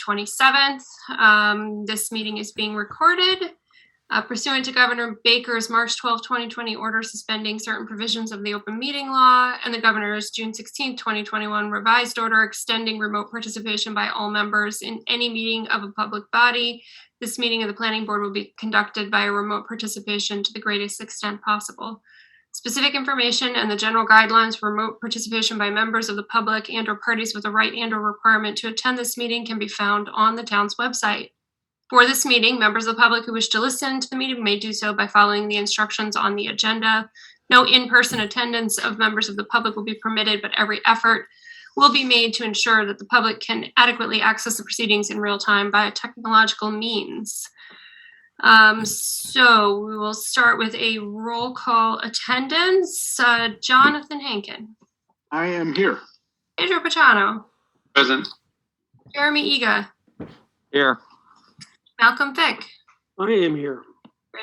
27th. This meeting is being recorded. Pursuant to Governor Baker's March 12, 2020 order suspending certain provisions of the open meeting law and the governor's June 16, 2021 revised order extending remote participation by all members in any meeting of a public body, this meeting of the planning board will be conducted by a remote participation to the greatest extent possible. Specific information and the general guidelines for remote participation by members of the public and or parties with a right and or requirement to attend this meeting can be found on the town's website. For this meeting, members of the public who wish to listen to the meeting may do so by following the instructions on the agenda. No in-person attendance of members of the public will be permitted, but every effort will be made to ensure that the public can adequately access the proceedings in real time by technological means. So we will start with a roll call attendance. Jonathan Hankin. I am here. Pedro Pachano. Present. Jeremy Ega. Here. Malcolm Fick. I am here.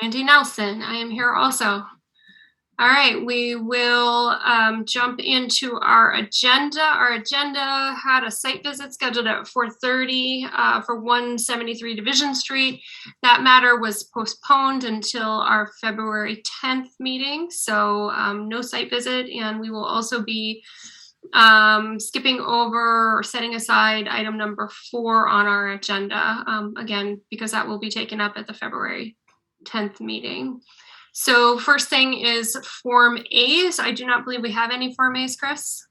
Randy Nelson. I am here also. All right, we will jump into our agenda. Our agenda had a site visit scheduled at 4:30 for 173 Division Street. That matter was postponed until our February 10th meeting, so no site visit, and we will also be skipping over or setting aside item number 4 on our agenda, again, because that will be taken up at the February 10th meeting. So first thing is Form A's. I do not believe we have any Form A's, Chris.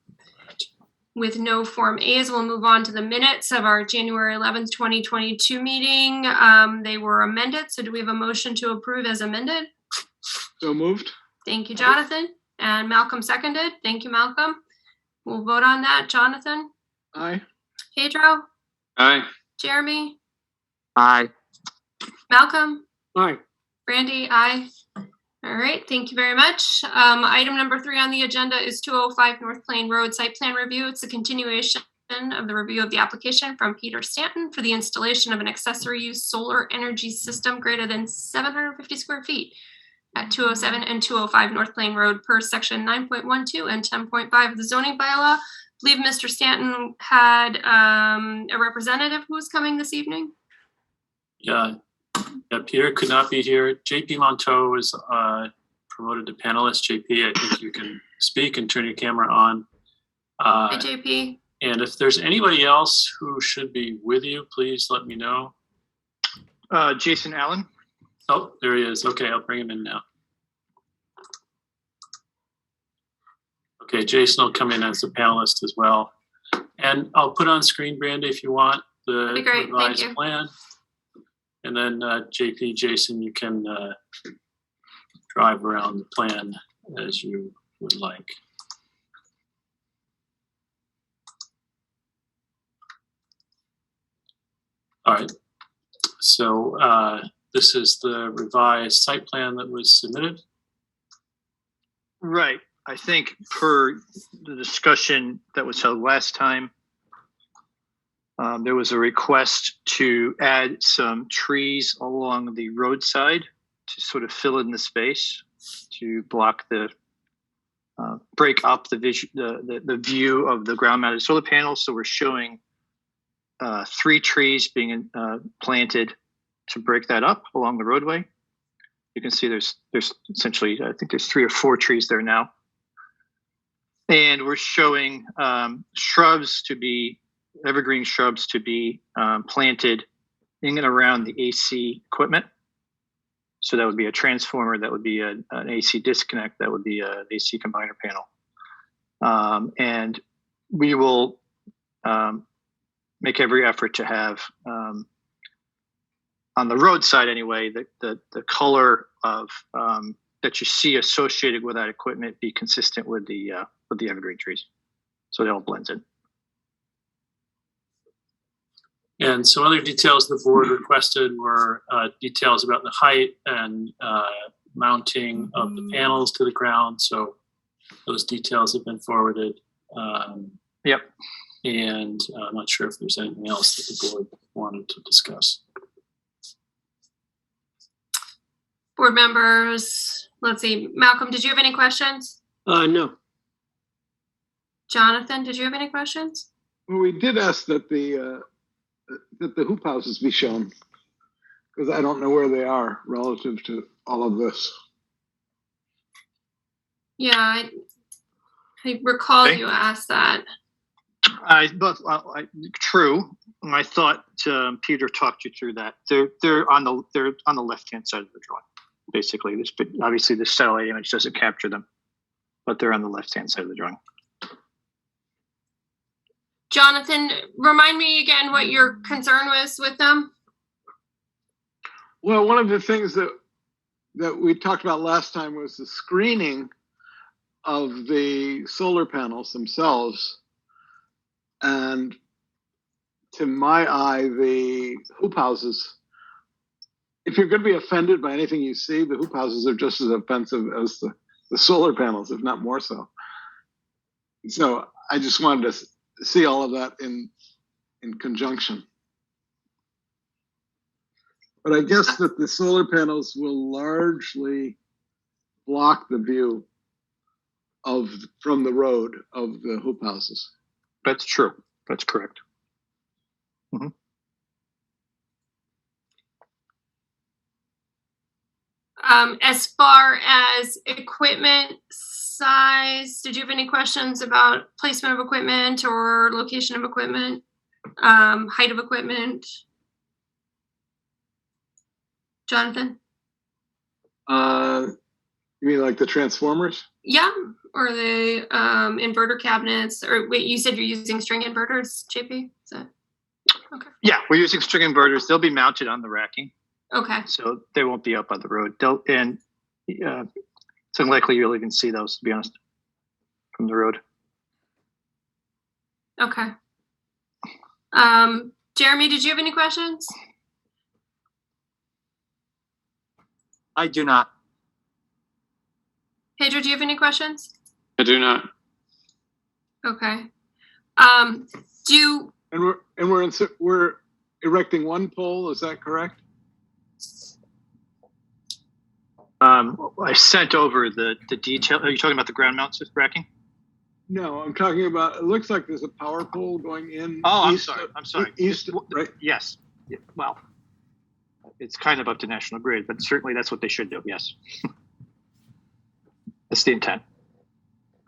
With no Form A's, we'll move on to the minutes of our January 11th, 2022 meeting. They were amended, so do we have a motion to approve as amended? So moved. Thank you, Jonathan. And Malcolm seconded. Thank you, Malcolm. We'll vote on that. Jonathan? Aye. Pedro? Aye. Jeremy? Aye. Malcolm? Aye. Brandy? Aye. All right, thank you very much. Item number 3 on the agenda is 205 North Plain Road Site Plan Review. It's a continuation of the review of the application from Peter Stanton for the installation of an accessory use solar energy system greater than 750 square feet at 207 and 205 North Plain Road per section 9.12 and 10.5 of the zoning bylaw. I believe Mr. Stanton had a representative who was coming this evening. Yeah, Peter could not be here. JP Monteau is promoted to panelist. JP, I think you can speak and turn your camera on. Hi, JP. And if there's anybody else who should be with you, please let me know. Jason Allen. Oh, there he is. Okay, I'll bring him in now. Okay, Jason will come in as a panelist as well. And I'll put on screen, Brandy, if you want, the revised plan. And then JP, Jason, you can drive around the plan as you would like. All right, so this is the revised site plan that was submitted. Right. I think per the discussion that was held last time, there was a request to add some trees along the roadside to sort of fill in the space, to block the, break up the view of the ground mounted solar panels. So we're showing 3 trees being planted to break that up along the roadway. You can see there's essentially, I think there's 3 or 4 trees there now. And we're showing shrubs to be, evergreen shrubs to be planted in and around the AC equipment. So that would be a transformer, that would be an AC disconnect, that would be an AC combiner panel. And we will make every effort to have, on the roadside anyway, the color of that you see associated with that equipment be consistent with the evergreen trees, so they all blend in. And some other details the board requested were details about the height and mounting of the panels to the ground. So those details have been forwarded. Yep. And I'm not sure if there's anything else that the board wanted to discuss. Board members, let's see. Malcolm, did you have any questions? No. Jonathan, did you have any questions? Well, we did ask that the that the hoop houses be shown, because I don't know where they are relative to all of this. Yeah, I recall Okay. you asked that. True. And I thought Peter talked you through that. They're on the left-hand side of the drawing. Basically, obviously the satellite image doesn't capture them, but they're on the left-hand side of the drawing. Jonathan, remind me again what your concern was with them. Well, one of the things that we talked about last time was the screening of the solar panels themselves. And to my eye, the hoop houses, if you're going to be offended by anything you see, the hoop houses are just as offensive as the solar panels, if not more so. So I just wanted to see all of that in conjunction. But I guess that the solar panels will largely block the view from the road of the hoop houses. That's true. That's correct. Mm-hmm. As far as equipment size, did you have any questions about placement of equipment or location of equipment, height of equipment? Jonathan? You mean like the transformers? Yeah, or the inverter cabinets, or wait, you said you're using string inverters, JP? Is that okay? Yeah, we're using string inverters. They'll be mounted on the racking, Okay. so they won't be up on the road. It's unlikely you'll even see those, to be honest, from the road. Okay. Jeremy, did you have any questions? I do not. Pedro, do you have any questions? I do not. Okay. We're erecting one pole. Is that correct? I sent over the detail. Are you talking about the ground mount racking? No, I'm talking about. It looks like there's a power pole going in. Oh, I'm sorry. East, right? Yes. Yeah, well, it's kind of up to National Grid, but certainly that's what they should do. Yes. That's the intent.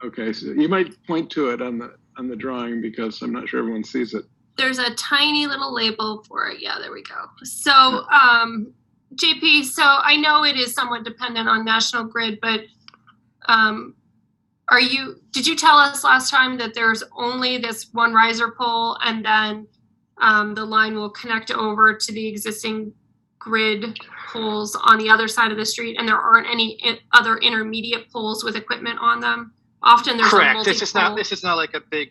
Okay, so you might point to it on the drawing because I'm not sure everyone sees it. There's a tiny little label for it. Yeah, there we go. So, JP, so I know it is somewhat dependent on National Grid, but did you tell us last time that there's only this one riser pole and then the line will connect over to the existing grid poles on the other side of the street, and there aren't any other intermediate poles with equipment on them? Often there's correct. A multi-pole. This is not like a big,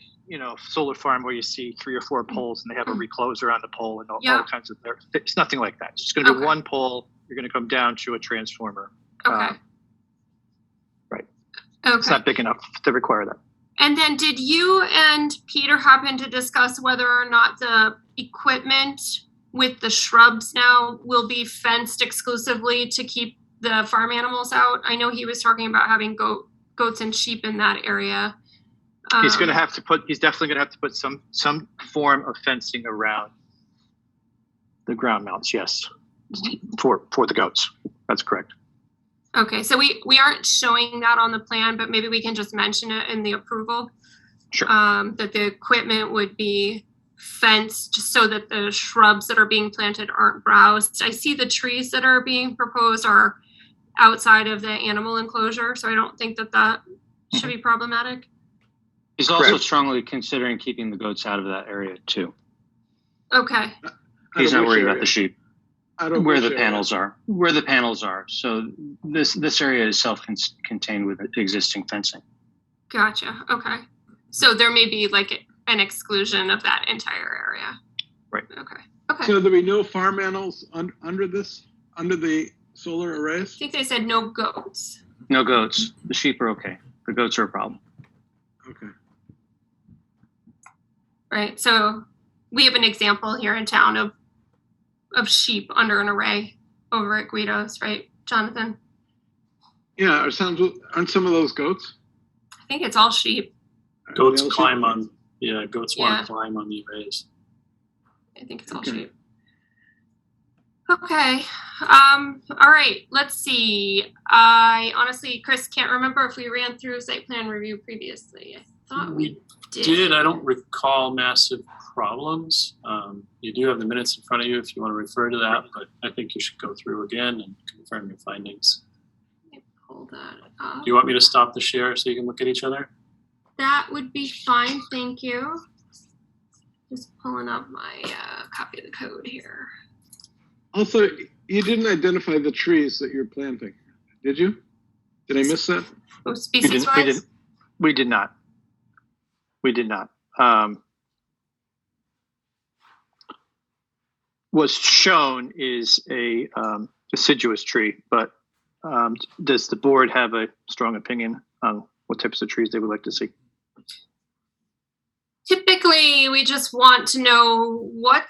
solar farm where you see 3 or 4 poles and they have a recloser on the pole and all kinds of. It's nothing like that. It's just going to be one pole. You're going to come down to a transformer. Okay. Right. Okay. It's not big enough to require that. And then did you and Peter happen to discuss whether or not the equipment with the shrubs now will be fenced exclusively to keep the farm animals out? I know he was talking about having goats and sheep in that area. He's definitely going to have to put some form of fencing around the ground mounts. Yes. For the goats. That's correct. Okay, so we aren't showing that on the plan, but maybe we can just mention it in the approval. Sure. That the equipment would be fenced just so that the shrubs that are being planted aren't browsed. I see the trees that are being proposed are outside of the animal enclosure, so I don't think that should be problematic. He's also strongly considering keeping the goats out of that area too. Okay. He's not worried about the sheep. Where the panels are. So this area is self-contained with existing fencing. Gotcha. Okay. So there may be like an exclusion of that entire area. Right. Okay. So there'll be no farm animals under the solar arrays? I think they said no goats. No goats. The sheep are okay. The goats are a problem. Okay. Right. So we have an example here in town of sheep under an array over at Guido's, right, Jonathan? Yeah, aren't some of those goats? I think it's all sheep. Goats want to climb on the arrays. I think it's all Okay. shape. Okay. All right. Let's see. I honestly, Chris, can't remember if we ran through site plan review previously. I thought we did. I don't recall massive problems. You do have the minutes in front of you if you want to refer to that, but I think you should go through again and confirm your findings. Let me pull that up. Do you want me to stop the share so you can look at each other? That would be fine. Thank you. Just pulling up my copy of the code here. Also, you didn't identify the trees that you're planting, did you? Did I miss that? Oh, species wise? We did not. What's shown is a deciduous tree, but does the board have a strong opinion on what types of trees they would like to see? Typically, we just want to know what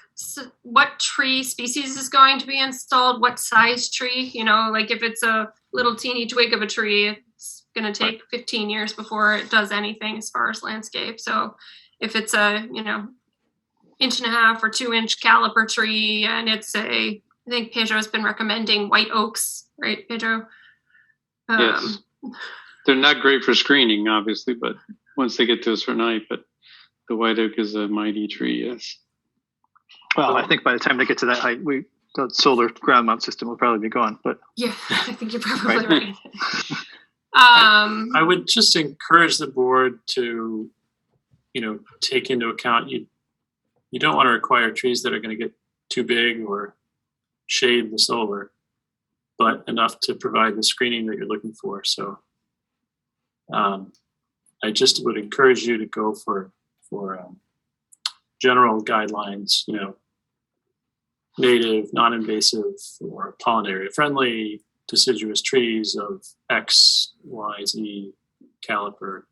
tree species is going to be installed, what size tree, like if it's a little teeny twig of a tree, it's going to take 15 years before it does anything as far as landscape. So if it's a, 1.5 inch or 2 inch caliper tree, and it's I think Pedro's been recommending white oaks, right, Pedro? Yes. They're not great for screening, obviously, but once they get to a certain height, but the white oak is a mighty tree, yes. Well, I think by the time they get to that height, the solar ground mount system will probably be gone. But yeah, I think you're probably right. I would just encourage the board to, take into account you don't want to require trees that are going to get too big or shade the solar, but enough to provide the screening that you're looking for. So I just would encourage you to go for general guidelines, native, non-invasive, or pollen area friendly, deciduous trees of X, Y, Z caliper,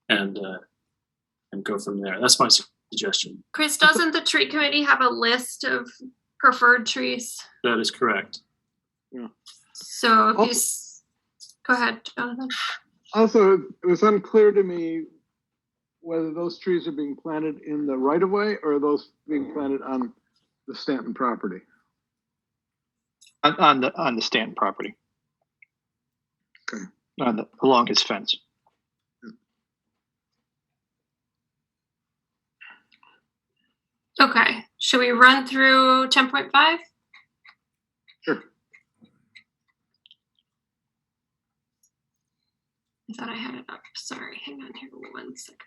and go from there. That's my suggestion. Chris, doesn't the tree committee have a list of preferred trees? That is correct. Yeah. So if you go ahead, Jonathan. Also, it was unclear to me whether those trees are being planted in the right of way or are those being planted on the Stanton property. On the Stanton property. Okay. Along his fence. Okay. Should we run through 10.5? Sure. I thought I had it up. Sorry, hang on here 1 second.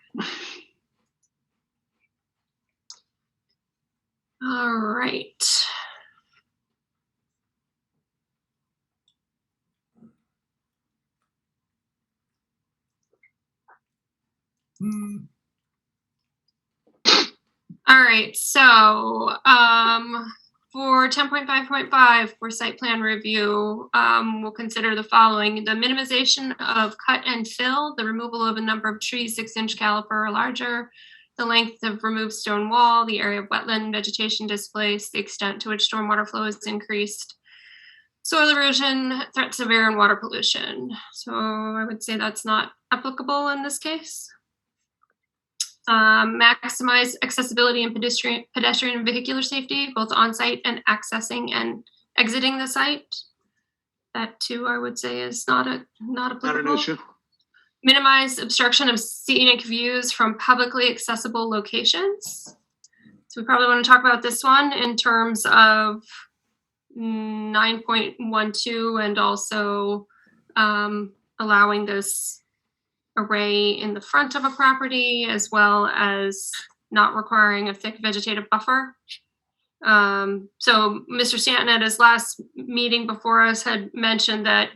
All right. All right, so for 10.5.5 for site plan review, we'll consider the following: the minimization of cut and fill, the removal of a number of trees 6 inch caliper or larger, the length of removed stone wall, the area of wetland vegetation displaced, the extent to which stormwater flow is increased, soil erosion, threats of air and water pollution. So I would say that's not applicable in this case. Maximize accessibility and pedestrian and vehicular safety, both on-site and accessing and exiting the site. That too, I would say, is not applicable. Not an issue. Minimize obstruction of scenic views from publicly accessible locations. So we probably want to talk about this one in terms of 9.12 and also allowing this array in the front of a property, as well as not requiring a thick vegetative buffer. So Mr. Stanton at his last meeting before us had mentioned that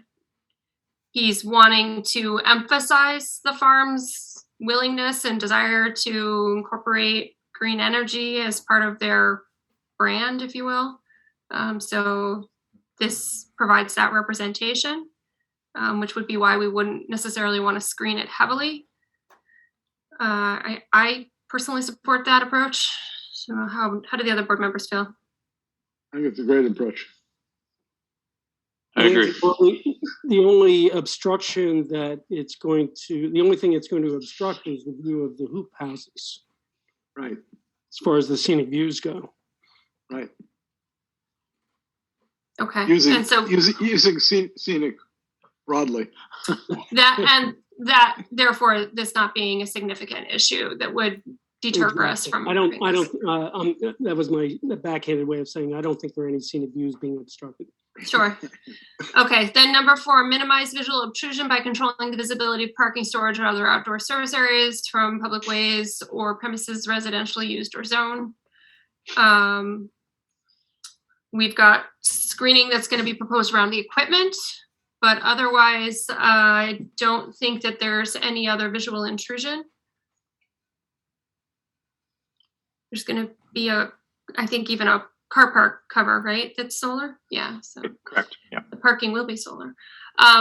he's wanting to emphasize the farm's willingness and desire to incorporate green energy as part of their brand, if you will. So this provides that representation. Which would be why we wouldn't necessarily want to screen it heavily. I personally support that approach. So how do the other board members feel? I think it's a great approach. I agree. The only obstruction that the only thing it's going to obstruct is the view of the hoop houses. Right. as far as the scenic views go. Right. Okay. Using And so using scenic broadly. that therefore this not being a significant issue that would deter us from. That was my backhanded way of saying I don't think there are any scenic views being obstructed. Sure. Okay, then number 4, minimize visual obtrusion by controlling the visibility of parking, storage, or other outdoor service areas from public ways or premises residentially used or zoned. We've got screening that's going to be proposed around the equipment, but otherwise, I don't think that there's any other visual intrusion. There's going to be I think even a car park cover, right? That's solar? Yeah, so. Correct, yeah. The parking will be solar.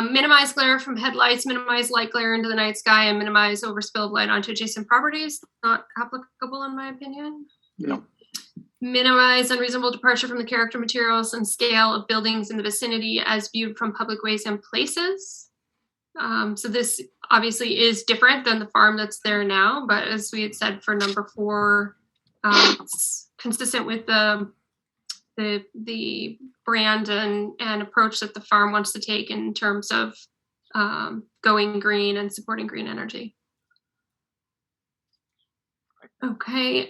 Minimize glare from headlights, minimize light glare into the night sky, and minimize overspill of light onto adjacent properties. Not applicable in my opinion. No. Minimize unreasonable departure from the character, materials, and scale of buildings in the vicinity as viewed from public ways and places. So this obviously is different than the farm that's there now, but as we had said for number 4, it's consistent with the brand and approach that the farm wants to take in terms of going green and supporting green energy. Okay,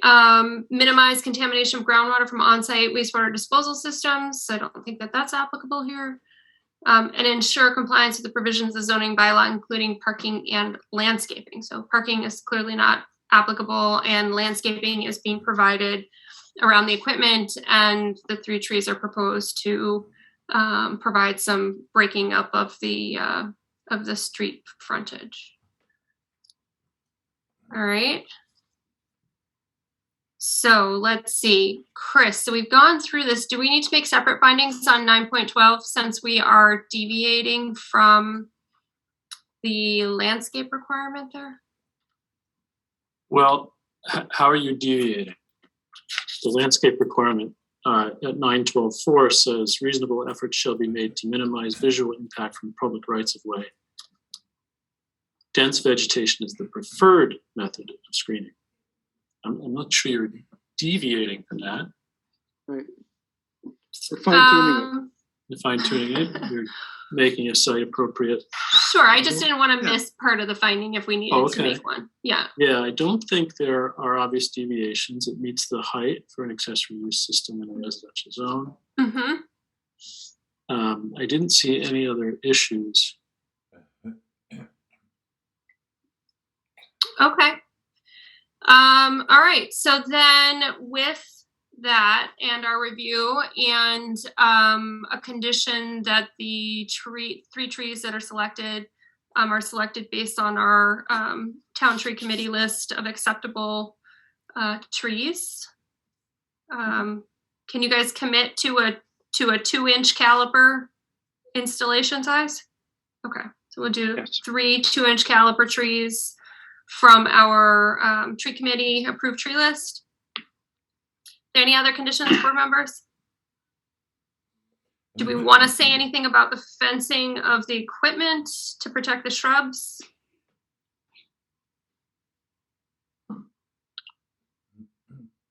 minimize contamination of groundwater from on-site wastewater disposal systems. I don't think that that's applicable here. And ensure compliance with the provisions of the zoning bylaw, including parking and landscaping. So parking is clearly not applicable, and landscaping is being provided around the equipment, and the 3 trees are proposed to provide some breaking up of the street frontage. All right. So let's see, Chris, so we've gone through this. Do we need to make separate findings on 9.12 since we are deviating from the landscape requirement there? Well, how are you deviating? The landscape requirement at 9.12.4 says reasonable efforts shall be made to minimize visual impact from public rights of way. Dense vegetation is the preferred method of screening. I'm not sure you're deviating from that. Right. We're fine-tuning it. You're fine-tuning it. You're making a site appropriate. Sure, I just didn't want to miss part of the finding if we needed to make one. Yeah. Yeah, I don't think there are obvious deviations. It meets the height for an accessory use system in a residential zone. Mm-hmm. I didn't see any other issues. Okay. All right. So then with that and our review and a condition that the 3 trees that are selected based on our town tree committee list of acceptable trees. Can you guys commit to a 2-inch caliper installation size? Okay. So we'll do 3 2-inch caliper trees from our tree committee approved tree list. Any other conditions, board members? Do we want to say anything about the fencing of the equipment to protect the shrubs?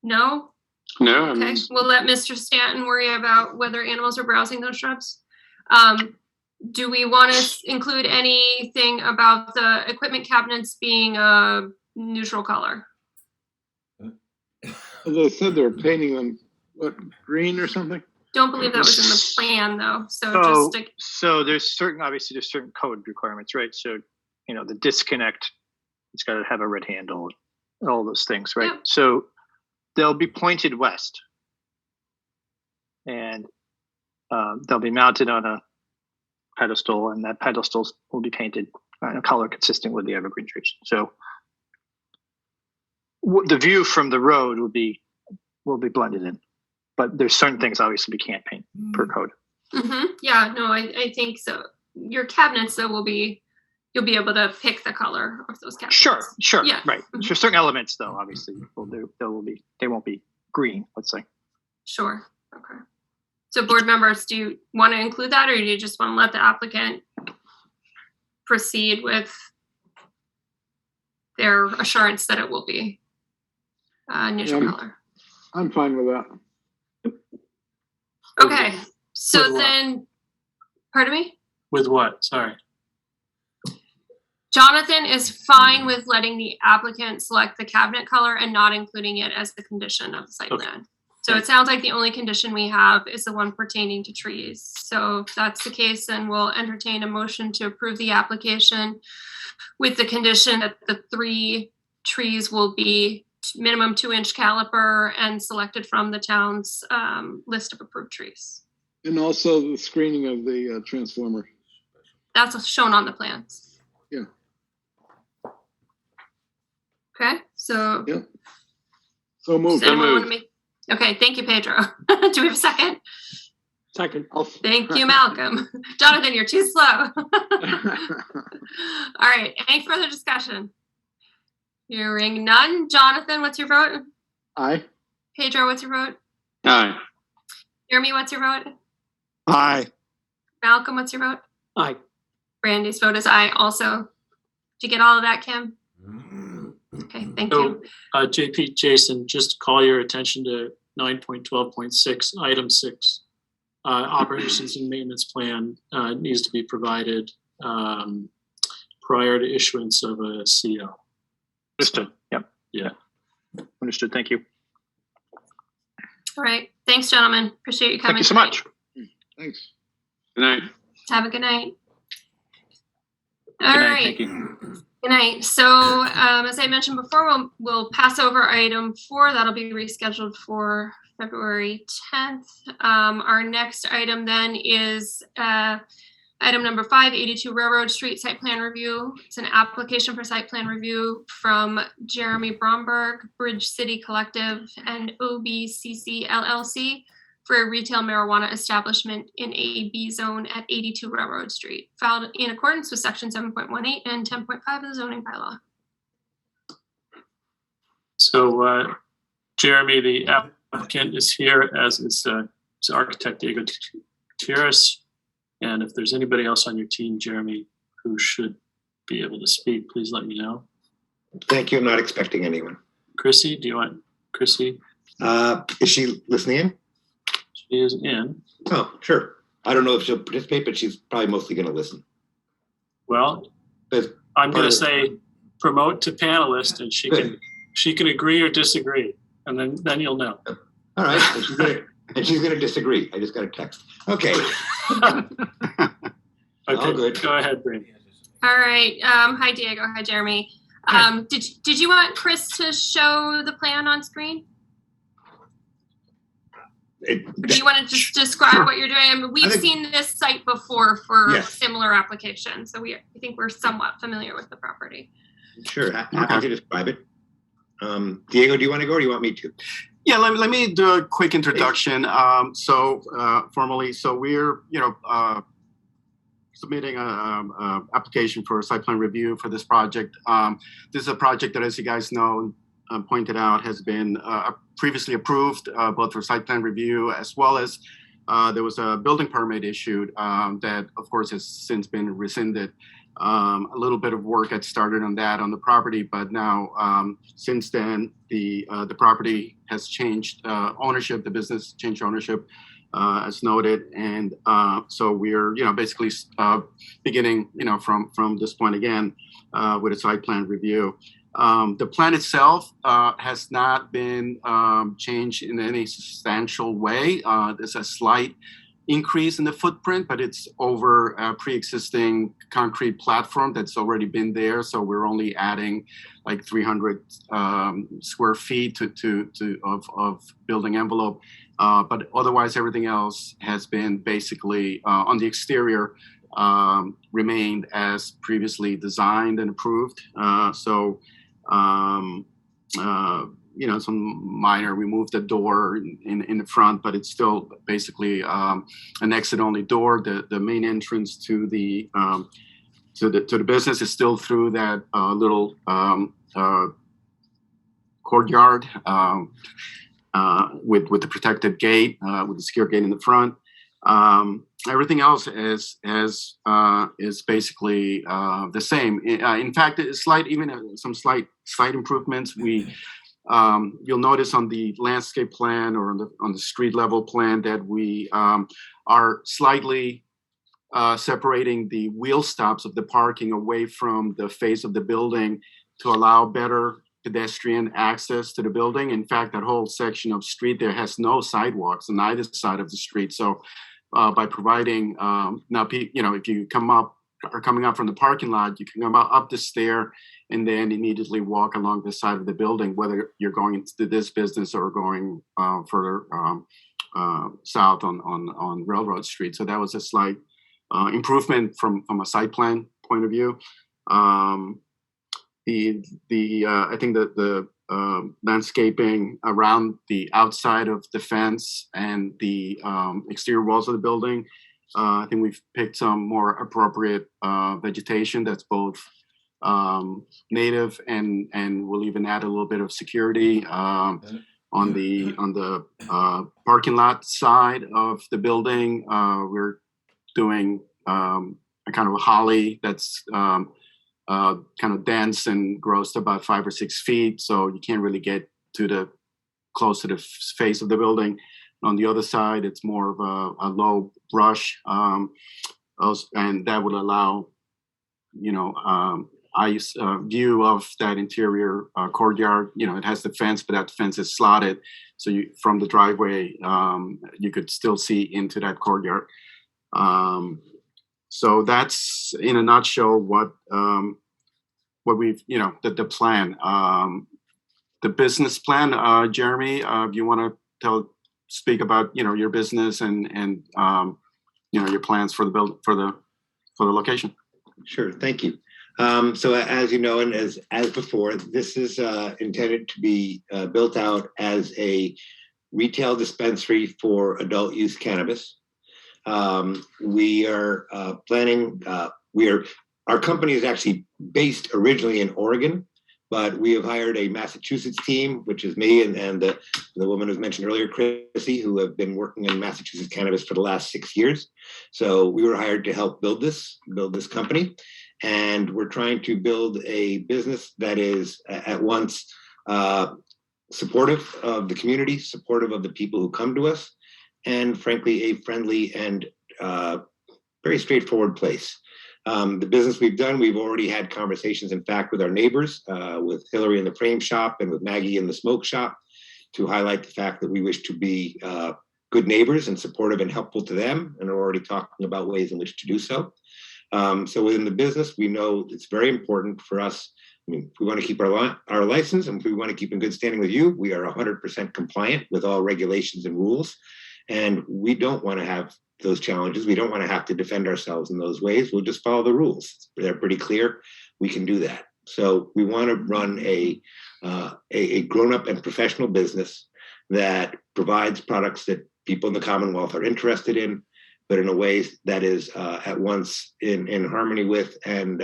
No? No. Okay, we'll let Mr. Stanton worry about whether animals are browsing those shrubs. Do we want to include anything about the equipment cabinets being a neutral color? They said they're painting them, what, green or something? Don't believe that was in the plan though. So there's certain code requirements, right? So, the disconnect, it's got to have a red handle, all those things, right? Yep. So they'll be pointed west, and they'll be mounted on a pedestal, and that pedestal will be painted in a color consistent with the evergreen trees. So the view from the road will be blended in, but there's certain things obviously we can't paint per code. Mm-hmm. Yeah, no, I think so. Your cabinets though you'll be able to pick the color of those cabinets. Sure, Yeah. Right. Mm-hmm. For certain elements though, obviously they won't be green, let's say. Sure. Okay. So board members, do you want to include that, or do you just want to let the applicant proceed with their assurance that it will be neutral color? I'm fine with that. Okay, so With what? then, pardon me? With what? Sorry. Jonathan is fine with letting the applicant select the cabinet color and not including it as the condition of the site Okay. plan. So it sounds like the only condition we have is the one pertaining to trees. So if that's the case, then we'll entertain a motion to approve the application with the condition that the 3 trees will be minimum 2-inch caliper and selected from the town's list of approved trees. And also the screening of the transformer. That's shown on the plans. Yeah. Okay, so Yeah. So moved. does anyone want to make? Okay, thank you, Pedro. Do we have a second? Second. Thank you, Malcolm. Jonathan, you're too slow. All right, any further discussion? Hearing none. Jonathan, what's your vote? Aye. Pedro, what's your vote? Aye. Jeremy, what's your vote? Aye. Malcolm, what's your vote? Aye. Brandy's vote is aye also. Did you get all of that, Kim? Okay, thank So, you. JP, Jason, just call your attention to 9.12.6, item 6. Operations and maintenance plan needs to be provided prior to issuance of a CO. Understood. Yep. Yeah. Understood. Thank you. All right, thanks, gentlemen. Appreciate you coming. Thank you so tonight. much. Thanks. Good night. Have a good night. Good All night. right. Thank you. Good night. So as I mentioned before, we'll pass over item 4. That'll be rescheduled for February 10th. Our next item then is item number 5, 82 Railroad Street site plan review. It's an application for site plan review from Jeremy Bromberg, Bridge City Collective, and OBCC LLC for a retail marijuana establishment in a B zone at 82 Railroad Street, filed in accordance with section 7.18 and 10.5 of the zoning bylaw. So, Jeremy, the applicant is here, as is architect Diego Gutierrez. And if there's anybody else on your team, Jeremy, who should be able to speak, please let me know. Thank you. I'm not expecting anyone. Chrissy, do you want Chrissy? Is she listening in? She is in. Oh, sure. I don't know if she'll participate, but she's probably mostly going to listen. Well, That's I'm going part to of say promote to panelist, and she can agree or disagree, and then you'll know. All right. And she's gonna disagree. I just got a text. Okay. Okay, All good. go ahead, Brandy. All right. Hi, Diego. Hi, Jeremy. Did you want Chris to show the plan on screen? Or do you want to just describe what you're doing? I mean, we've seen this site before for similar applications, so I think we're somewhat familiar with the property. Sure. Happy to describe it. Diego, do you want to go or do you want me to? Yeah, let me do a quick introduction. Formally, so we're submitting a application for a site plan review for this project. This is a project that, as you guys know, pointed out, has been previously approved both for site plan review as well as there was a building permit issued that, of course, has since been rescinded. A little bit of work had started on that on the property, but now since then the property has changed ownership. The business changed ownership, as noted, and so we're basically beginning from this point again with a site plan review. The plan itself has not been changed in any substantial way. There's a slight increase in the footprint, but it's over a pre-existing concrete platform that's already been there. So we're only adding like 300 square feet of building envelope. But otherwise, everything else has been basically on the exterior remained as previously designed and approved. Some minor, we moved the door in the front, but it's still basically an exit-only door. The main entrance to the business is still through that little courtyard with the protected gate, with the secure gate in the front. Everything else is basically the same. In fact, some slight improvements. We You'll notice on the landscape plan or on the street level plan that we are slightly separating the wheel stops of the parking away from the face of the building to allow better pedestrian access to the building. In fact, that whole section of street there has no sidewalks on either side of the street. So by providing, now, if you coming up from the parking lot, you can come up the stair and then immediately walk along the side of the building, whether you're going into this business or going further south on Railroad Street. So that was a slight improvement from a site plan point of view. I think that the landscaping around the outside of the fence and the exterior walls of the building, I think we've picked some more appropriate vegetation that's both native and we'll even add a little bit of security on the parking lot side of the building. We're doing a kind of a holly that's kind of dense and grows to about 5 or 6 feet, so you can't really get close to the face of the building. On the other side, it's more of a low brush, and that would allow, view of that interior courtyard. It has the fence, but that fence is slotted, so from the driveway, you could still see into that courtyard. So that's in a nutshell what we've, the plan. The business plan, Jeremy, do you want to speak about, your business and your plans for the location? Sure, thank you. So as you know, and as before, this is intended to be built out as a retail dispensary for adult use cannabis. We are planning, our company is actually based originally in Oregon, but we have hired a Massachusetts team, which is me and the woman who was mentioned earlier, Chrissy, who have been working in Massachusetts cannabis for the last 6 years. So we were hired to help build this company. And we're trying to build a business that is at once supportive of the community, supportive of the people who come to us, and frankly, a friendly and very straightforward place. The business we've done, we've already had conversations, in fact, with our neighbors, with Hillary in the frame shop and with Maggie in the smoke shop, to highlight the fact that we wish to be good neighbors and supportive and helpful to them, and are already talking about ways in which to do so. So within the business, we know it's very important for us. I mean, if we want to keep our license, and if we want to keep in good standing with you, we are 100% compliant with all regulations and rules. And we don't want to have those challenges. We don't want to have to defend ourselves in those ways. We'll just follow the rules. They're pretty clear. We can do that. So we want to run a grown-up and professional business that provides products that people in the Commonwealth are interested in, but in a way that is at once in harmony with and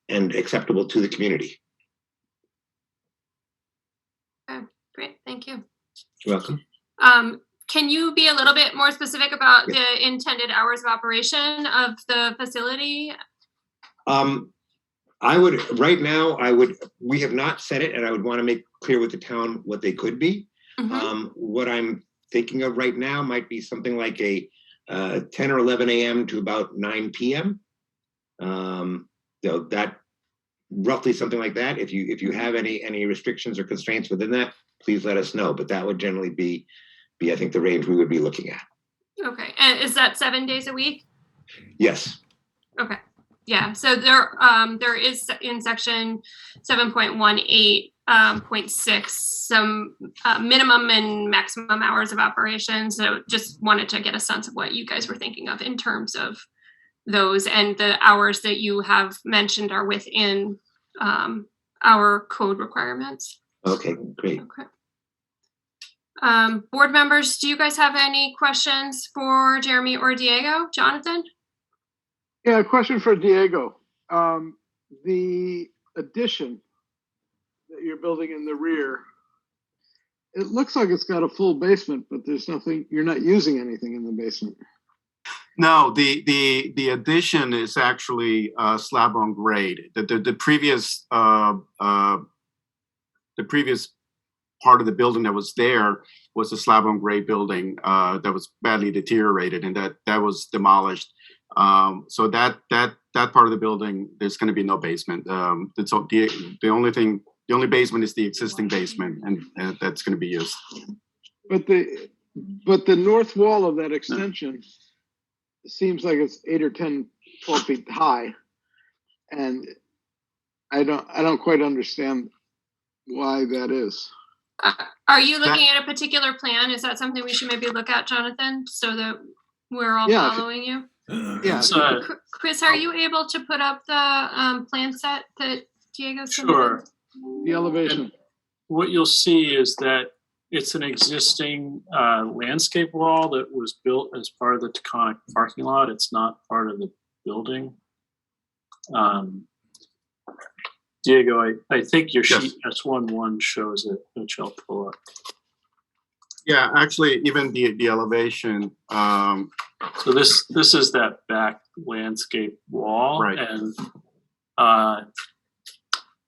acceptable to the community. Okay, great, thank you. You're welcome. Can you be a little bit more specific about the intended hours of operation of the facility? We have not set it, and I would want to make clear with the town what they could be. Mm-hmm. What I'm thinking of right now might be something like a 10 or 11 a.m. to about 9 p.m. That roughly something like that. If you have any restrictions or constraints within that, please let us know. But that would generally be I think the range we would be looking at. Okay, and is that 7 days a week? Yes. Okay. Yeah. So there is in section 7.18.6 some minimum and maximum hours of operation. So just wanted to get a sense of what you guys were thinking of in terms of those, and the hours that you have mentioned are within our code requirements. Okay, great. Okay. Board members, do you guys have any questions for Jeremy or Diego? Jonathan? Yeah, a question for Diego. The addition that you're building in the rear, it looks like it's got a full basement, but there's nothing, you're not using anything in the basement. No, the addition is actually slab on grade. The previous part of the building that was there was a slab on grade building that was badly deteriorated, and that was demolished. So that part of the building, there's going to be no basement. The only basement is the existing basement, and that's going to be used. But the north wall of that extension seems like it's 8 or 10, 12 feet high, and I don't quite understand why that is. Are you looking at a particular plan? Is that something we should maybe look at, Jonathan, so that we're all following you? Yeah. Chris, are you able to put up the plan set that Diego submitted? Sure. The elevation. And what you'll see is that it's an existing landscape wall that was built as part of the Taconic parking lot. It's not part of the building. Diego, I think your sheet S11 shows it, which I'll pull up. Yeah, actually, even the elevation. So this is that back landscape wall, right? And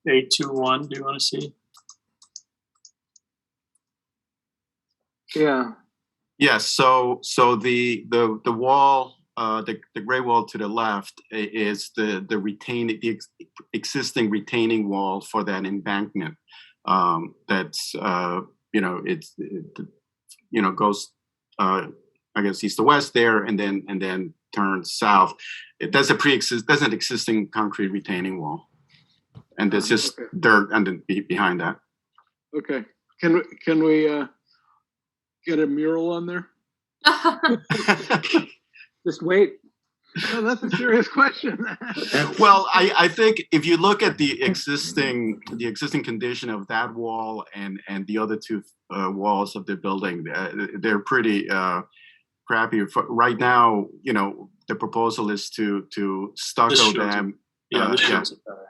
A21, do you want to see? Yeah. Yes. So the wall, the gray wall to the left is the existing retaining wall for that embankment. That's goes I guess east to west there, and then turns south. That's an existing concrete retaining wall, and there's just dirt behind that. Okay. Can we get a mural on there? Just wait. No, that's a serious question. Well, I think if you look at the existing condition of that wall and the other two walls of the building, they're pretty crappy. Right now, the proposal is to stucco them. This shows it better.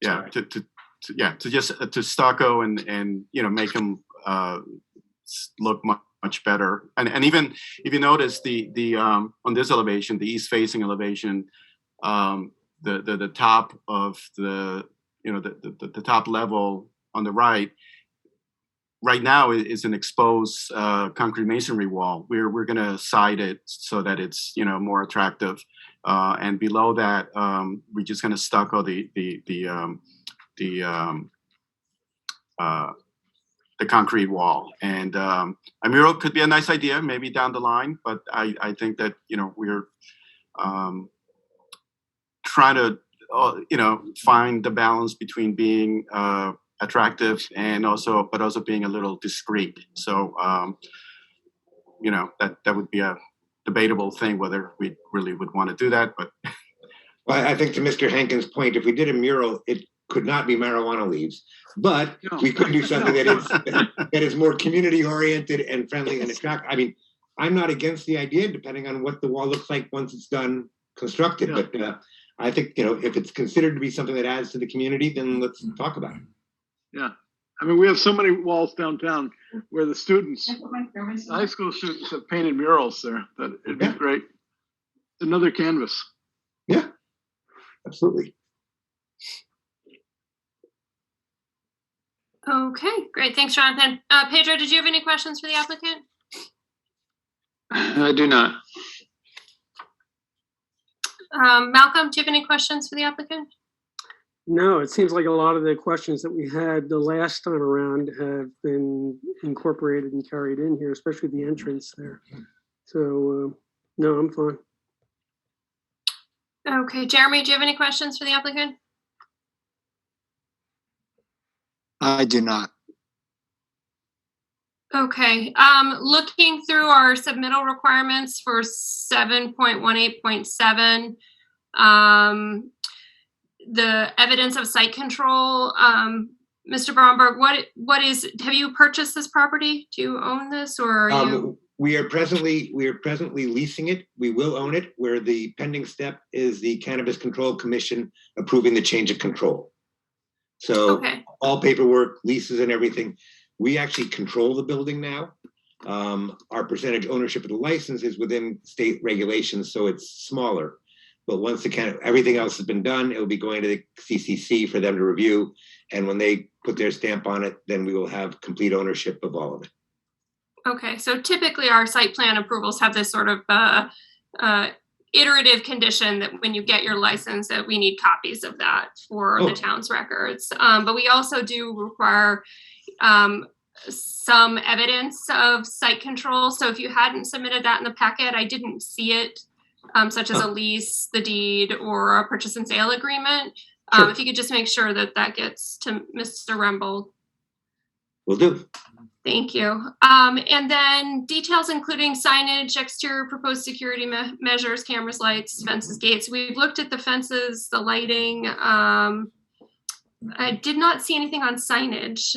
Yeah, to stucco and make them look much better. And even if you notice the on this elevation, the east facing elevation, the top of the top level on the right now is an exposed concrete masonry wall. We're going to side it so that it's more attractive, and below that we're just going to stucco the concrete wall. And a mural could be a nice idea, maybe down the line, but I think that we're trying to find the balance between being attractive and also being a little discreet. So that would be a debatable thing whether we really would want to do that. But well, I think to Mr. Hankins' point, if we did a mural, it could not be marijuana leaves, but we could do something that is more community oriented and friendly and attractive. I mean, I'm not against the idea, depending on what the wall looks like once it's done constructed. Yeah. But I think if it's considered to be something that adds to the community, then let's talk about it. Yeah, I mean, we have so many walls downtown where the students, high school students, have painted murals there that it'd be great. Another canvas. Yeah, absolutely. Okay, great. Thanks, Jonathan. Pedro, did you have any questions for the applicant? I do not. Malcolm, do you have any questions for the applicant? No, it seems like a lot of the questions that we had the last time around have been incorporated and carried in here, especially the entrance there. So, no, I'm fine. Okay, Jeremy, do you have any questions for the applicant? I do not. Okay, looking through our submittal requirements for 7.18.7, the evidence of site control, Mr. Bromberg, have you purchased this property? Do you own this, or are you? We are presently leasing it. We will own it, where the pending step is the Cannabis Control Commission approving the change of control. So all paperwork, leases and everything, we actually control the building now. Our percentage ownership of the license is within state regulations, so it's smaller. But once everything else has been done, it will be going to the CCC for them to review. And when they put their stamp on it, then we will have complete ownership of all of it. Okay, so typically our site plan approvals have this sort of iterative condition that when you get your license that we need copies of that for the town's records. But we also do require some evidence of site control. So if you hadn't submitted that in the packet, I didn't see it, such as a lease, the deed, or a purchase and sale agreement. Sure. If you could just make sure that that gets to Mr. Remble. Will do. Thank you. And then details including signage, exterior proposed security measures, cameras, lights, fences, gates. We've looked at the fences, the lighting. I did not see anything on signage.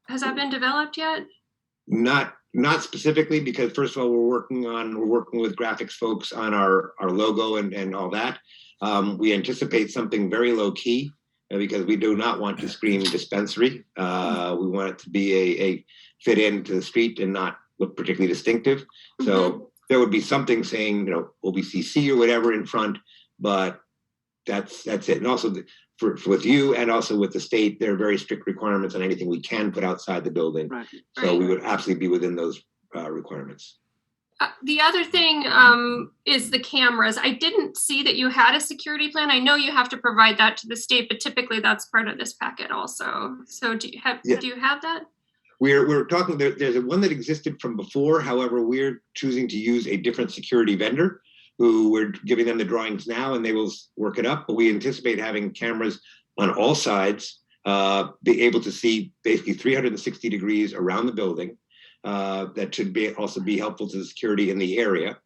Has that been developed yet? Not specifically, because first of all, we're working with graphics folks on our logo and all that. We anticipate something very low key because we do not want to scream dispensary. We want it to be a fit into the street and not look particularly distinctive. So there would be something saying, OBCC or whatever in front, but that's it. And also with you and also with the state, there are very strict requirements on anything we can put outside the building. Right. So we would absolutely be within those requirements. The other thing is the cameras. I didn't see that you had a security plan. I know you have to provide that to the state, but typically that's part of this packet also. So do you have that? We're talking, there's one that existed from before. However, we're choosing to use a different security vendor who we're giving them the drawings now and they will work it up. But we anticipate having cameras on all sides, be able to see basically 360 degrees around the building. That should also be helpful to the security in the area.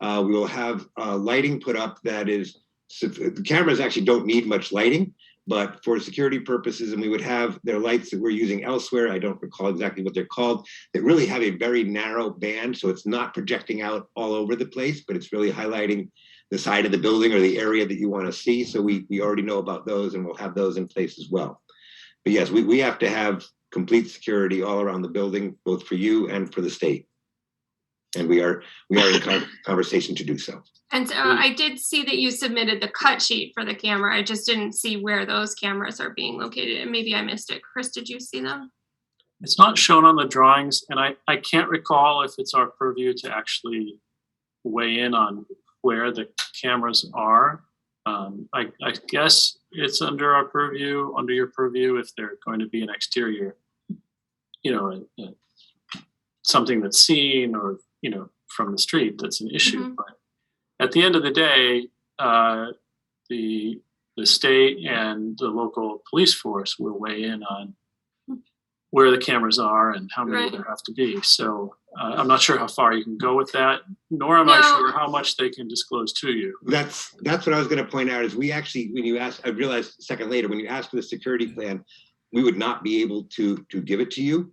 We will have lighting put up that is, the cameras actually don't need much lighting, but for security purposes, and we would have their lights that we're using elsewhere, I don't recall exactly what they're called, that really have a very narrow band, so it's not projecting out all over the place, but it's really highlighting the side of the building or the area that you want to see. So we already know about those and we'll have those in place as well. But yes, we have to have complete security all around the building, both for you and for the state. And we are in conversation to do so. And so I did see that you submitted the cut sheet for the camera. I just didn't see where those cameras are being located. And maybe I missed it. Chris, did you see them? It's not shown on the drawings, and I can't recall if it's our purview to actually weigh in on where the cameras are. I guess it's under your purview if they're going to be an exterior, something that's seen or, from the street that's an issue. But at the end of the day, the state and the local police force will weigh in on where the cameras are and how many there have to be. So I'm not sure how far you can go with that, nor am I sure how much they can disclose to you. That's what I was going to point out is we actually, when you asked, I realized a second later, when you asked for the security plan, we would not be able to give it to you.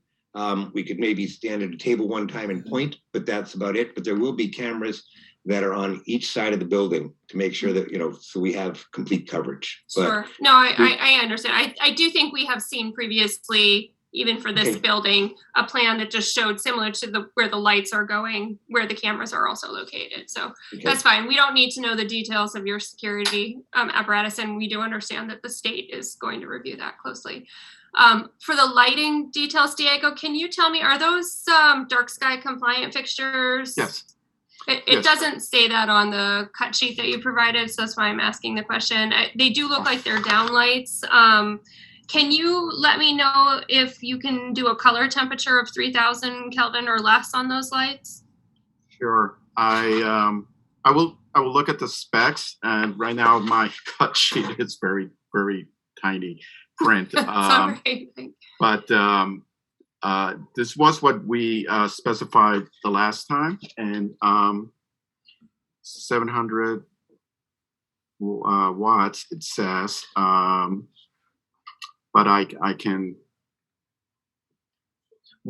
We could maybe stand at a table one time and point, but that's about it. But there will be cameras that are on each side of the building to make sure that, so we have complete coverage. Sure. No, I understand. I do think we have seen previously, even for this building, a plan that just showed similar to where the lights are going, where the cameras are also located. So that's fine. We don't need to know the details of your security apparatus, and we do understand that the state is going to review that closely. For the lighting details, Diego, can you tell me, are those dark sky compliant fixtures? Yes. It doesn't say that on the cut sheet that you provided, so that's why I'm asking the question. They do look like they're downlights. Can you let me know if you can do a color temperature of 3000 Kelvin or less on those lights? Sure. I will look at the specs, and right now my cut sheet is very, very tiny print. But this was what we specified the last time, and 700 watts it says. But I can.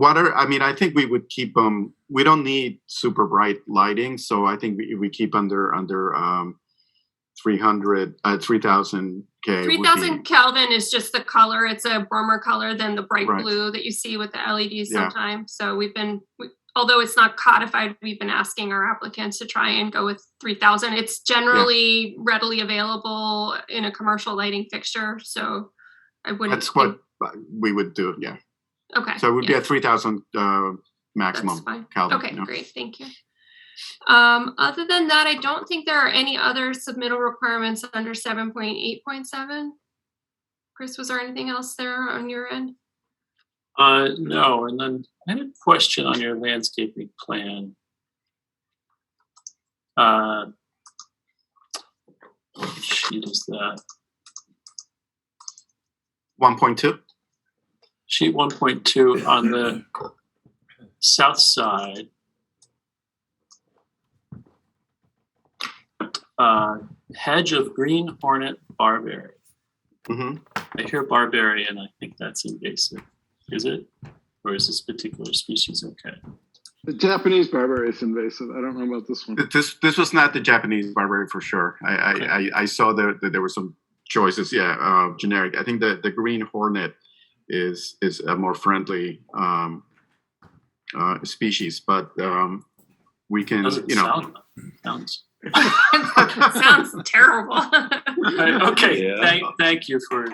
I think we would keep them. We don't need super bright lighting, so I think we keep under 3000 K. 3000 Kelvin is just the color. It's a warmer color than the bright blue that you see with the LEDs sometimes. So although it's not codified, we've been asking our applicants to try and go with 3000. It's generally readily available in a commercial lighting fixture. So I wouldn't. That's what we would do, yeah. Okay. So it would be at 3,000 maximum. That's fine. Kelvin. Okay, you know. great, thank you. Other than that, I don't think there are any other submittal requirements under 7.8.7. Chris, was there anything else there on your end? No, and then I had a question on your landscaping plan. What sheet is that? 1.2. Sheet 1.2 on the south side. Hedge of green hornet barberry. Mm-hmm. I hear barberry and I think that's invasive. Is it? Or is this particular species okay? The Japanese barberry is invasive. I don't know about this one. This was not the Japanese barberry for sure. I saw that there were some choices. Yeah, generic. I think the green hornet is a more friendly species, but we can, Sounds Sounds terrible. okay. Yeah. Thank you for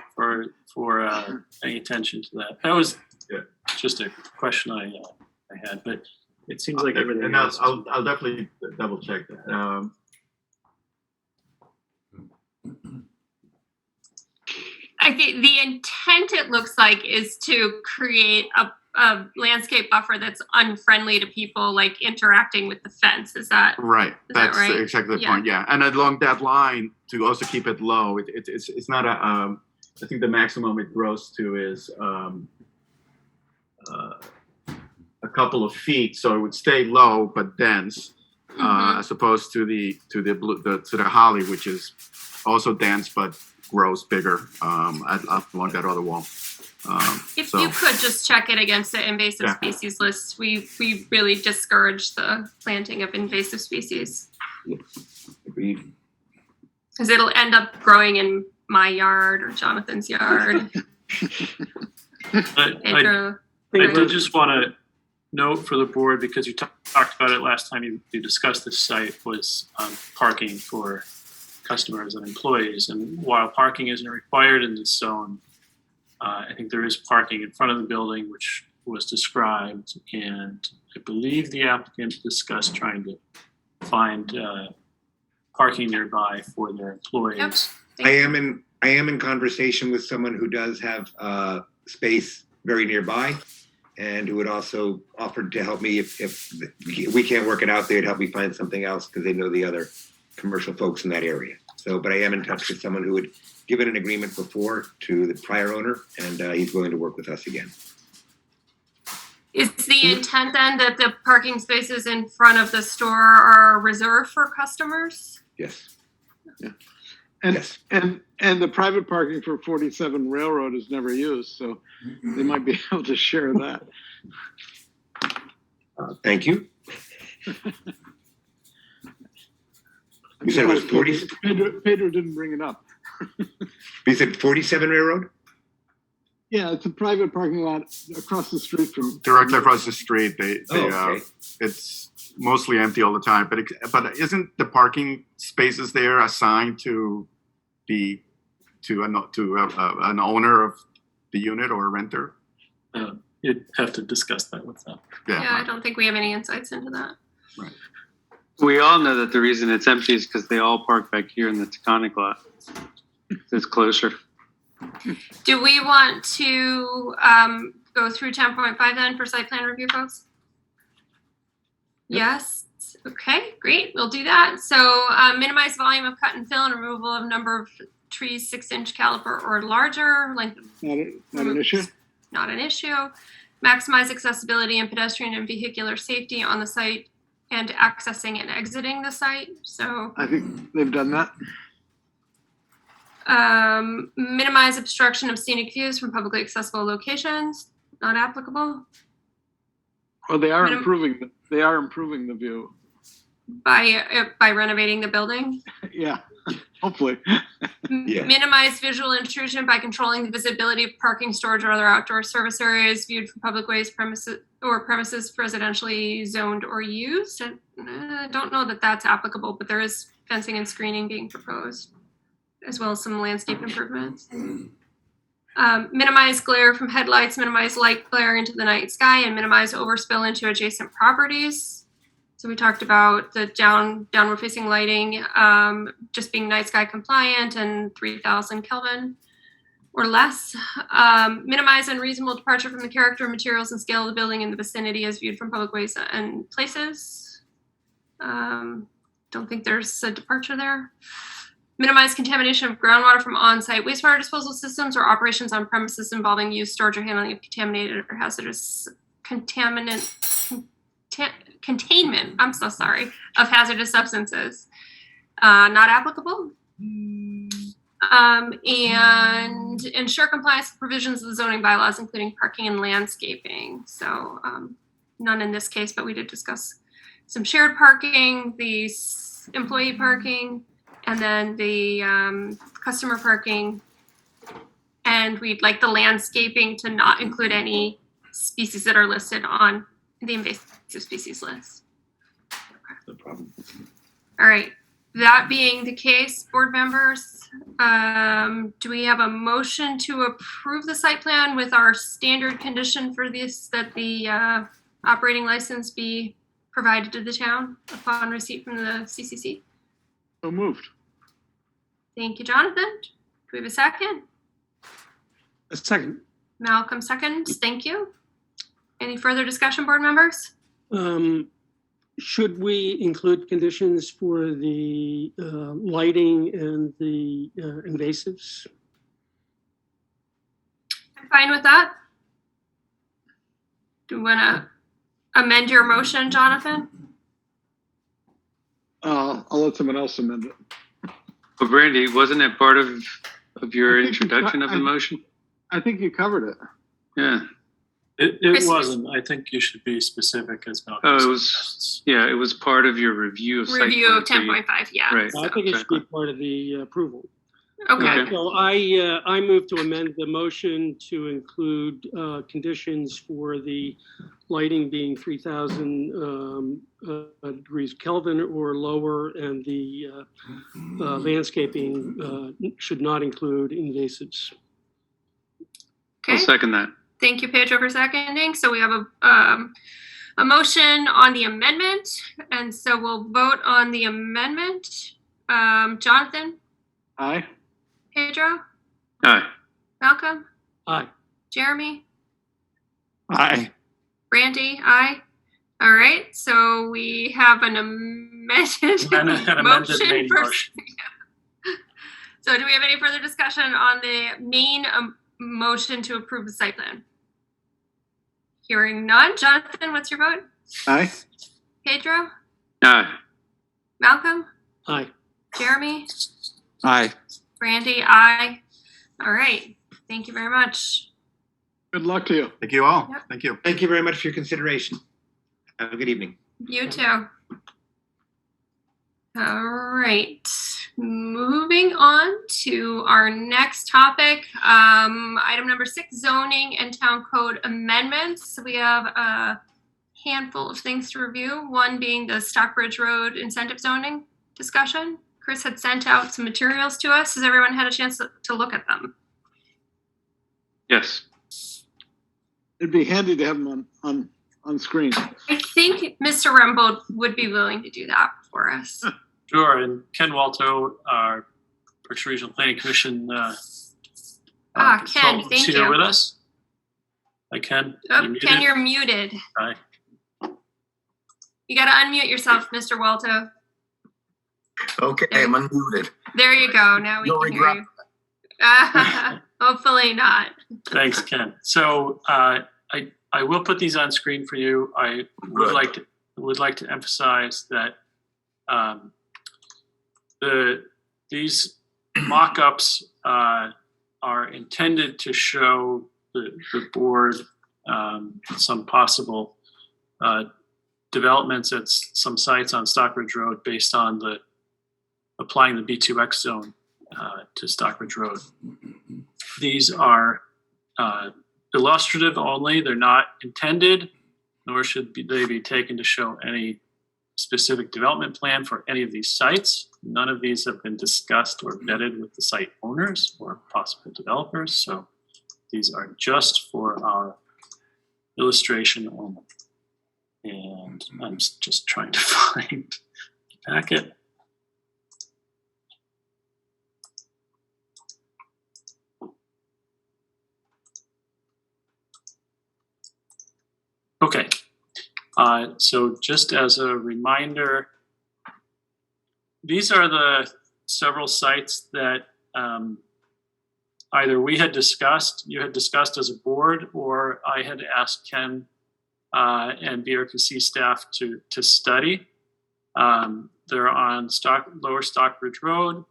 paying attention to that. That was just a question I had, but it seems like everything. And else I'll definitely double check that. I think the intent, it looks like, is to create a landscape buffer that's unfriendly to people, like interacting with the fence. Is that right? That's right? exactly the point. Yeah, and along that line, to also keep it low, it's not a. I think the maximum it grows to is a couple of feet, so it would stay low but dense, as opposed to the holly, which is also dense but grows bigger along that other wall. If you could just check it against the invasive species list, we really discourage the planting of invasive species. Agreed. Because it'll end up growing in my yard or Jonathan's yard. I did just want to note for the board, because you talked about it last time you discussed this site, was parking for customers and employees. And while parking isn't required in this zone, I think there is parking in front of the building, which was described, and I believe the applicant discussed trying to find parking nearby for their employees. Yep. I am in conversation with someone who does have space very nearby, and who would also offer to help me if we can't work it out. They'd help me find something else because they know the other commercial folks in that area. So, but I am in touch with someone who had given an agreement before to the prior owner, and he's willing to work with us again. Is the intent then that the parking spaces in front of the store are reserved for customers? Yes. Yeah. And, yes. And the private parking for 47 Railroad is never used, so they might be able to share that. Thank you. You said it was 40? Pedro didn't bring it up. You said 47 Railroad? Yeah, it's a private parking lot across the street from. Directly across the street. Okay. It's mostly empty all the time. But isn't the parking spaces there assigned to an owner of the unit or a renter? You'd have to discuss that with them. Yeah, I don't think we have any insights into that. Right. We all know that the reason it's empty is because they all park back here in the Taconic lot. It's closer. Do we want to go through 10.5 then for site plan review, folks? Yes. Okay, great. We'll do that. So minimize volume of cut and fill and removal of number of trees 6-inch caliber or larger. Length of Not an issue? Not an issue. Maximize accessibility and pedestrian and vehicular safety on the site and accessing and exiting the site. So I think they've done that. Minimize obstruction of scenic views from publicly accessible locations. Not applicable. Well, they are improving. They are improving the view. By renovating the building. Yeah, hopefully. Yeah. Minimize visual intrusion by controlling the visibility of parking, storage, or other outdoor service areas viewed from public ways, premises residentially zoned or used. I don't know that that's applicable, but there is fencing and screening being proposed, as well as some landscape improvements. Minimize glare from headlights, minimize light glare into the night sky, and minimize overspill into adjacent properties. So we talked about the downward facing lighting just being night sky compliant and 3000 Kelvin or less. Minimize unreasonable departure from the character, materials, and scale of the building in the vicinity as viewed from public ways and places. Don't think there's a departure there. Minimize contamination of groundwater from on-site wastewater disposal systems or operations on premises involving use, storage, or handling of contaminated or hazardous containment, I'm so sorry, of hazardous substances. Not applicable. And ensure compliance with provisions of the zoning bylaws, including parking and landscaping. So none in this case, but we did discuss some shared parking, the employee parking, and then the customer parking. And we'd like the landscaping to not include any species that are listed on the invasive species list. No problem. All right. That being the case, board members, do we have a motion to approve the site plan with our standard condition for this, that the operating license be provided to the town upon receipt from the CCC? So moved. Thank you, Jonathan. Do we have a second? A second. Malcolm seconds. Thank you. Any further discussion, board members? Should we include conditions for the lighting and the invasives? I'm fine with that. Do you want to amend your motion, Jonathan? I'll let someone else amend it. But Brandy, wasn't it part of your introduction of the motion? I think you covered it. Yeah. It wasn't. I think you should be specific as well. Oh, it was. Yeah, it was part of your review of review of 10.5. Yeah. Right. I think it should be part of the approval. Okay. So I move to amend the motion to include conditions for the lighting being 3000 degrees Kelvin or lower, and the landscaping should not include invasives. Okay. I'll second that. Thank you, Pedro, for seconding. So we have a motion on the amendment, and so we'll vote on the amendment. Jonathan? Aye. Pedro? Aye. Malcolm? Aye. Jeremy? Aye. Brandy? Aye. All right, so we have an amended motion. So do we have any further discussion on the main motion to approve the site plan? Hearing none. Jonathan, what's your vote? Aye. Pedro? Aye. Malcolm? Aye. Jeremy? Aye. Brandy? Aye. All right. Thank you very much. Good luck to you. Thank you all. Yep. Thank you. Thank you very much for your consideration. Have a good evening. You too. All right. Moving on to our next topic, item number 6, zoning and town code amendments. We have a handful of things to review, one being the Stockbridge Road incentive zoning discussion. Chris had sent out some materials to us. Has everyone had a chance to look at them? Yes. It'd be handy to have them on screen. I think Mr. Rembold would be willing to do that for us. Sure, and Ken Walto, our Berkshire Regional Planning Commission Ken, consultant, thank here you. with us. Hi, Ken. Oh, Ken, you're muted. Hi. You got to unmute yourself, Mr. Walto. Okay, I'm unmuted. There you go. Now we No can hear you. Hopefully not. Thanks, Ken. So I will put these on screen for you. I would like to emphasize that these mock-ups are intended to show the board some possible developments at some sites on Stockbridge Road based on applying the B2X zone to Stockbridge Road. These are illustrative only. They're not intended, nor should they be taken to show any specific development plan for any of these sites. None of these have been discussed or vetted with the site owners or possible developers. So These are just for our illustration only. And I'm just trying to find the packet. Okay, so just as a reminder, these are the several sites that either we had discussed, you had discussed as a board, or I had asked Ken and BRPC staff to study. They're on Lower Stockbridge Road.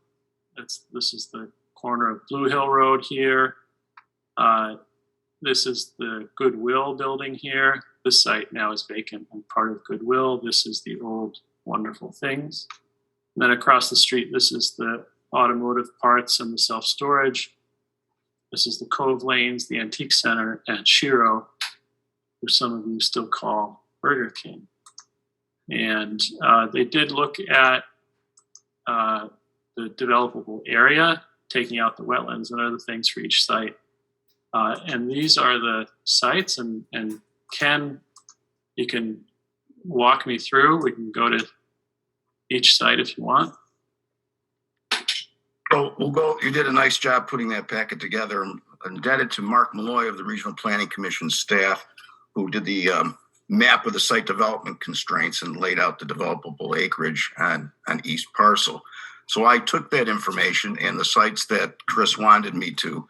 This is the corner of Blue Hill Road here. This is the Goodwill building here. This site now is vacant and part of Goodwill. This is the old Wonderful Things. And then across the street, this is the automotive parts and the self-storage. This is the Cove Lanes, the Antique Center, and Shiro, who some of you still call Burger King. And they did look at the developable area, taking out the wetlands and other things for each site. And these are the sites, and Ken, you can walk me through. We can go to each site if you want. Well, we'll go. You did a nice job putting that packet together. I'm indebted to Mark Malloy of the Regional Planning Commission staff, who did the map of the site development constraints and laid out the developable acreage on each parcel. So I took that information and the sites that Chris wanted me to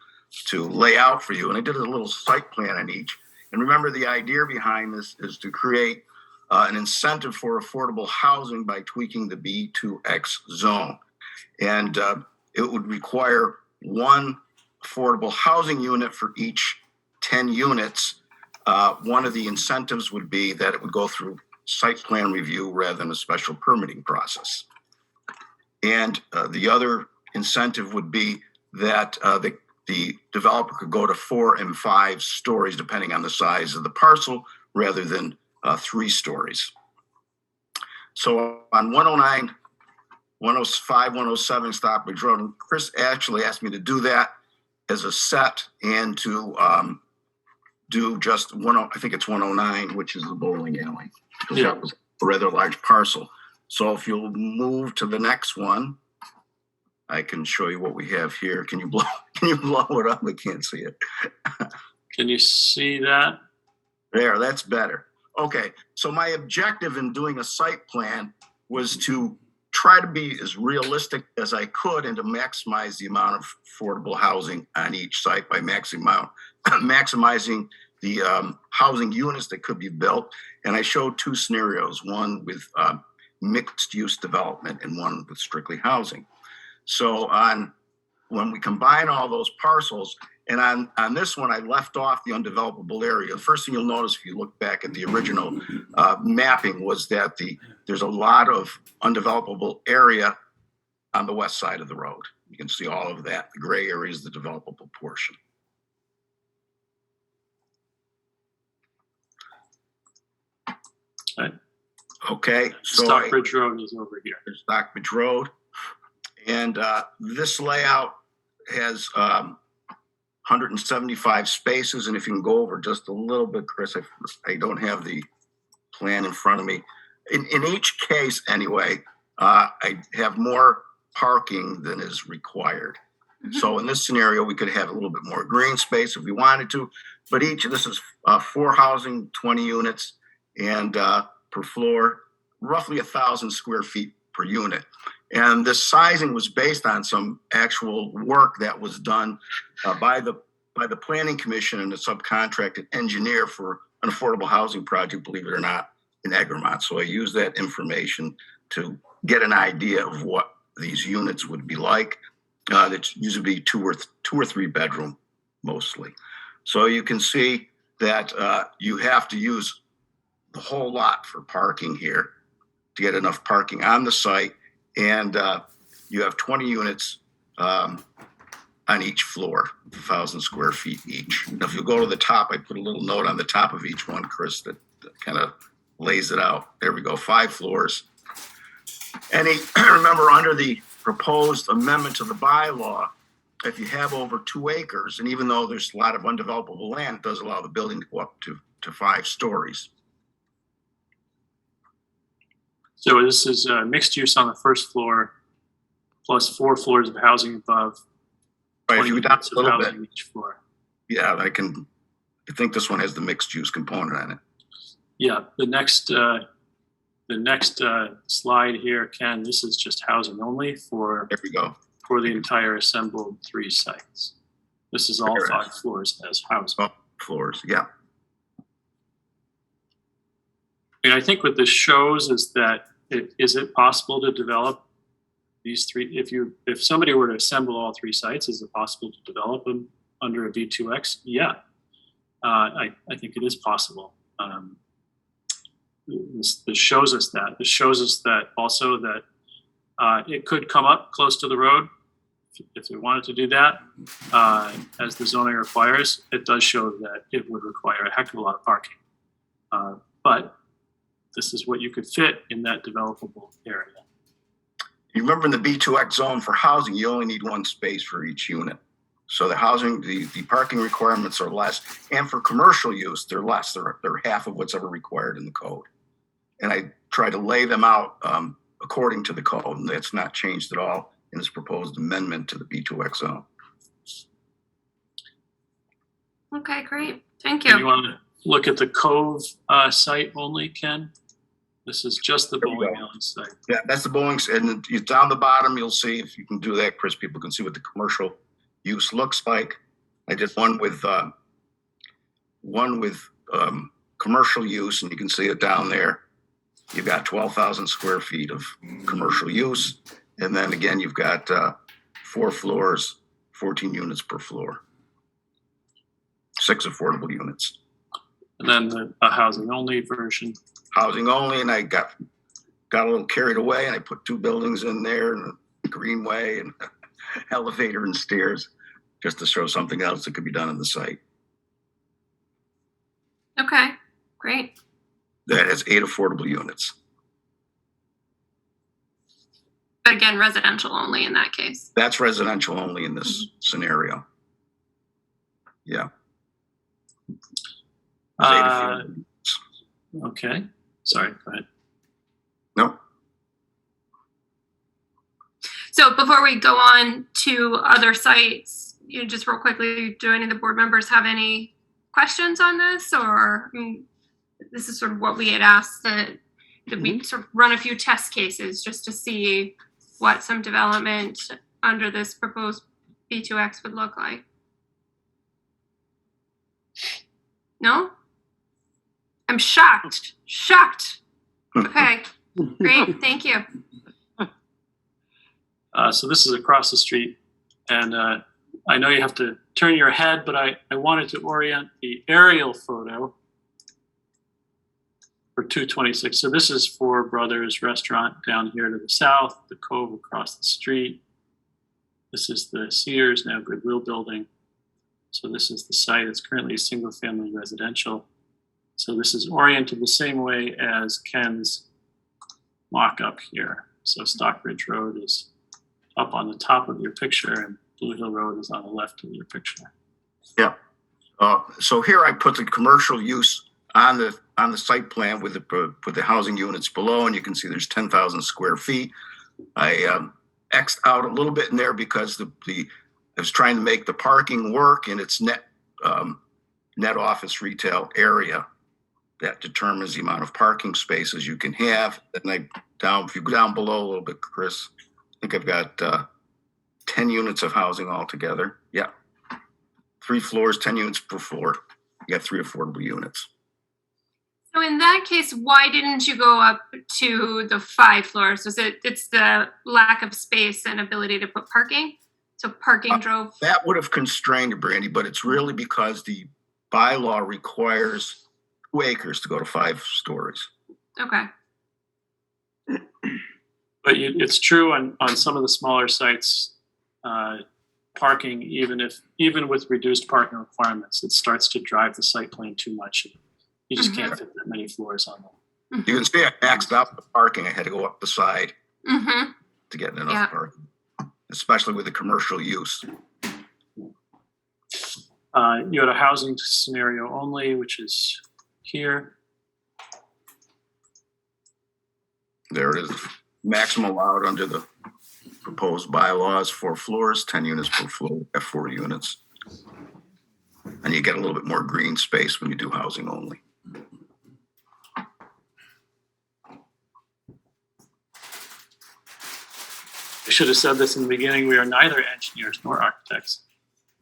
lay out for you, and I did a little site plan on each. And remember, the idea behind this is to create an incentive for affordable housing by tweaking the B2X zone. And it would require one affordable housing unit for each 10 units. One of the incentives would be that it would go through site plan review rather than a special permitting process. And the other incentive would be that the developer could go to 4 and 5 stories, depending on the size of the parcel, rather than 3 stories. So on 109, 105, 107 Stockbridge Road, Chris actually asked me to do that as a set and to do just I think it's 109, which is the bowling alley. Yeah. That was a rather large parcel. So if you'll move to the next one, I can show you what we have here. Can you blow it up? I can't see it. Can you see that? There, that's better. Okay, so my objective in doing a site plan was to try to be as realistic as I could and to maximize the amount of affordable housing on each site by maximizing the housing units that could be built. And I showed 2 scenarios, one with mixed use development and one with strictly housing. So when we combine all those parcels, and on this one, I left off the undevelopable area. The first thing you'll notice if you look back at the original mapping was that there's a lot of undevelopable area on the west side of the road. You can see all of that. The gray area is the developable portion. Okay, so Stockbridge Road is over here. There's Stockbridge Road. And this layout has 175 spaces. And if you can go over just a little bit, Chris, I don't have the plan in front of me. In each case, anyway, I have more parking than is required. Mm-hmm. So in this scenario, we could have a little bit more green space if we wanted to. But this is 4 housing, 20 units, and per floor, roughly 1,000 square feet per unit. And the sizing was based on some actual work that was done by the Planning Commission and the subcontracted engineer for an affordable housing project, believe it or not, in Egremont. So I used that information to get an idea of what these units would be like. That usually be 2 or 3 bedroom mostly. So you can see that you have to use the whole lot for parking here to get enough parking on the site. And you have 20 units on each floor, 1,000 square feet each. Now, if you go to the top, I put a little note on the top of each one, Chris, that kind of lays it out. There we go, 5 floors. And remember, under the proposed amendment to the bylaw, if you have over 2 acres, and even though there's a lot of undevelopable land, it does allow the building to go up to 5 stories. So this is mixed use on the first floor, plus 4 floors of housing above. Right, if you go down a little bit, each floor. yeah, I think this one has the mixed use component on it. Yeah, the next slide here, Ken. This is just housing only for. There we go. For the entire assembled 3 sites. This is all 5 floors as housing. Oh, floors, yeah. And I think what this shows is that is it possible to develop these 3? If somebody were to assemble all 3 sites, is it possible to develop them under a B2X? Yeah, I think it is possible. This shows us that. This shows us that also that it could come up close to the road. If we wanted to do that, as the zoning requires, it does show that it would require a heck of a lot of parking. But this is what you could fit in that developable area. You remember in the B2X zone for housing, you only need 1 space for each unit. So the housing, the parking requirements are less. And for commercial use, they're less. They're half of what's ever required in the code. And I try to lay them out according to the code, and that's not changed at all in this proposed amendment to the B2X zone. Okay, great. Thank you. Do you want to look at the Cove site only, Ken? This is just the bowling alley site. Yeah, that's the bowling, and down the bottom, you'll see, if you can do that, Chris, people can see what the commercial use looks like. I did one with commercial use, and you can see it down there. You've got 12,000 square feet of commercial use. And then again, you've got 4 floors, 14 units per floor, 6 affordable units. And then the housing only version. Housing only, and I got a little carried away, and I put 2 buildings in there, and a greenway, and elevator and stairs, just to show something else that could be done on the site. Okay, great. That has 8 affordable units. But again, residential only in that case. That's residential only in this scenario. Yeah. Okay. Sorry, go ahead. No. So before we go on to other sites, just real quickly, do any of the board members have any questions on this? Or this is sort of what we had asked that we sort of run a few test cases just to see what some development under this proposed B2X would look like. No? I'm shocked. Shocked. Okay, great, thank you. So this is across the street, and I know you have to turn your head, but I wanted to orient the aerial photo for 226. So this is Four Brothers Restaurant down here to the south, the Cove across the street. This is the Sears, now Goodwill building. So this is the site. It's currently a single family residential. So this is oriented the same way as Ken's mock-up here. So Stockbridge Road is up on the top of your picture, and Blue Hill Road is on the left of your picture. Yeah. So here I put the commercial use on the site plan with the housing units below, and you can see there's 10,000 square feet. I X'd out a little bit in there because I was trying to make the parking work in its net office retail area. That determines the amount of parking spaces you can have. And if you go down below a little bit, Chris, I think I've got 10 units of housing altogether. Yeah. 3 floors, 10 units per floor. You got 3 affordable units. So in that case, why didn't you go up to the 5 floors? It's the lack of space and ability to put parking? So parking drove? That would have constrained it, Brandy, but it's really because the bylaw requires 2 acres to go to 5 stories. Okay. But it's true on some of the smaller sites, parking, even with reduced parking requirements, it starts to drive the site plan too much. You just can't fit that many floors on them. You can see I maxed out the parking. I had to go up the side to get enough parking, especially with the commercial use. You had a housing scenario only, which is here. There it is. Maximum allowed under the proposed bylaws, 4 floors, 10 units per floor, at 4 units. And you get a little bit more green space when you do housing only. I should have said this in the beginning. We are neither engineers nor architects,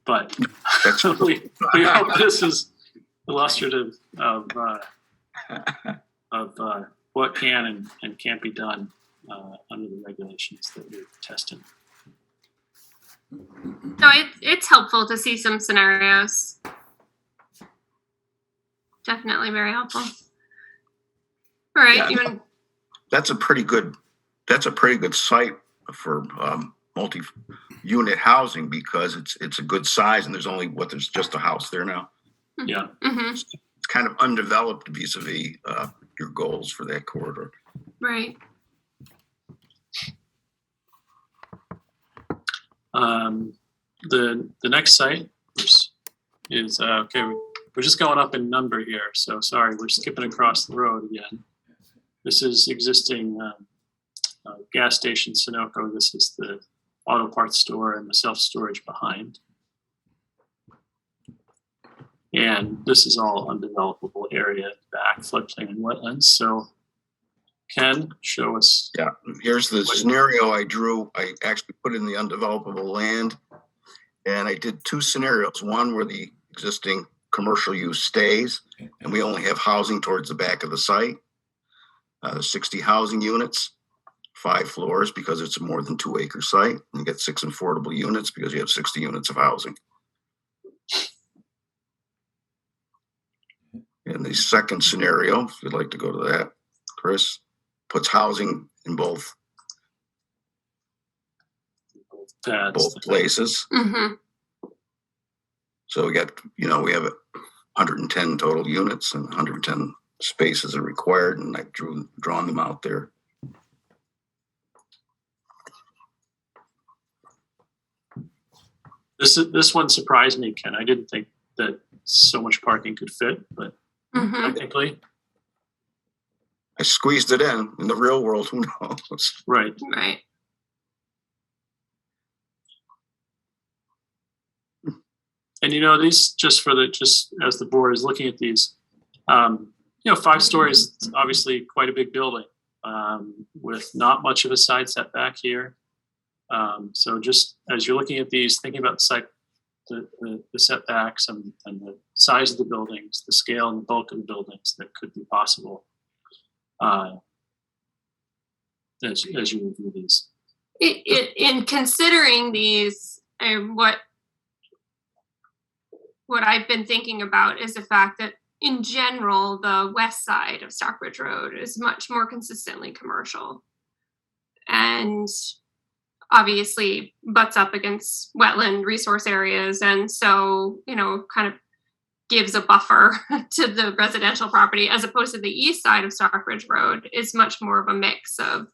but we hope this is illustrative of what can and can't be done under the regulations that we're testing. So it's helpful to see some scenarios. Definitely very helpful. All right, Yeah, that's a pretty good site for multi-unit housing because it's a good size and there's just a house there now. Yeah. Mm-hmm. It's kind of undeveloped vis-a-vis your goals for that corridor. Right. The next site is okay. We're just going up in number here, so sorry. We're skipping across the road again. This is existing gas station Sunoco. This is the auto parts store and the self-storage behind. And this is all undevelopable area back, floodplain and wetlands. So Ken, show us. Yeah, here's the scenario I drew. I actually put in the undevelopable land and I did 2 scenarios. One where the existing commercial use stays and we only have housing towards the back of the site. 60 housing units, 5 floors because it's a more than 2 acre site. And you get 6 affordable units because you have 60 units of housing. And the second scenario, if you'd like to go to that, Chris, puts housing in both places. Mm-hmm. So we have 110 total units and 110 spaces are required, and I've drawn them out there. This one surprised me, Ken. I didn't think that so much parking could fit, but technically, I squeezed it in the real world. Who knows? Right. Right. And these just as the board is looking at these, 5 stories, it's obviously quite a big building with not much of a side setback here. So just as you're looking at these, thinking about the setbacks and the size of the buildings, the scale and the bulk of the buildings that could be possible as you review these. In considering these, what I've been thinking about is the fact that in general, the west side of Stockbridge Road is much more consistently commercial and obviously butts up against wetland resource areas. And so, kind of gives a buffer to the residential property, as opposed to the east side of Stockbridge Road is much more of a mix of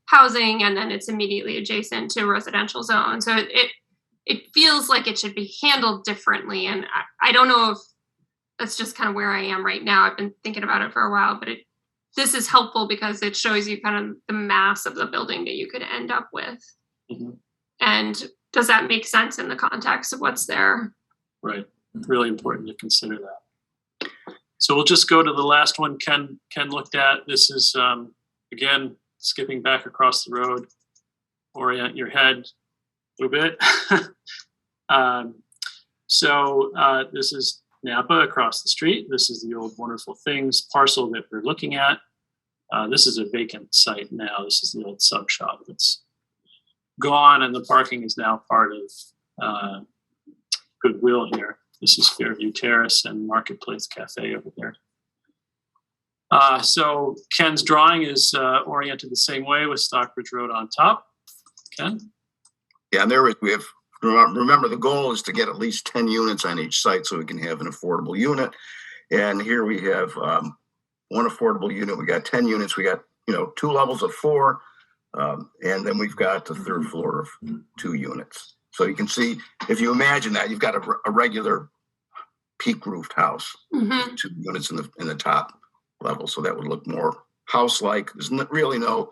housing, and then it's immediately adjacent to a residential zone. So it feels like it should be handled differently. And I don't know if that's just kind of where I am right now. I've been thinking about it for a while, but this is helpful because it shows you kind of the mass of the building that you could end up with. Mm-hmm. And does that make sense in the context of what's there? Right. Really important to consider that. So we'll just go to the last one Ken looked at. This is, again, skipping back across the road. Orient your head a little bit. So this is Napa across the street. This is the old Wonderful Things parcel that we're looking at. This is a vacant site now. This is the old sub shop that's gone, and the parking is now part of Goodwill here. This is Fairview Terrace and Marketplace Cafe over there. So Ken's drawing is oriented the same way with Stockbridge Road on top. Ken? Yeah, and there we have, remember the goal is to get at least 10 units on each site so we can have an affordable unit. And here we have 1 affordable unit. We got 10 units. We got, 2 levels of 4. And then we've got the 3rd floor of 2 units. So you can see, if you imagine that, you've got a regular peak roofed house, 2 units in the top level. So that would look more house-like. There's really no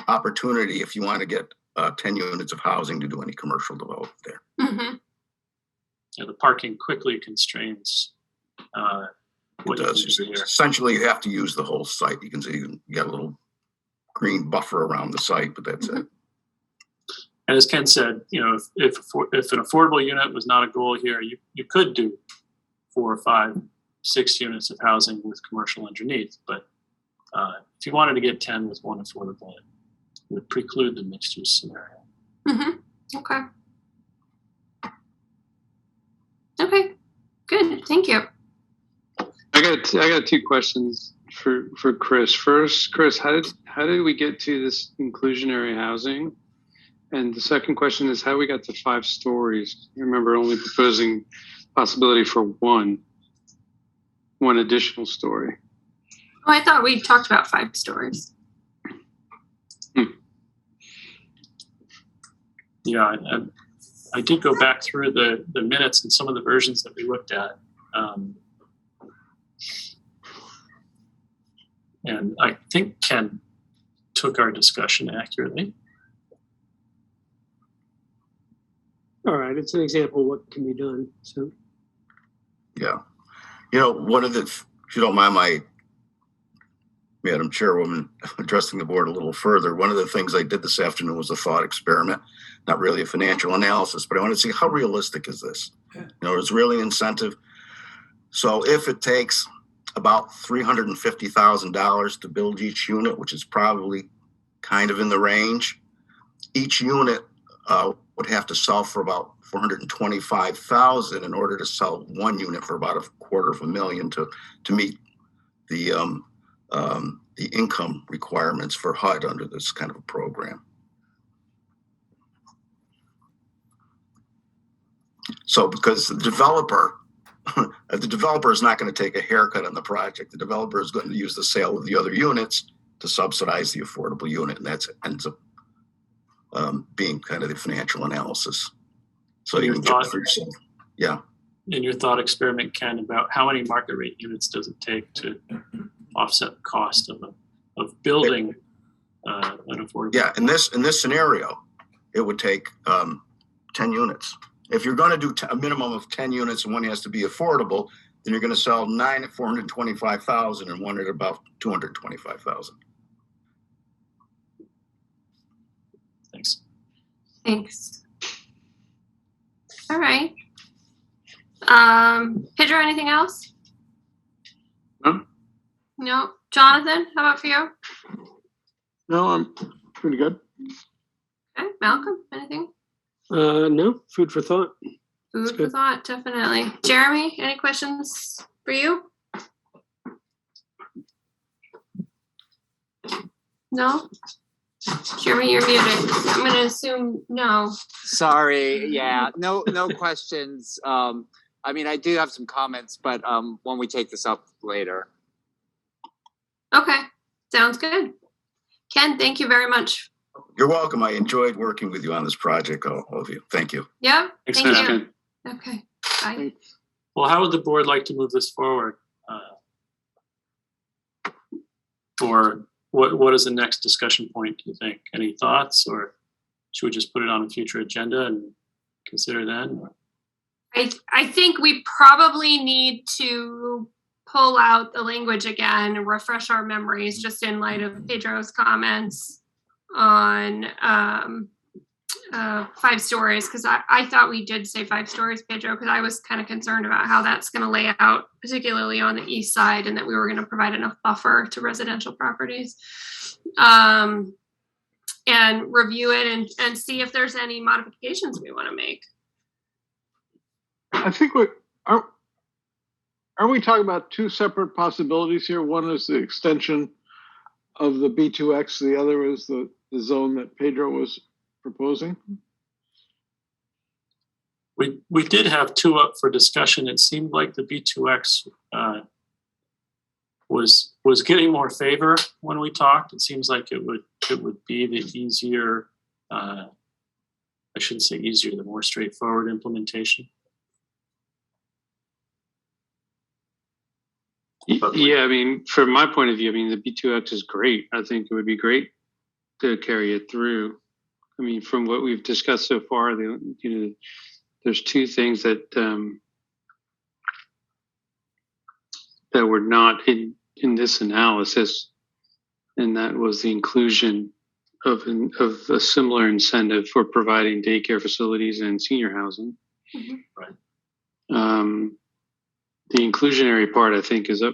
opportunity if you want to get 10 units of housing to do any commercial development there. Yeah, the parking quickly constrains what It does. Essentially, you have to use the whole site. You can see you got a little green buffer around the site, but that's it. And as Ken said, you know, if an affordable unit was not a goal here, you could do 4, 5, 6 units of housing with commercial underneath. But if you wanted to get 10 with one affordable, it would preclude the mixed use scenario. Okay. Okay. Good. Thank you. I got 2 questions for Chris. First, Chris, how did we get to this inclusionary housing? And the second question is how we got to 5 stories. I remember only proposing possibility for one additional story. Oh, I thought we talked about 5 stories. Yeah, I did go back through the minutes and some of the versions that we looked at. And I think Ken took our discussion accurately. All right, it's an example of what can be done. So, yeah, you know, one of the, if you don't mind my Madam Chairwoman addressing the board a little further, one of the things I did this afternoon was a thought experiment, not really a financial analysis, but I want to see how realistic is this. You know, it's really incentive. So if it takes about $350,000 to build each unit, which is probably kind of in the range, each unit would have to sell for about $425,000 in order to sell one unit for about $250,000 to meet the income requirements for HUD under this kind of a program. So because the developer is not going to take a haircut on the project. The developer is going to use the sale of the other units to subsidize the affordable unit, and that ends up being kind of the financial analysis. So you can get for yourself. Yeah. In your thought experiment, Ken, about how many market rate units does it take to offset the cost of building an affordable? Yeah, in this scenario, it would take 10 units. If you're going to do a minimum of 10 units and one has to be affordable, then you're going to sell 9 at $425,000 and one at about $225,000. Thanks. All right. Pedro, anything else? No. Jonathan, how about for you? No, I'm pretty good. Okay. Malcolm, anything? No, food for thought. Food for thought, definitely. Jeremy, any questions for you? No? Jeremy, you're muted. I'm going to assume no. Sorry. Yeah. No questions. I mean, I do have some comments, but when we take this up later. Okay. Sounds good. Ken, thank you very much. You're welcome. I enjoyed working with you on this project, all of you. Thank you. Yeah. Thanks, Thank you. Ken. Okay. Bye. Well, how would the board like to move this forward? Or what is the next discussion point, do you think? Any thoughts, or should we just put it on a future agenda and consider then? I think we probably need to pull out the language again and refresh our memories just in light of Pedro's comments on 5 stories, because I thought we did say 5 stories, Pedro, because I was kind of concerned about how that's going to lay out, particularly on the east side, and that we were going to provide enough buffer to residential properties. And review it and see if there's any modifications we want to make. I think aren't we talking about 2 separate possibilities here? One is the extension of the B2X. The other is the zone that Pedro was proposing. We did have 2 up for discussion. It seemed like the B2X was getting more favor when we talked. It seems like it would be the easier I shouldn't say easier, the more straightforward implementation. Yeah, I mean, from my point of view, I mean, the B2X is great. I think it would be great to carry it through. I mean, from what we've discussed so far, there's two things that that were not in this analysis, and that was the inclusion of a similar incentive for providing daycare facilities and senior housing. Mm-hmm. Right. The inclusionary part, I think, is up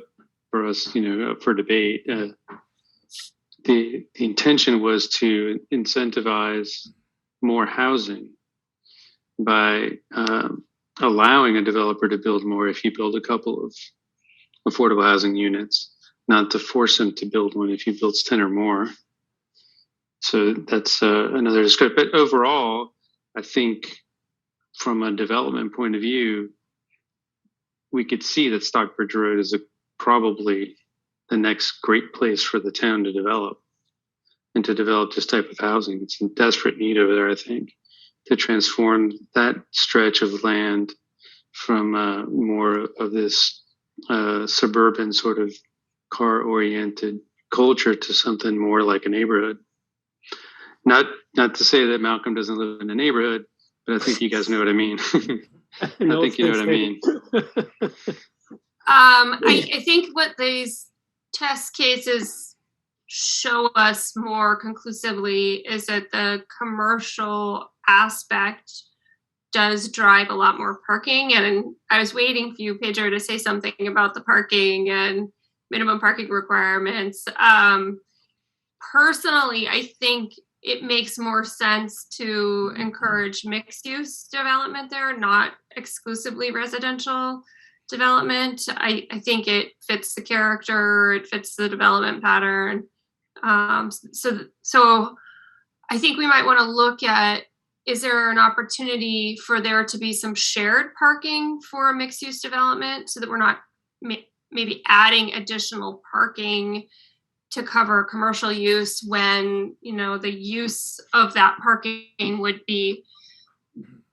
for us, up for debate. The intention was to incentivize more housing by allowing a developer to build more if you build a couple of affordable housing units, not to force him to build one if he builds 10 or more. So that's another discussion. But overall, I think from a development point of view, we could see that Stockbridge Road is probably the next great place for the town to develop and to develop this type of housing. It's in desperate need over there, I think, to transform that stretch of land from more of this suburban sort of car-oriented culture to something more like a neighborhood. Not to say that Malcolm doesn't live in a neighborhood, but I think you guys know what I mean. I think you know what I mean. I think what these test cases show us more conclusively is that the commercial aspect does drive a lot more parking. And I was waiting for you, Pedro, to say something about the parking and minimum parking requirements. Personally, I think it makes more sense to encourage mixed use development there, not exclusively residential development. I think it fits the character, it fits the development pattern. So I think we might want to look at, is there an opportunity for there to be some shared parking for a mixed use development so that we're not maybe adding additional parking to cover commercial use when, the use of that parking would be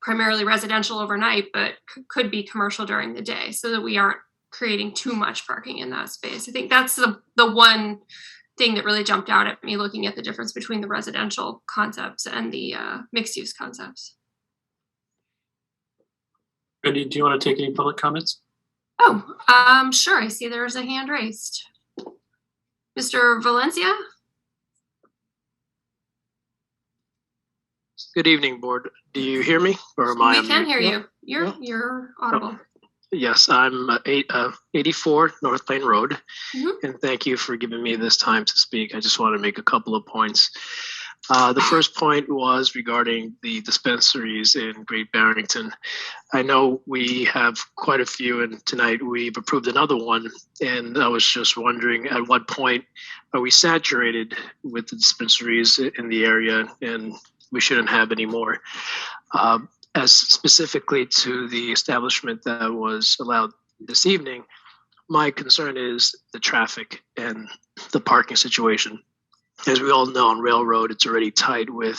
primarily residential overnight, but could be commercial during the day, so that we aren't creating too much parking in that space. I think that's the one thing that really jumped out at me looking at the difference between the residential concepts and the mixed use concepts. Randy, do you want to take any public comments? Oh, sure. I see there's a hand raised. Mr. Valencia? Good evening, board. Do you hear me, or am I? We can hear you. You're audible. Yes, I'm 84 North Plain Road, Mm-hmm. and thank you for giving me this time to speak. I just want to make a couple of points. The first point was regarding the dispensaries in Great Barrington. I know we have quite a few, and tonight we've approved another one, and I was just wondering at what point are we saturated with the dispensaries in the area and we shouldn't have any more. As specifically to the establishment that was allowed this evening, my concern is the traffic and the parking situation. As we all know, on Railroad, it's already tight with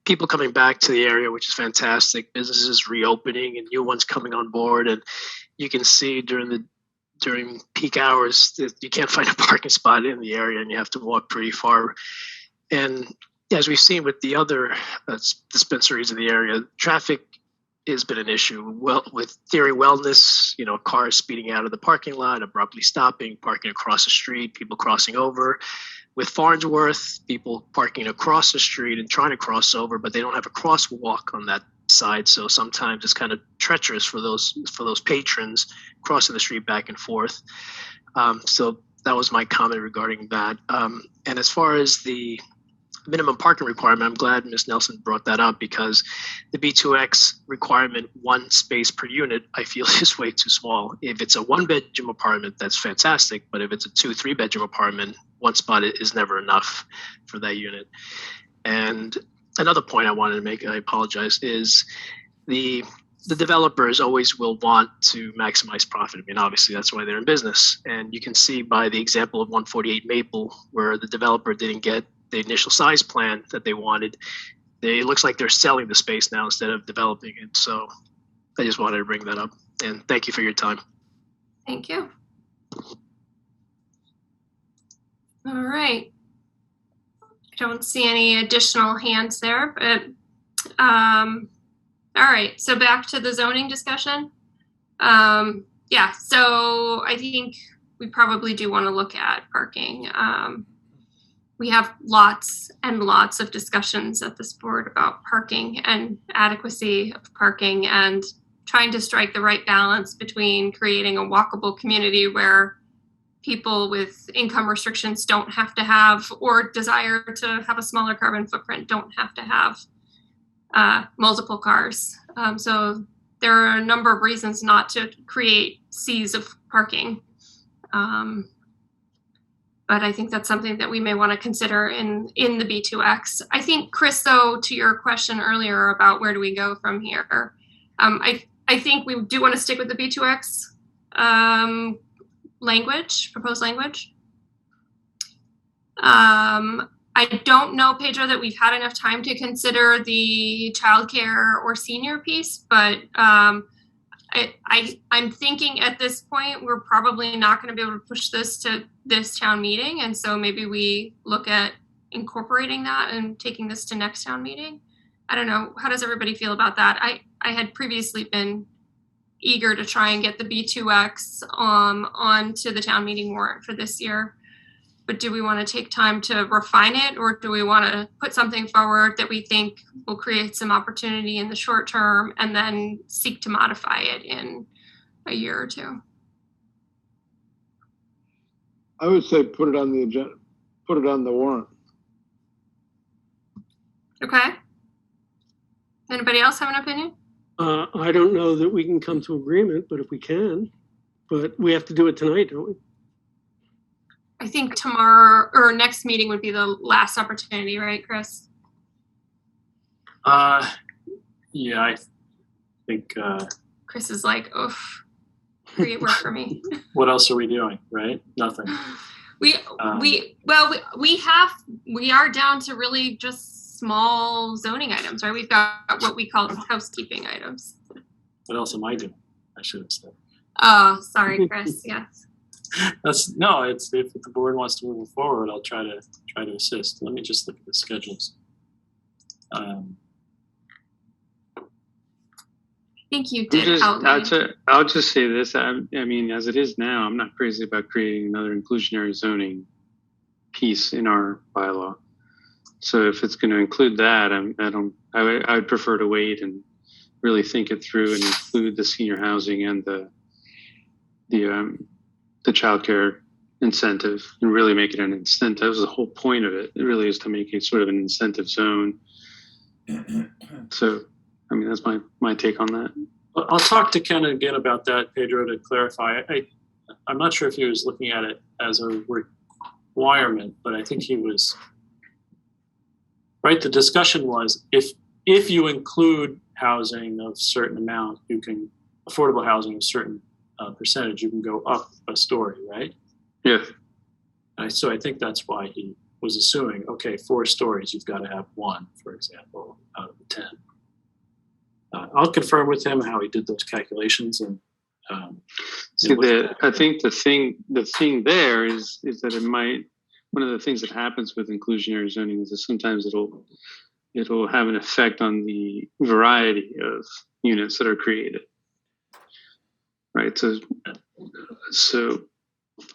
people coming back to the area, which is fantastic. Businesses reopening and new ones coming on board. And you can see during peak hours that you can't find a parking spot in the area and you have to walk pretty far. And as we've seen with the other dispensaries in the area, traffic has been an issue. Well, with Theory Wellness, cars speeding out of the parking lot, abruptly stopping, parking across the street, people crossing over. With Farnsworth, people parking across the street and trying to cross over, but they don't have a crosswalk on that side. So sometimes it's kind of treacherous for those patrons crossing the street back and forth. So that was my comment regarding that. And as far as the minimum parking requirement, I'm glad Ms. Nelson brought that up, because the B2X requirement, 1 space per unit, I feel is way too small. If it's a 1-bedroom apartment, that's fantastic. But if it's a 2-3 bedroom apartment, 1 spot is never enough for that unit. And another point I wanted to make, I apologize, is the developers always will want to maximize profit. I mean, obviously that's why they're in business. And you can see by the example of 148 Maple, where the developer didn't get the initial size plan that they wanted, it looks like they're selling the space now instead of developing it. So I just wanted to bring that up. And thank you for your time. Thank you. All right. I don't see any additional hands there, but all right. So back to the zoning discussion. Yeah, so I think we probably do want to look at parking. We have lots and lots of discussions at this board about parking and adequacy of parking and trying to strike the right balance between creating a walkable community where people with income restrictions don't have to have, or desire to have a smaller carbon footprint, don't have to have multiple cars. So there are a number of reasons not to create seas of parking. But I think that's something that we may want to consider in the B2X. I think, Chris, though, to your question earlier about where do we go from here, I think we do want to stick with the B2X proposed language. I don't know, Pedro, that we've had enough time to consider the childcare or senior piece, but I'm thinking at this point we're probably not going to be able to push this to this town meeting, and so maybe we look at incorporating that and taking this to next town meeting. I don't know. How does everybody feel about that? I had previously been eager to try and get the B2X onto the town meeting warrant for this year. But do we want to take time to refine it, or do we want to put something forward that we think will create some opportunity in the short term and then seek to modify it in a year or two? I would say put it on the agenda, put it on the warrant. Okay. Anybody else have an opinion? I don't know that we can come to agreement, but if we can, but we have to do it tonight, don't we? I think tomorrow or next meeting would be the last opportunity, right, Chris? Yeah, I think. Chris is like, oof, create work for me. What else are we doing, right? Nothing. We are down to really just small zoning items, right? We've got what we call housekeeping items. What else am I doing? I should have said. Oh, sorry, Chris. Yes. It's if the board wants to move forward, I'll try to assist. Let me just look at the schedules. I think you did. I'll just say this. I mean, as it is now, I'm not crazy about creating another inclusionary zoning piece in our bylaw. So if it's going to include that, I would prefer to wait and really think it through and include the senior housing and the childcare incentive and really make it an incentive. That was the whole point of it. It really is to make it sort of an incentive zone. So, I mean, that's my take on that. I'll talk to Ken again about that, Pedro, to clarify. I'm not sure if he was looking at it as a requirement, but I think he was, right? The discussion was if you include housing of certain amount, you can, affordable housing of certain percentage, you can go up a story, right? Yeah. So I think that's why he was assuming, okay, 4 stories, you've got to have 1, for example, out of the 10. I'll confirm with him how he did those calculations, and I think the thing there is that it might, one of the things that happens with inclusionary zoning is that sometimes it'll have an effect on the variety of units that are created. Right. So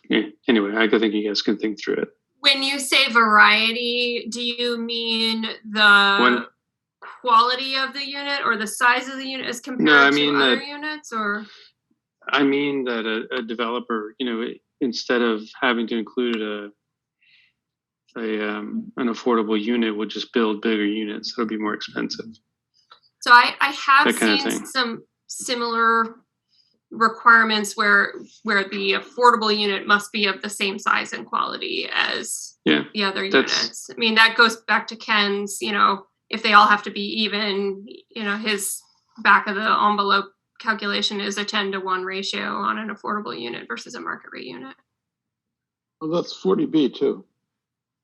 yeah, anyway, I think you guys can think through it. When you say variety, do you mean the quality of the unit or the size of the unit as compared to other units, or? I mean that a developer, instead of having to include an affordable unit, would just build bigger units. That'll be more expensive. So I have seen some similar requirements where the affordable unit must be of the same size and quality as the other units. I mean, that goes back to Ken's, if they all have to be even, his back of the envelope calculation is a 10-to-1 ratio on an affordable unit versus a market rate unit. Well, that's 40B too.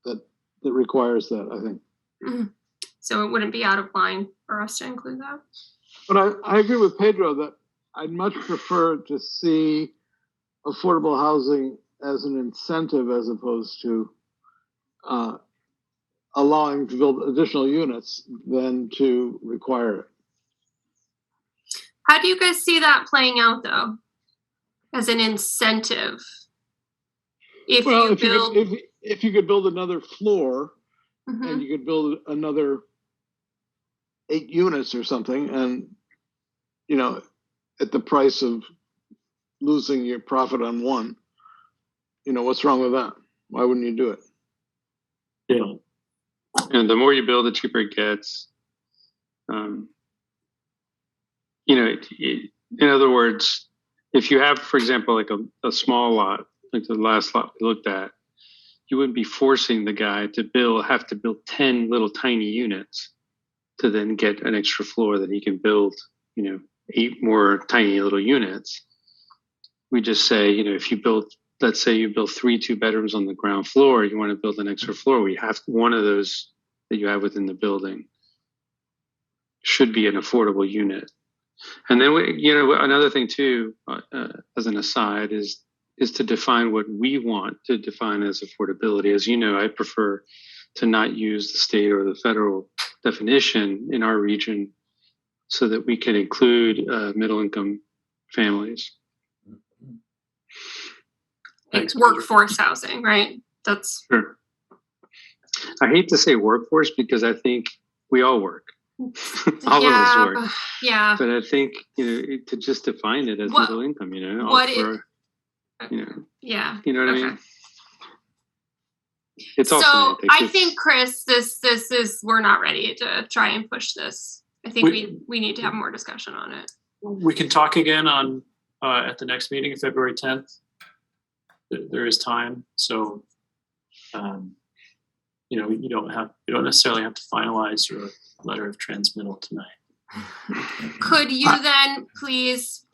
That requires that, I think. Mm-hmm. So it wouldn't be out of line for us to include that. But I agree with Pedro that I'd much prefer to see affordable housing as an incentive as opposed to allowing to build additional units than to require it. How do you guys see that playing out, though, as an incentive? If you could build another floor, Mhm. and you could build another 8 units or something, and at the price of losing your profit on one, what's wrong with that? Why wouldn't you do it? Yeah. And the more you build, the cheaper it gets. In other words, if you have, for example, like a small lot, like the last lot we looked at, you wouldn't be forcing the guy to have to build 10 little tiny units to then get an extra floor that he can build, 8 more tiny little units. We just say, if you build, let's say you build 3 2-bedrooms on the ground floor, you want to build an extra floor, we have one of those that you have within the building should be an affordable unit. And then another thing too, as an aside, is to define what we want to define as affordability. As you know, I prefer to not use the state or the federal definition in our region so that we can include middle-income families. It's workforce housing, right? That's sure. I hate to say workforce because I think we all work. All of us work. Yeah. But I think to just define it as middle income, yeah. You know what I mean? It's so also I think, Chris, this is we're not ready to try and push this. I think we need to have more discussion on it. We can talk again on at the next meeting, February 10th. There is time, so you don't necessarily have to finalize your letter of transmittal tonight. Could you then please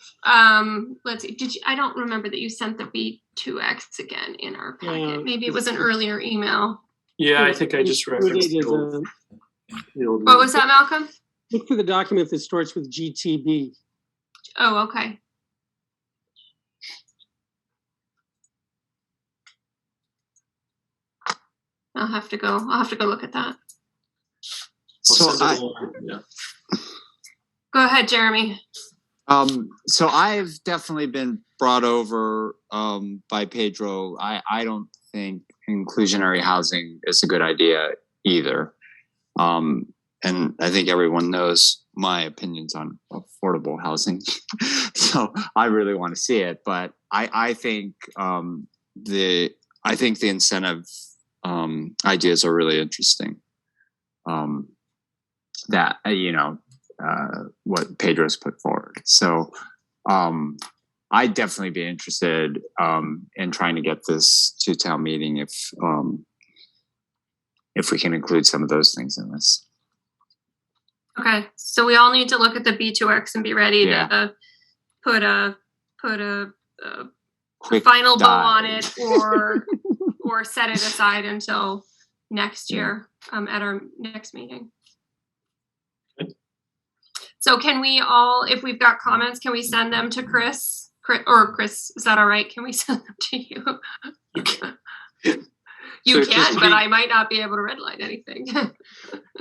let's see, I don't remember that you sent the B2X again in our packet. Maybe it was an earlier email. Yeah, I think I just referenced the old what was that, Malcolm? Look for the document that starts with GTB. Oh, okay. I'll have to go look at that. Go ahead, Jeremy. So I've definitely been brought over by Pedro. I don't think inclusionary housing is a good idea either. And I think everyone knows my opinions on affordable housing. So I really want to see it, but I think the incentive ideas are really interesting. That what Pedro's put forward. So I'd definitely be interested in trying to get this to town meeting if we can include some of those things in this. Okay, so we all need to look at the B2X and be ready to put a final bow on it, or set it aside until next year at our next meeting. So can we all, if we've got comments, can we send them to Chris? Chris, is that all right? Can we send them to you? You can, but I might not be able to redline anything.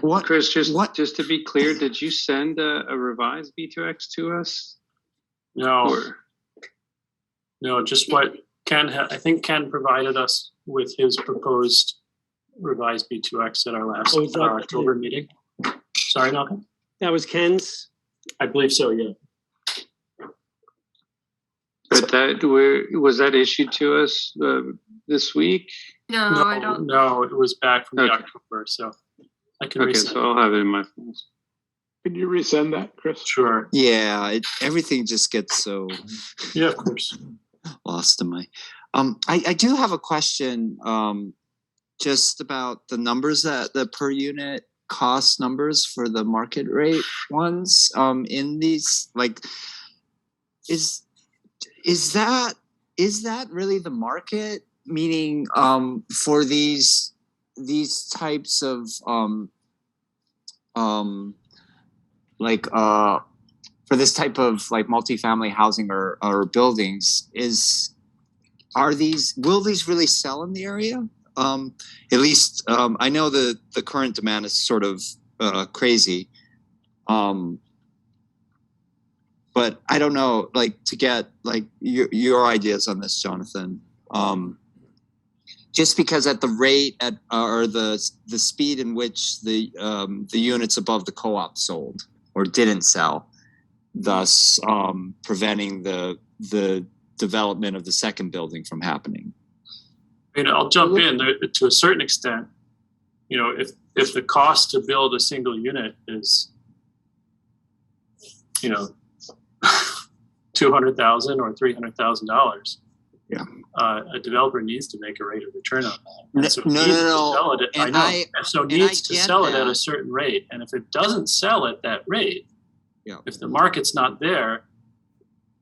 What, Chris? Just to be clear, did you send a revised B2X to us? No. No, just what Ken. I think Ken provided us with his proposed revised B2X at our last October meeting. Sorry, Malcolm. That was Ken's. I believe so. Yeah. But was that issued to us this week? No, I don't. No, it was back from the October, so I can resend. So I'll have it in my files. Can you resend that, Chris? Sure. Yeah, everything just gets so. Yeah, of course. Lost in my. I do have a question, just about the numbers the per unit cost numbers for the market rate ones. In these, like, is that really the market? Meaning, for these types of for this type of like multifamily housing or buildings will these really sell in the area? At least I know the current demand is sort of crazy. But I don't know, like, to get like your ideas on this, Jonathan. Just because at the rate or the speed in which the units above the co-op sold or didn't sell, thus preventing the development of the second building from happening. I'll jump in there, to a certain extent. If the cost to build a single unit is, $200,000 or $300,000. Yeah. A developer needs to make a rate of return on that. So No. needs to sell it at a certain rate. And if it doesn't sell at that rate, if the market's not there,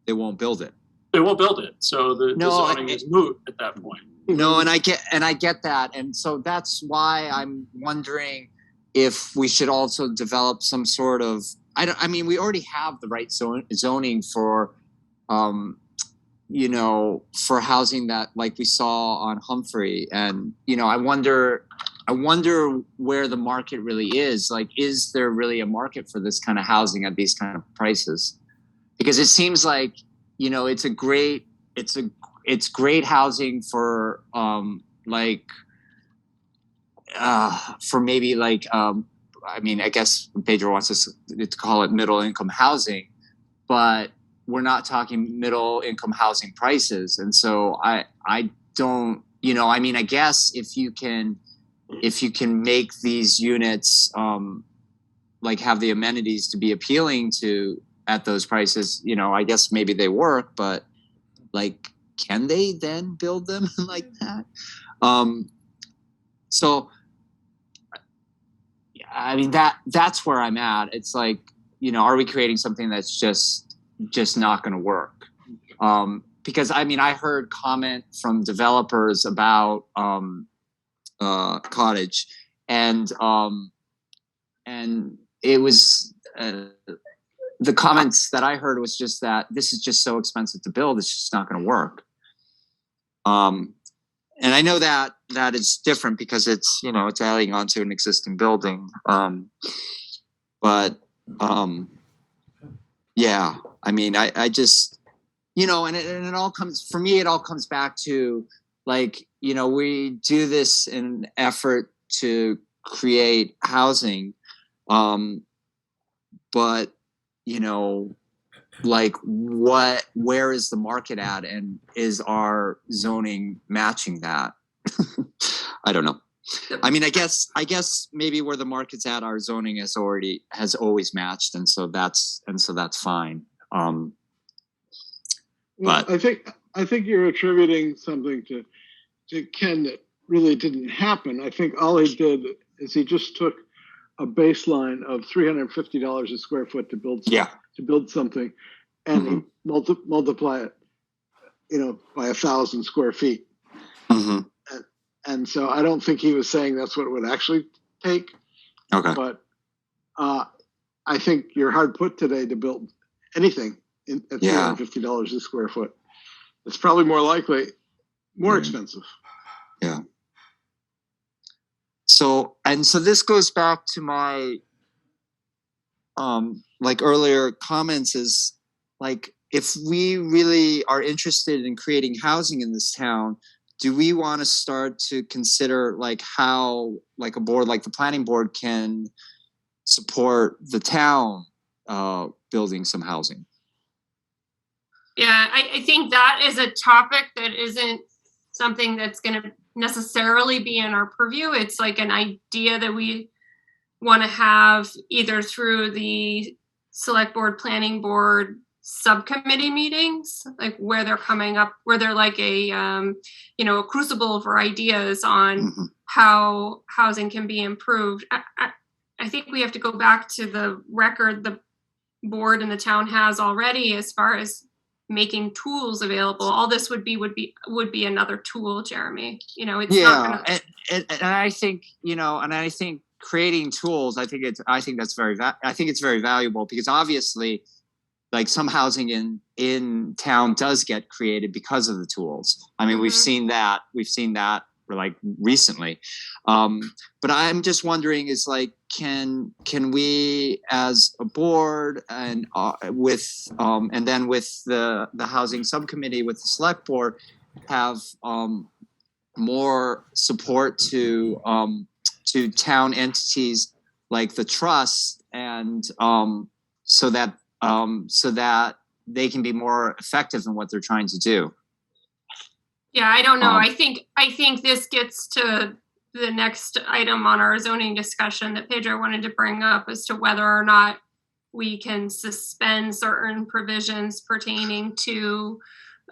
they won't build it. They won't build it. So the zoning is moot at that point. No, and I get that. And so that's why I'm wondering if we should also develop some sort of, we already have the right zoning for, for housing that like we saw on Humphrey. And, I wonder where the market really is. Like, is there really a market for this kind of housing at these kind of prices? Because it seems like, it's great housing for for maybe I guess Pedro wants us to call it middle income housing, but we're not talking middle income housing prices. And so I don't, I guess if you can make these units have the amenities to be appealing to at those prices, I guess maybe they work, but can they then build them like that? So that's where I'm at. It's like, are we creating something that's just not going to work? Because I heard comment from developers about Cottage, and it was the comments that I heard was just that this is just so expensive to build, it's just not going to work. And I know that is different because it's it's adding onto an existing building. Yeah, I just, and it all comes, for me, it all comes back to we do this in an effort to create housing. But, where is the market at, and is our zoning matching that? I don't know. I guess maybe where the market's at, our zoning has always matched, and so that's fine. But I think you're attributing something to Ken that really didn't happen. I think all he did is he just took a baseline of $350 a square foot to build something, and he multiply it, by 1,000 square feet. Mm-hmm. And so I don't think he was saying that's what it would actually take. Okay. But I think you're hard put today to build anything at $350 a square foot. It's probably more expensive. Yeah. So this goes back to my earlier comments, is if we really are interested in creating housing in this town, do we want to start to consider how a board like the planning board can support the town building some housing? Yeah, I think that is a topic that isn't something that's going to necessarily be in our purview. It's like an idea that we want to have either through the select board, planning board, subcommittee meetings, where they're coming up, where they're a crucible for ideas on how housing can be improved. I think we have to go back to the record the board and the town has already as far as making tools available. All this would be another tool, Jeremy. It's not gonna... and I think, and I think creating tools, I think it's very valuable, because obviously, like, some housing in town does get created because of the tools. I mean, we've seen that like recently. But I'm just wondering, is like, can we as a board and then with the housing subcommittee with the select board have more support to town entities like the trust, and so that they can be more effective in what they're trying to do. Yeah, I don't know. I think this gets to the next item on our zoning discussion that Pedro wanted to bring up, as to whether or not we can suspend certain provisions pertaining to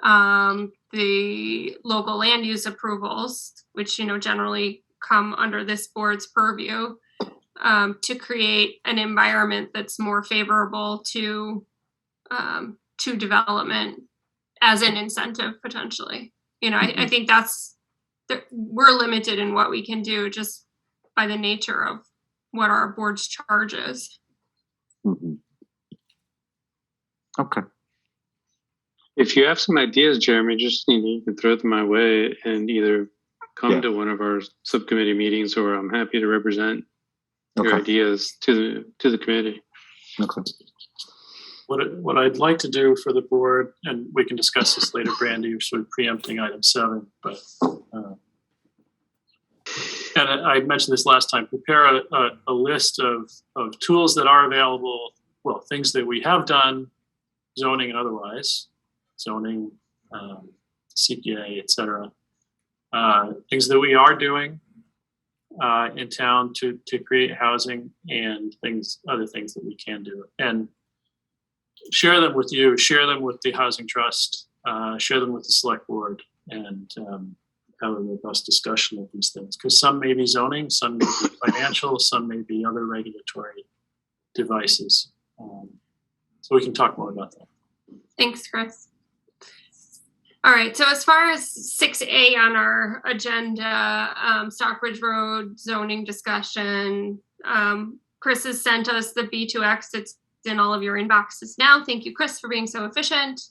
the local land use approvals, which, generally come under this board's purview, to create an environment that's more favorable to development as an incentive potentially. I think we're limited in what we can do just by the nature of what our board's charge is. Mm-hmm. Okay. If you have some ideas, Jeremy, just you can throw them my way, and either come to one of our subcommittee meetings, or I'm happy to represent your ideas to the committee. Okay. What I'd like to do for the board, and we can discuss this later, Brandy, you're sort of preempting item 7, but and I mentioned this last time, prepare a list of tools that are available, well, things that we have done, zoning and otherwise, zoning, CPA, et cetera, things that we are doing in town to create housing, and other things that we can do. And share them with you, share them with the Housing Trust, share them with the Select Board, and have a robust discussion of these things. Because some may be zoning, some may be financial, some may be other regulatory devices. So we can talk more about that. Thanks, Chris. All right, so as far as 6A on our agenda, Stockbridge Road zoning discussion, Chris has sent us the B2X. It's in all of your inboxes now. Thank you, Chris, for being so efficient.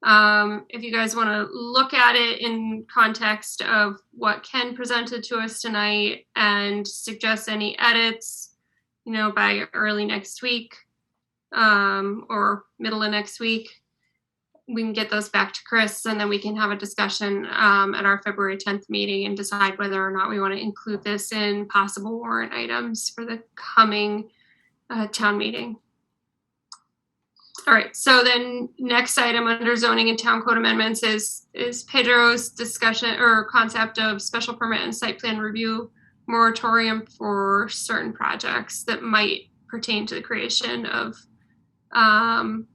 If you guys want to look at it in context of what Ken presented to us tonight and suggest any edits, by early next week or middle of next week, we can get those back to Chris, and then we can have a discussion at our February 10th meeting and decide whether or not we want to include this in possible warrant items for the coming town meeting. All right, so then next item under zoning and town code amendments is Pedro's discussion or concept of special permit and site plan review moratorium for certain projects that might pertain to the creation of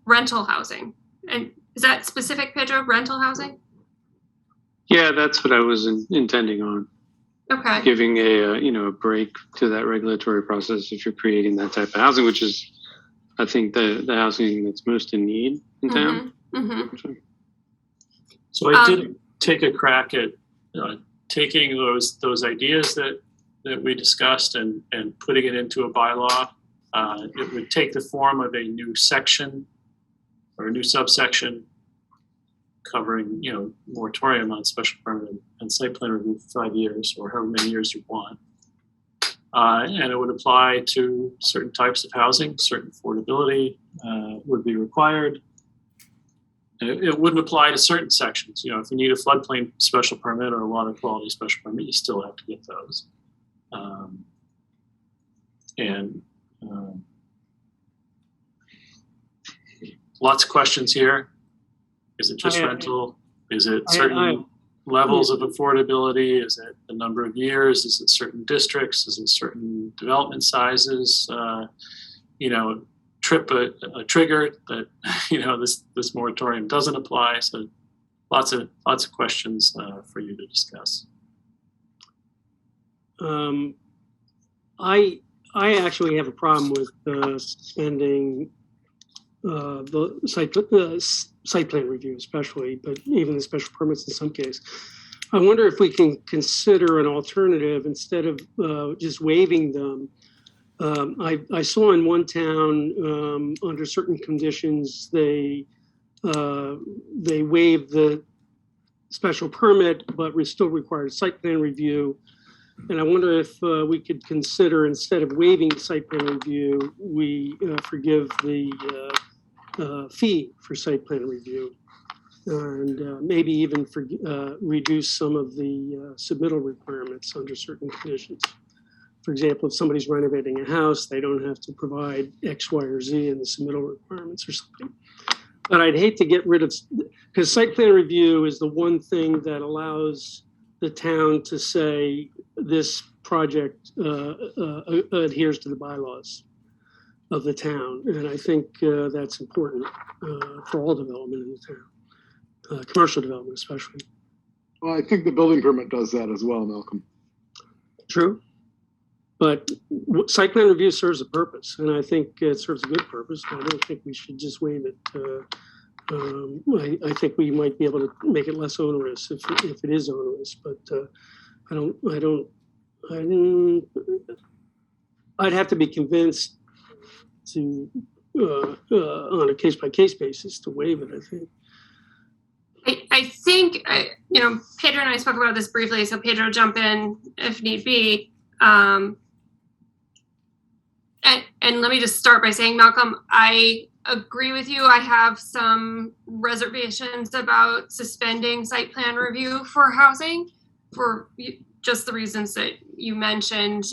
rental housing. And is that specific, Pedro, rental housing? Yeah, that's what I was intending on. Okay. Giving a break to that regulatory process if you're creating that type of housing, which is, I think, the housing that's most in need in town. Mm-hmm. So I did take a crack at taking those ideas that we discussed and putting it into a bylaw. It would take the form of a new section or a new subsection covering, moratorium on special permit and site plan review for 5 years or however many years you want. And it would apply to certain types of housing, certain affordability would be required. It wouldn't apply to certain sections. If you need a floodplain special permit or a water quality special permit, you still have to get those. Lots of questions here. Is it just rental? Is it certain levels of affordability? Is it the number of years? Is it certain districts? Is it certain development sizes? Trip a trigger that this moratorium doesn't apply. So lots of questions for you to discuss. I actually have a problem with spending the site plan review, especially, but even the special permits in some case. I wonder if we can consider an alternative instead of just waiving them. I saw in one town, under certain conditions, they waived the special permit, but we still required site plan review. And I wonder if we could consider, instead of waiving site plan review, we forgive the fee for site plan review, and maybe even reduce some of the submittal requirements under certain conditions. For example, if somebody's renovating a house, they don't have to provide X, Y, or Z in the submittal requirements or something. But I'd hate to get rid of, because site plan review is the one thing that allows the town to say this project adheres to the bylaws of the town. And I think that's important for all development in the town, commercial development especially. Well, I think the building permit does that as well, Malcolm. True. But site plan review serves a purpose, and I think it serves a good purpose. I don't think we should just waive it. I think we might be able to make it less onerous if it is onerous, but I'd have to be convinced to on a case by case basis to waive it. I think. I think Pedro and I spoke about this briefly, so Pedro, jump in if need be. And let me just start by saying, Malcolm, I agree with you. I have some reservations about suspending site plan review for housing for just the reasons that you mentioned.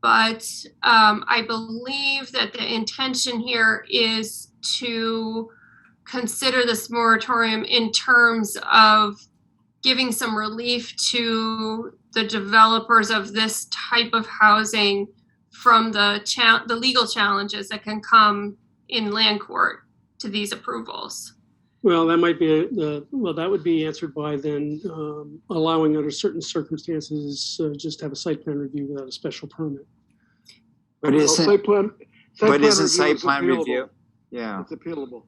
But I believe that the intention here is to consider this moratorium in terms of giving some relief to the developers of this type of housing from the legal challenges that can come in land court to these approvals. Well, that might be that would be answered by then allowing under certain circumstances just have a site plan review without a special permit. But isn't site plan review? Yeah, it's appealable,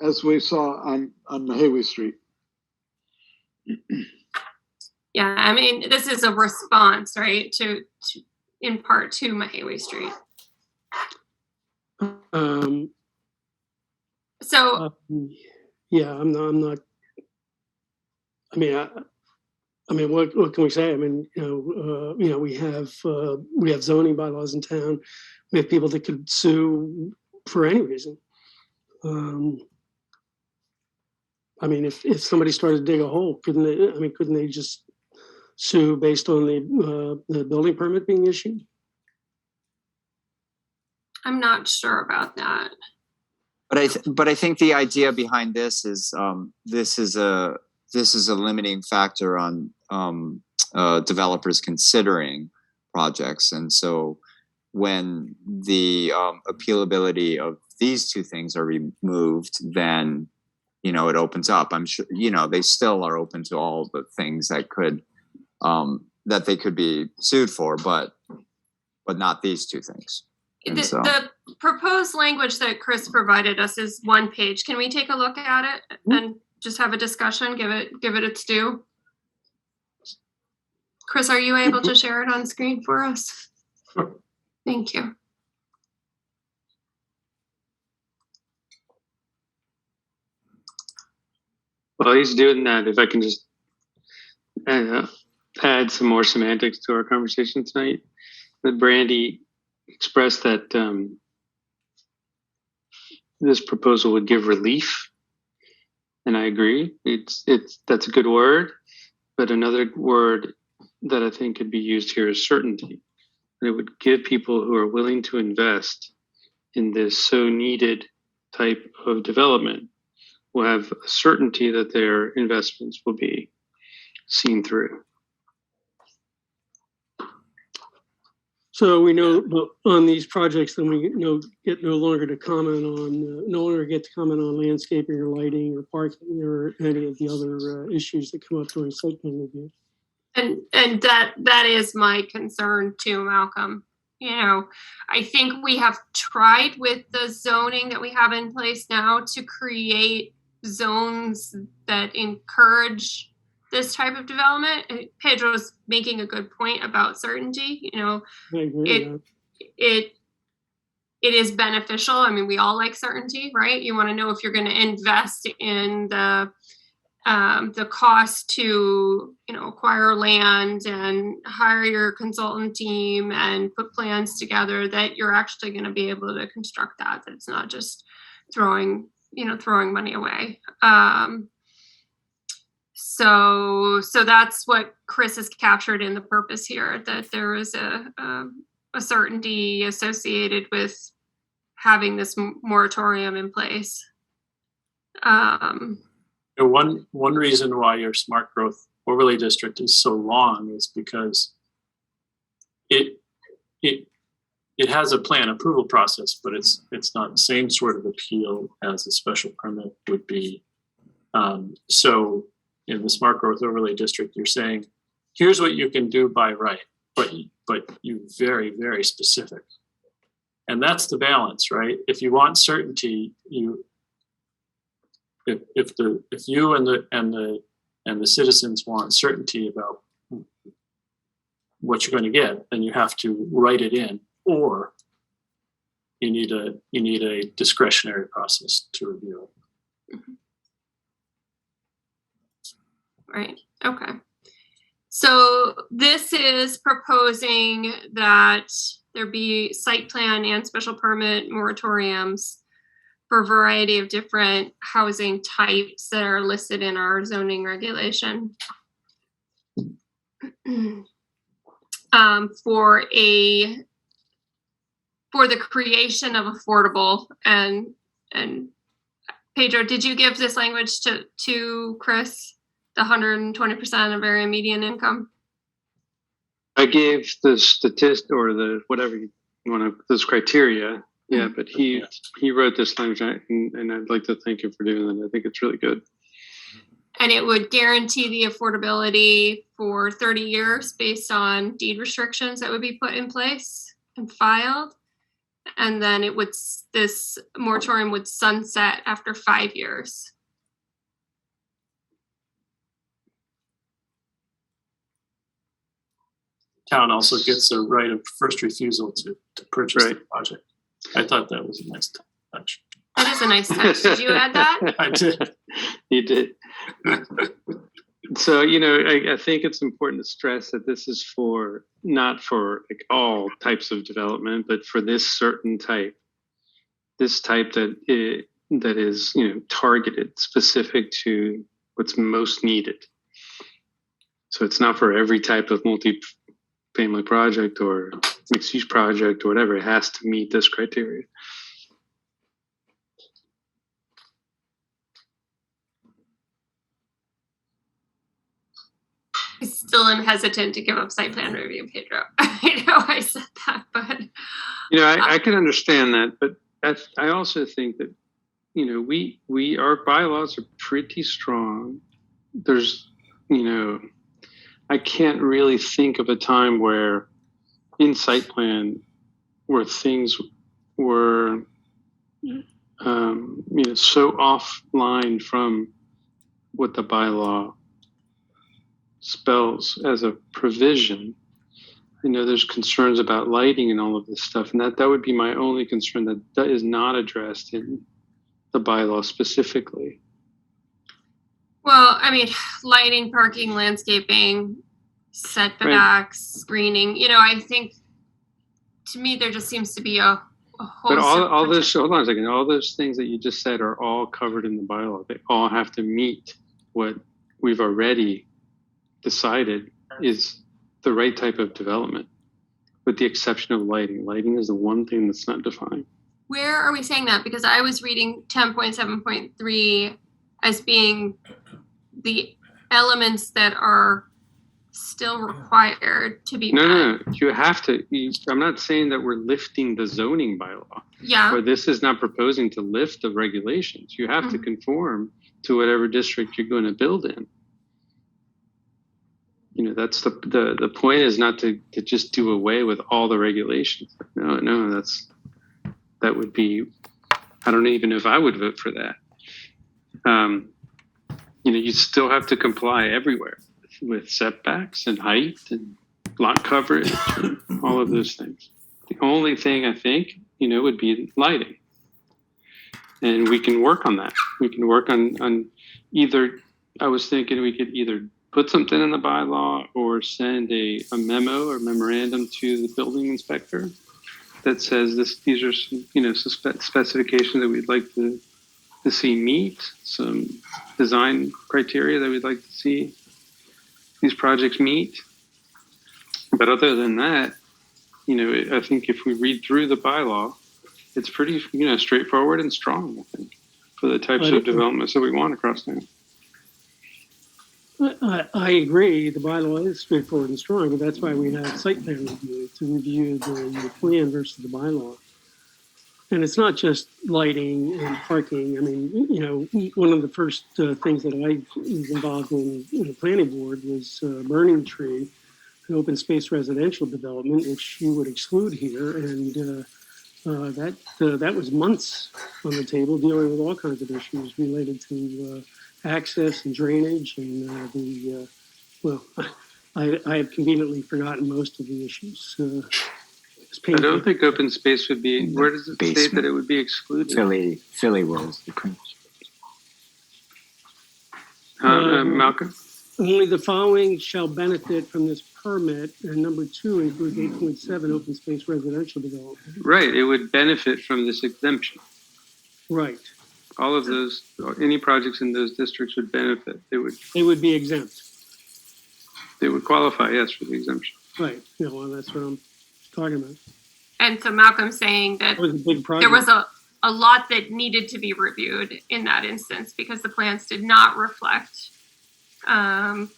as we saw on Mahawi Street. Yeah, I mean, this is a response, right, to in part to Mahawi Street. Yeah, I'm not. I mean, what can we say? I mean, we have zoning bylaws in town. We have people that could sue for any reason. I mean, if somebody started to dig a hole, couldn't they just sue based on the building permit being issued? I'm not sure about that. But I think the idea behind this is this is a limiting factor on developers considering projects, and so when the appealability of these two things are removed, then it opens up. I'm sure they still are open to all the things that could that they could be sued for, but not these two things. The proposed language that Chris provided us is one page. Can we take a look at it and just have a discussion? Give it its due. Chris, are you able to share it on screen for us? Sure. Thank you. While he's doing that, if I can just add some more semantics to our conversation tonight, that Brandy expressed that this proposal would give relief, and I agree. That's a good word, but another word that I think could be used here is certainty. And it would give people who are willing to invest in this so needed type of development will have a certainty that their investments will be seen through. So we know on these projects, then we no longer get to comment on landscaping or lighting or parking or any of the other issues that come up during site plan review. And that is my concern too, Malcolm. I think we have tried with the zoning that we have in place now to create zones that encourage this type of development. Pedro's making a good point about certainty. You know, I agree. it is beneficial. I mean, we all like certainty, right? You want to know if you're going to invest in the cost to, you know, acquire land and hire your consultant team and put plans together, that you're actually going to be able to construct that it's not just throwing money away. So that's what Chris has captured in the purpose here, that there is a certainty associated with having this moratorium in place. One reason why your smart growth overlay district is so long is because it has a plan approval process, but it's not the same sort of appeal as a special permit would be. So in the smart growth overlay district, you're saying, here's what you can do by right, but you very, very specific. And that's the balance, right? If you want certainty, if you and the citizens want certainty about what you're going to get, then you have to write it in, or you need a discretionary process to review it. Mm-hmm. Right. Okay. So this is proposing that there be site plan and special permit moratoriums for a variety of different housing types that are listed in our zoning regulation. For the creation of affordable and Pedro, did you give this language to Chris? The 120% of area median income? I gave the statistic or the whatever you want to, those criteria. Yeah, but he wrote this language, and I'd like to thank him for doing that. I think it's really good. And it would guarantee the affordability for 30 years based on deed restrictions that would be put in place and filed. And then this moratorium would sunset after 5 years. Town also gets a right of first refusal to purchase the project. I thought that was a nice touch. That is a nice touch. Did you add that? I did. You did. So, you know, I think it's important to stress that this is not for like all types of development, but for this certain type. This type that is, you know, targeted, specific to what's most needed. So it's not for every type of multi-family project or mixed-use project or whatever. It has to meet this criteria. I still am hesitant to give up site plan review, Pedro. I know I said that, but you know, I can understand that, but I also think that, you know, our bylaws are pretty strong. There's, you know, I can't really think of a time where in site plan where things were, you know, so offline from what the bylaw spells as a provision. I know there's concerns about lighting and all of this stuff, and that would be my only concern, that is not addressed in the bylaw specifically. well, I mean, lighting, parking, landscaping, setbacks, screening, you know, I think to me there just seems to be a whole. But all this, hold on a second, all those things that you just said are all covered in the bylaw. They all have to meet what we've already decided is the right type of development, with the exception of lighting. Lighting is the one thing that's not defined. Where are we saying that? Because I was reading 10.7.3 as being the elements that are still required to be met. No, you have to. I'm not saying that we're lifting the zoning bylaw. Yeah. Or this is not proposing to lift the regulations. You have to conform to whatever district you're going to build in. You know, that's the point is not to just do away with all the regulations. No, that would be, I don't even know if I would vote for that. you still have to comply everywhere with setbacks and height and lot coverage and all of those things. The only thing I think, would be lighting. And we can work on that. We can work on either, I was thinking we could either put something in the bylaw or send a memo or memorandum to the building inspector that says these are some, specifications that we'd like to see meet, some design criteria that we'd like to see these projects meet. But other than that, I think if we read through the bylaw, it's pretty, straightforward and strong, I think, for the types of developments that we want across town. I agree. The bylaw is straightforward and strong, but that's why we have site plan review to review the plan versus the bylaw. And it's not just lighting and parking. I mean, one of the first things that I was involved in the planning board was Burning Tree, an open space residential development, which you would exclude here. And that was months on the table, dealing with all kinds of issues related to access and drainage and I have conveniently forgotten most of the issues. I don't think open space would be, where does it state that it would be excluded? Philly was the cringe. Malcolm? Only the following shall benefit from this permit, and number 2 includes 8.7 open space residential development. Right, it would benefit from this exemption. Right. All of those, any projects in those districts would benefit. They would be exempt. They would qualify, yes, for the exemption. Right. Yeah, well, that's what I'm talking about. And so Malcolm's saying that was a big project. There was a lot that needed to be reviewed in that instance because the plans did not reflect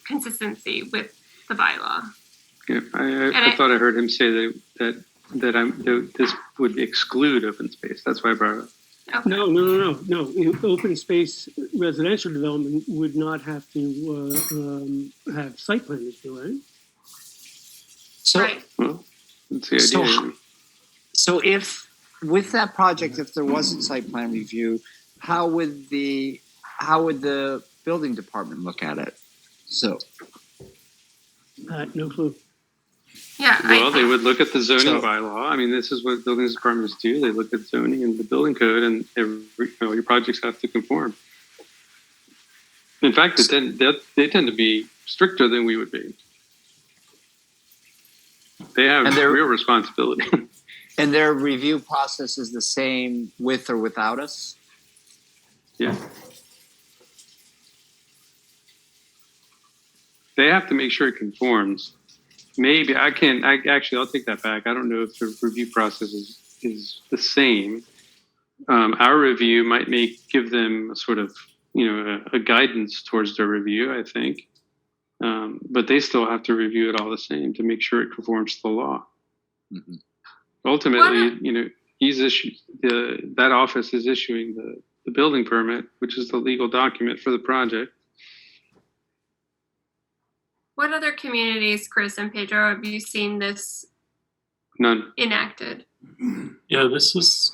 consistency with the bylaw. Yeah, I thought I heard him say that this would exclude open space. That's why I brought it up. Okay. No. Open space residential development would not have to have site plan review, right? So, right. Well, that's the idea. So if with that project, if there wasn't site plan review, how would the building department look at it? So, no clue. Yeah. Well, they would look at the zoning bylaw. I mean, this is what building departments do. They look at zoning and the building code, and your projects have to conform. In fact, they tend to be stricter than we would be. They have real responsibility. And their review process is the same with or without us? Yeah. They have to make sure it conforms. Maybe I'll take that back. I don't know if the review process is the same. Our review might give them a sort of, a guidance towards their review, I think. But they still have to review it all the same to make sure it conforms to the law. Mm-hmm. Ultimately, that office is issuing the building permit, which is the legal document for the project. What other communities, Chris and Pedro, have you seen this enacted? Yeah, this is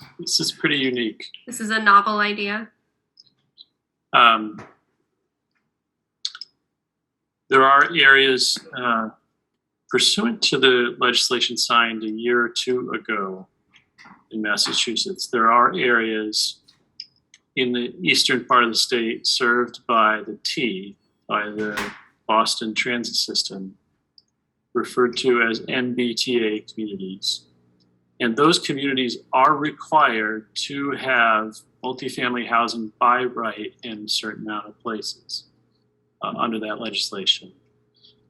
pretty unique. This is a novel idea. There are areas pursuant to the legislation signed a year or two ago in Massachusetts. There are areas in the eastern part of the state served by the Boston Transit System, referred to as MBTA communities. And those communities are required to have multifamily housing by right in a certain amount of places under that legislation.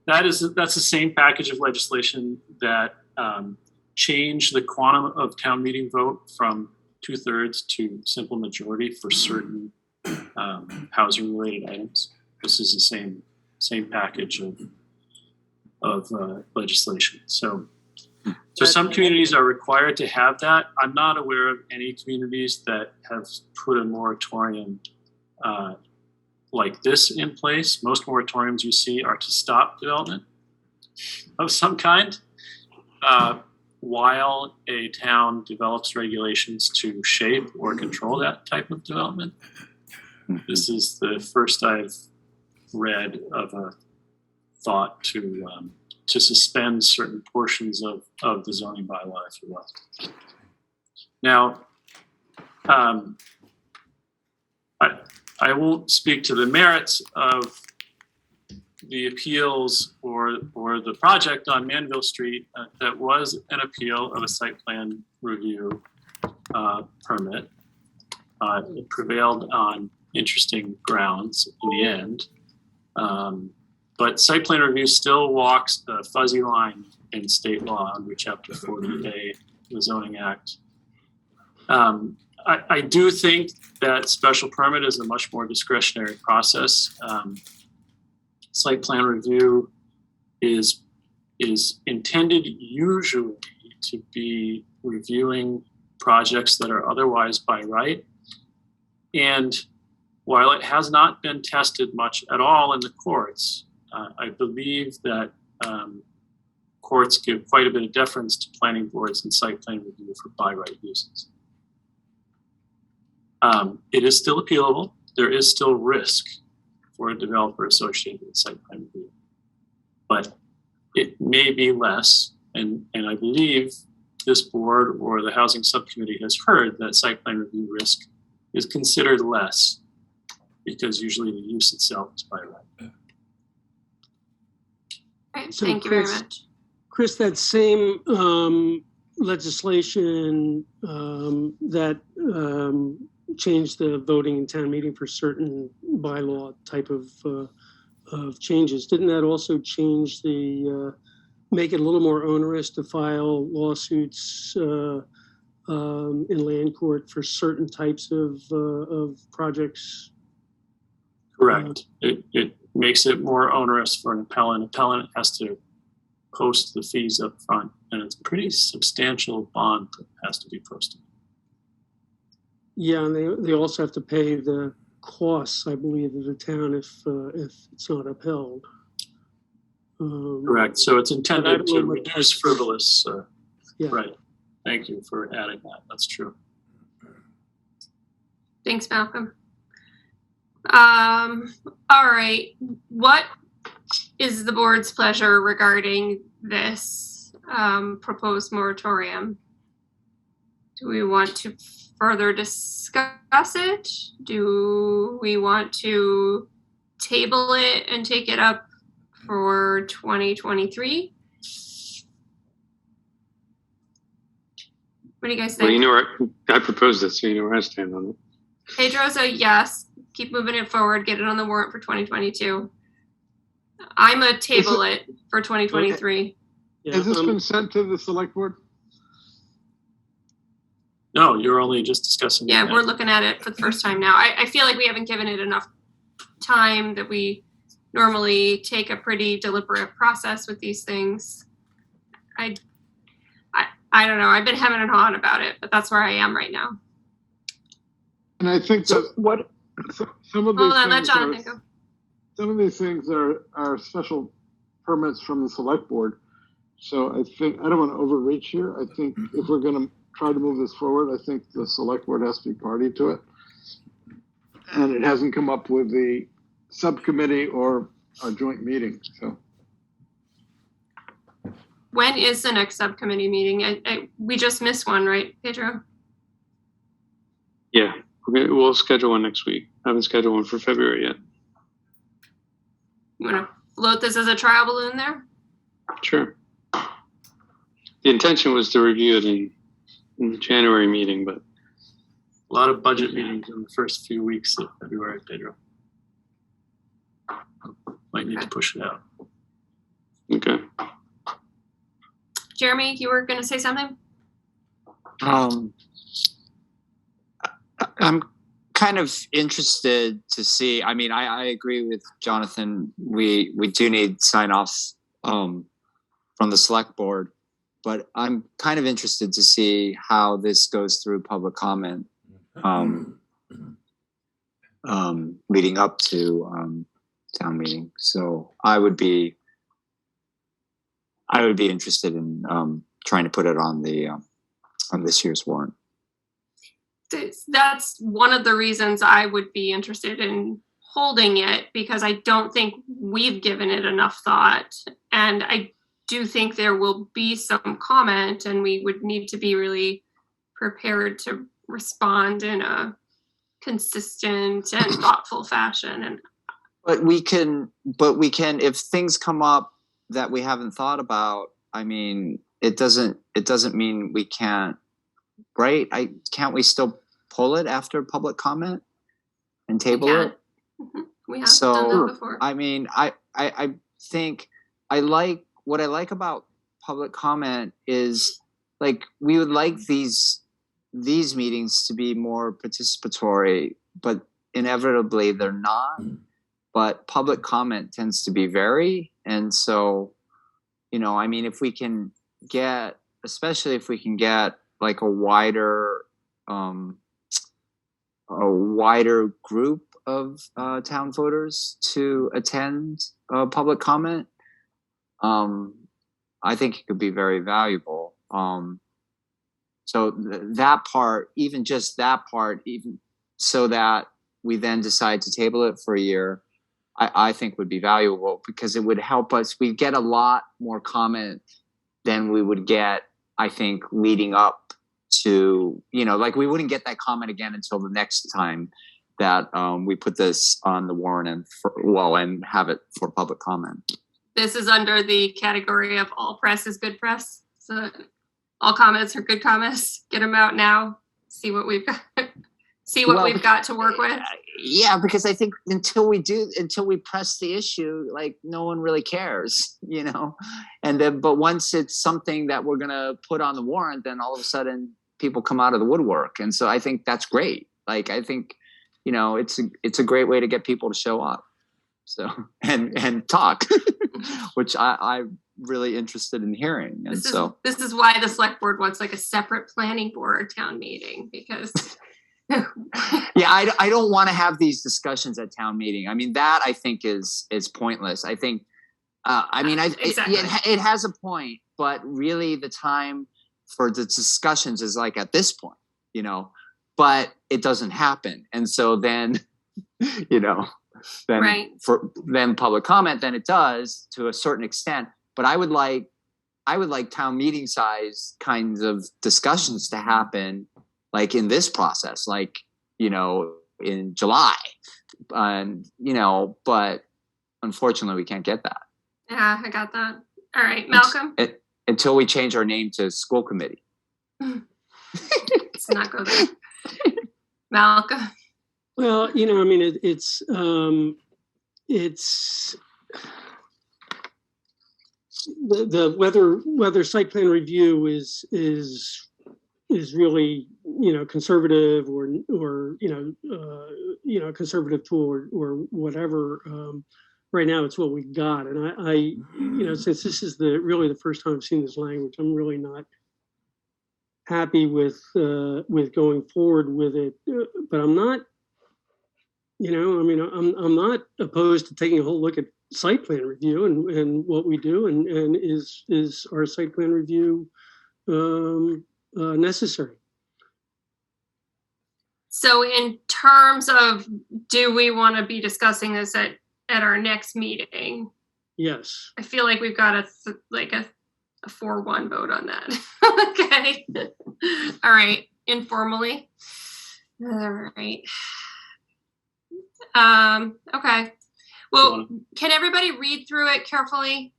That's the same package of legislation that changed the quantum of town meeting vote from 2/3 to simple majority for certain housing related items. This is the same package of legislation. So some communities are required to have that. I'm not aware of any communities that have put a moratorium like this in place. Most moratoriums you see are to stop development of some kind while a town develops regulations to shape or control that type of development. This is the first I've read of a thought to suspend certain portions of the zoning bylaw, if you will. Now, I won't speak to the merits of the appeals or the project on Manville Street. That was an appeal of a site plan review permit. It prevailed on interesting grounds in the end. But site plan review still walks the fuzzy line in state law under Chapter 40A of the Zoning Act. I do think that special permit is a much more discretionary process. Site plan review is intended usually to be reviewing projects that are otherwise by right. And while it has not been tested much at all in the courts, I believe that courts give quite a bit of deference to planning boards and site plan review for by right uses. It is still appealable. There is still risk for a developer associated with site plan review, but it may be less. And I believe this board or the housing subcommittee has heard that site plan review risk is considered less because usually the use itself is by right. Right, So thank you very much. Chris, that same legislation that changed the voting in town meeting for certain bylaw type of changes, didn't that also change the, make it a little more onerous to file lawsuits in land court for certain types of projects? Correct. It makes it more onerous for an appellant. Appellant has to post the fees up front, and it's a pretty substantial bond that has to be posted. Yeah, and they also have to pay the costs, I believe, of the town if it's not upheld. Correct. So it's intended to reduce frivolous. Yeah. Right. Thank you for adding that. That's true. Thanks, Malcolm. All right. What is the board's pleasure regarding this proposed moratorium? Do we want to further discuss it? Do we want to table it and take it up for 2023? What do you guys think? Well, you know where I proposed it, so you know where I stand on it. Pedro's a yes. Keep moving it forward. Get it on the warrant for 2022. I'm a table it for 2023. Yeah, Has this been sent to the select board? No, you're only just discussing. Yeah, we're looking at it for the first time now. I feel like we haven't given it enough time that we normally take a pretty deliberate process with these things. I don't know. I've been hemming and hawing about it, but that's where I am right now. And I think that What? some of Hold these on, let things Jonathan go. some of these things are special permits from the select board. So I think I don't want to overreach here. I think if we're going to try to move this forward, I think the select board has to be party to it. And it hasn't come up with the subcommittee or a joint meeting. So When is the next subcommittee meeting? We just missed one, right, Pedro? Yeah, we'll schedule one next week. I haven't scheduled one for February yet. You want to float this as a trial balloon there? Sure. The intention was to review it in the January meeting, but A lot of budget meetings in the first few weeks of February, Pedro. Might need to push it out. okay. Jeremy, you were going to say something? I'm kind of interested to see. I mean, I agree with Jonathan. We do need sign offs from the select board, but I'm kind of interested to see how this goes through public comment leading up to town meeting. So I would be interested in trying to put it on the on this year's warrant. That's one of the reasons I would be interested in holding it because I don't think we've given it enough thought. And I do think there will be some comment, and we would need to be really prepared to respond in a consistent and thoughtful fashion. And but we can, if things come up that we haven't thought about, I mean, it doesn't mean we can't, right? Can't we still pull it after public comment and table it? Mm-hmm. We have done that before. I mean, I think what I like about public comment is, like, we would like these meetings to be more participatory, but inevitably they're not. But public comment tends to be very, and so, I mean, if we can get, especially if we can get like a wider group of town voters to attend public comment, I think it could be very valuable. So that part, even just that part, even so that we then decide to table it for a year, I think would be valuable, because it would help us. We get a lot more comment than we would get, I think, leading up to, like, we wouldn't get that comment again until the next time that we put this on the warrant and have it for public comment. This is under the category of all press is good press. So all comments are good comments. Get them out now. See what we've got. We've got to work with. Yeah, because I think until we press the issue, like, no one really cares, And then, but once it's something that we're gonna put on the warrant, then all of a sudden people come out of the woodwork, and so I think that's great. Like, I think, it's a great way to get people to show up, so and talk, which I'm really interested in hearing. And this is why the select board wants like a separate planning board town meeting, because. Yeah, I don't want to have these discussions at town meeting. I mean, that I think is pointless. I think, exactly. It has a point, but really the time for the discussions is like at this point, but it doesn't happen. And so then, right. Then public comment, then it does to a certain extent. But I would like town meeting size kinds of discussions to happen, like in this process, like, in July, and, but unfortunately we can't get that. Yeah, I got that. All right, Malcolm. Until we change our name to school committee. Let's not go there. Malcolm. Well, I mean, it's the whether site plan review is really, conservative or conservative tool or whatever. Right now it's what we've got. And I since this is really the first time I've seen this language, I'm really not happy with going forward with it. But I'm not, I'm not opposed to taking a whole look at site plan review and what we do, and is our site plan review necessary. So in terms of, do we want to be discussing this at our next meeting? Yes. I feel like we've got a 4-1 vote on that. Okay. All right. Informally. All right. Okay. Well, can everybody read through it carefully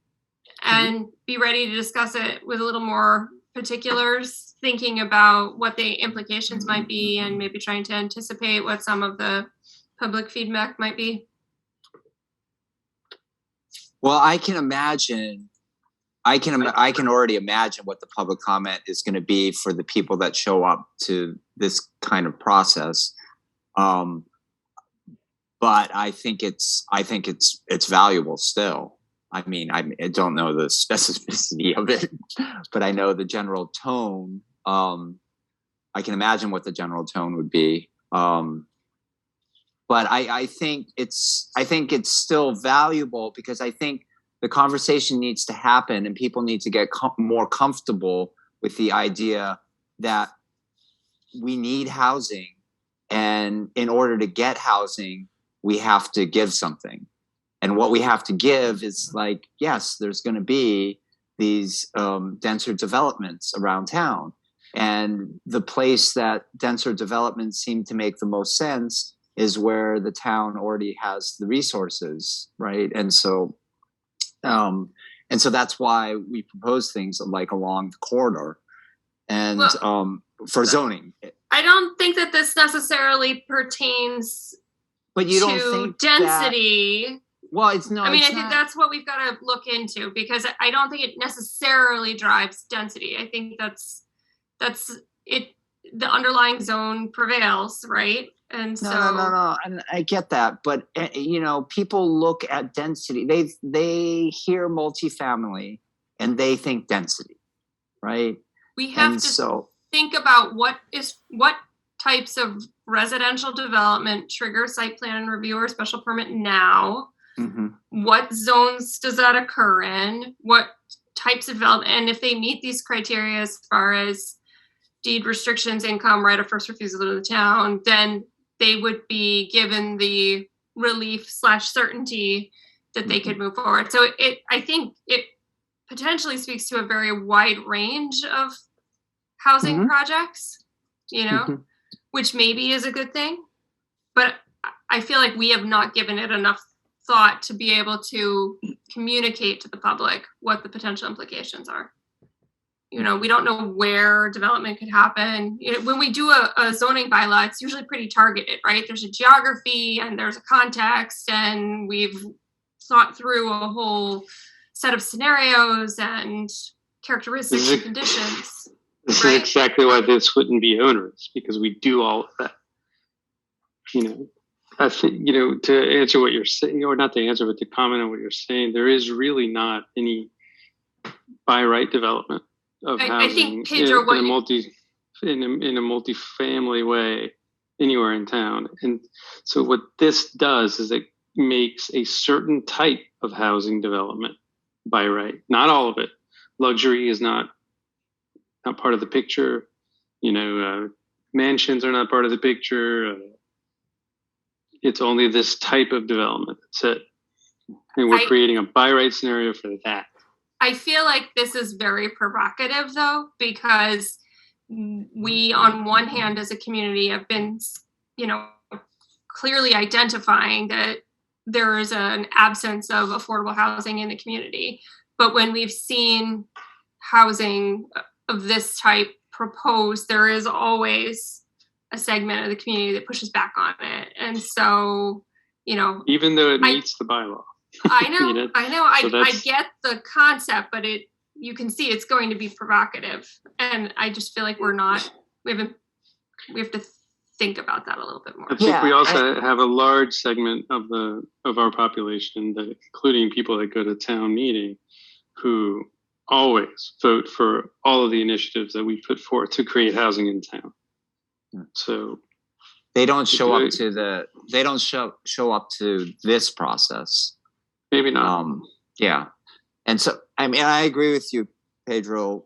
and be ready to discuss it with a little more particulars, thinking about what the implications might be and maybe trying to anticipate what some of the public feedback might be? Well, I can already imagine what the public comment is going to be for the people that show up to this kind of process. But I think it's valuable still. I mean, I don't know the specificity of it, but I know the general tone. I can imagine what the general tone would be. But I think it's still valuable, because I think the conversation needs to happen and people need to get more comfortable with the idea that we need housing, and in order to get housing, we have to give something. And what we have to give is like, yes, there's going to be these denser developments around town. And the place that denser developments seem to make the most sense is where the town already has the resources, right? And so that's why we propose things like along the corridor and for zoning. I don't think that this necessarily pertains but you to don't think density. Well, it's no. I mean, it's I think not. that's what we've got to look into, because I don't think it necessarily drives density. I think that's it. The underlying zone prevails, right? And No. And I get that, but people look at density. They hear multifamily and they think density, right? We have to think about what types of residential development trigger site plan review or special permit now. Mm-hmm. What zones does that occur in? What types of development? And if they meet these criteria as far as deed restrictions, income, right of first refusal to the town, then they would be given the relief / certainty that they could move forward. So I think it potentially speaks to a very wide range of housing projects, which maybe is a good thing. But I feel like we have not given it enough thought to be able to communicate to the public what the potential implications are. We don't know where development could happen. When we do a zoning bylaw, it's usually pretty targeted, right? There's a geography and there's a context, and we've thought through a whole set of scenarios and characteristics and conditions. This is exactly why this wouldn't be onerous, because we do all of that. I think, to answer what you're saying, or not to answer, but to comment on what you're saying, there is really not any by right development of housing I think, Pedro, in a multifamily way anywhere in town. And so what this does is it makes a certain type of housing development by right, not all of it. Luxury is not part of the picture. Mansions are not part of the picture. It's only this type of development. That's it. And we're creating a by right scenario for that. I feel like this is very provocative, though, because we, on one hand, as a community, have been, clearly identifying that there is an absence of affordable housing in the community. But when we've seen housing of this type proposed, there is always a segment of the community that pushes back on it. And so, even though it meets the bylaw. I know. I get the concept, but you can see it's going to be provocative. And I just feel like we have to think about that a little bit more. I think we also have a large segment of our population, including people that go to town meeting, who always vote for all of the initiatives that we put forth to create housing in town. So they don't show up to this process. Maybe not. Yeah. And so, I agree with you, Pedro.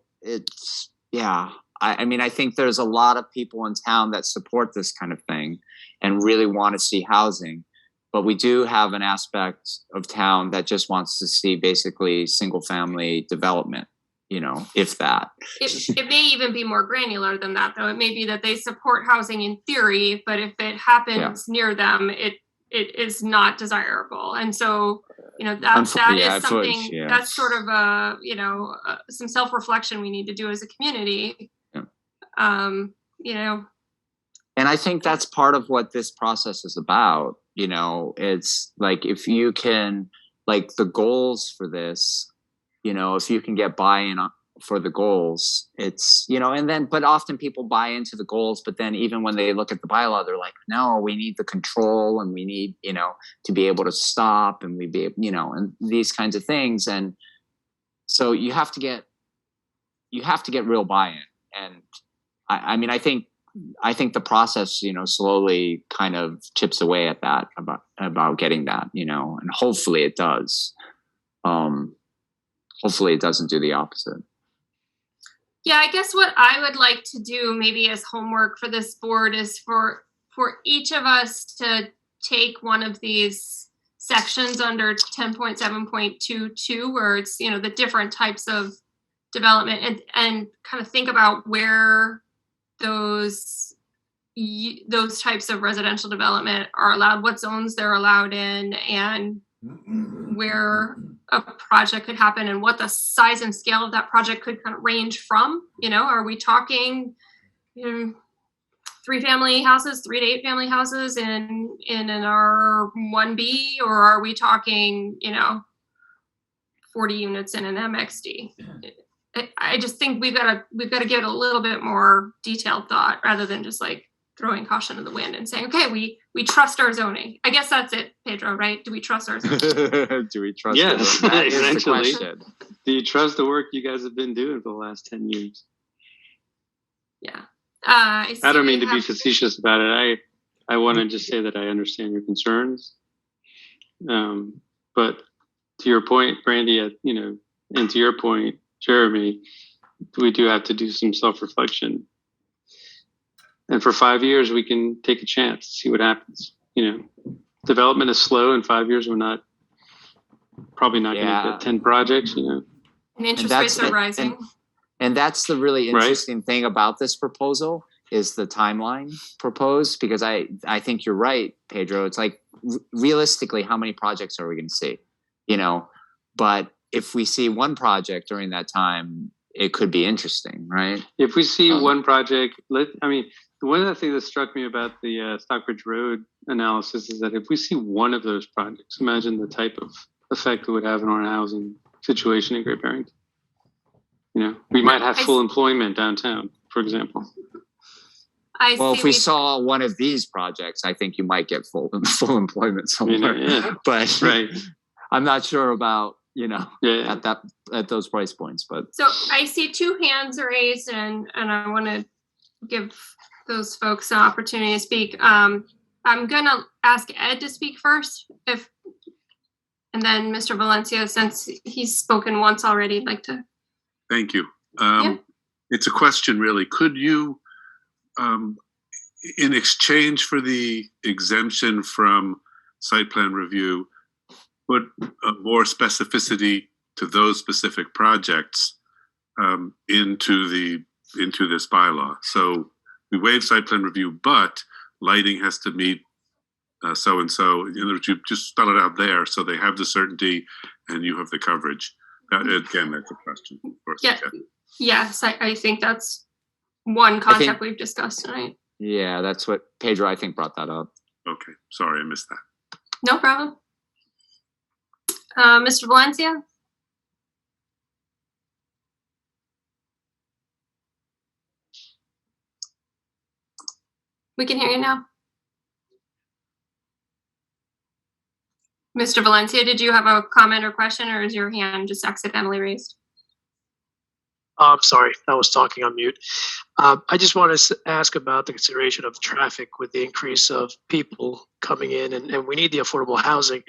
I think there's a lot of people in town that support this kind of thing and really want to see housing. But we do have an aspect of town that just wants to see basically single family development, if that. It may even be more granular than that, though. It may be that they support housing in theory, but if it happens near them, it is not desirable. And so, that is something that's sort of some self-reflection we need to do as a community. And I think that's part of what this process is about. It's like, if you can, like, the goals for this, if you can get buy-in for the goals, it's, but often people buy into the goals, but then even when they look at the bylaw, they're like, no, we need the control, and we need, to be able to stop, and and these kinds of things. And so you have to get real buy-in. And I think the process, slowly kind of chips away at that, about getting that, and hopefully it does. Hopefully it doesn't do the opposite. Yeah, I guess what I would like to do maybe as homework for this board is for each of us to take one of these sections under 10.7.22 where it's, the different types of development and kind of think about where those types of residential development are allowed, what zones they're allowed in, and where a project could happen and what the size and scale of that project could kind of range from. Are we talking 3-family houses, 3 to 8 family houses in an R1B, or are we talking 40 units in an MXD? I just think we've got to give it a little bit more detailed thought rather than just like throwing caution to the wind and saying, okay, we trust our zoning. I guess that's it, Pedro, right? Do we trust our zoning? Do we trust? Yes, that is the essentially. question. Do you trust the work you guys have been doing for the last 10 years? Yeah. I don't mean to be facetious about it. I want to just say that I understand your concerns. But to your point, Brandy, and to your point, Jeremy, we do have to do some self-reflection. And for 5 years, we can take a chance, see what happens. Development is slow. In 5 years, we're probably not going to get 10 projects, And interest rates are rising. And that's the really interesting thing about this proposal is the timeline proposed, because I think you're right, Pedro. It's like realistically, how many projects are we going to see? But if we see one project during that time, it could be interesting, right? If we see one project, one of the things that struck me about the Stockbridge Road analysis is that if we see one of those projects, imagine the type of effect it would have on our housing situation in Great Barrington. We might have full employment downtown, for example. If we saw one of these projects, I think you might get full employment somewhere. But I'm not sure about at those price points. But so I see 2 hands raised, and I want to give those folks an opportunity to speak. I'm gonna ask Ed to speak first, and then Mr. Valencia, since he's spoken once already, I'd like to. Thank you. It's a question, really. Could you, in exchange for the exemption from site plan review, put more specificity to those specific projects into this bylaw? So we waive site plan review, but lighting has to meet so and so. In other words, you just spell it out there so they have the certainty and you have the coverage. Again, that's a question. Yes, I think that's one concept we've discussed tonight. Yeah, that's what Pedro, I think, brought that up. Okay, sorry, I missed that. No problem. Mr. Valencia? We can hear you now. Mr. Valencia, did you have a comment or question, or is your hand just accidentally raised? I'm sorry, I was talking on mute. I just want to ask about the consideration of traffic with the increase of people coming in, and we need the affordable housing.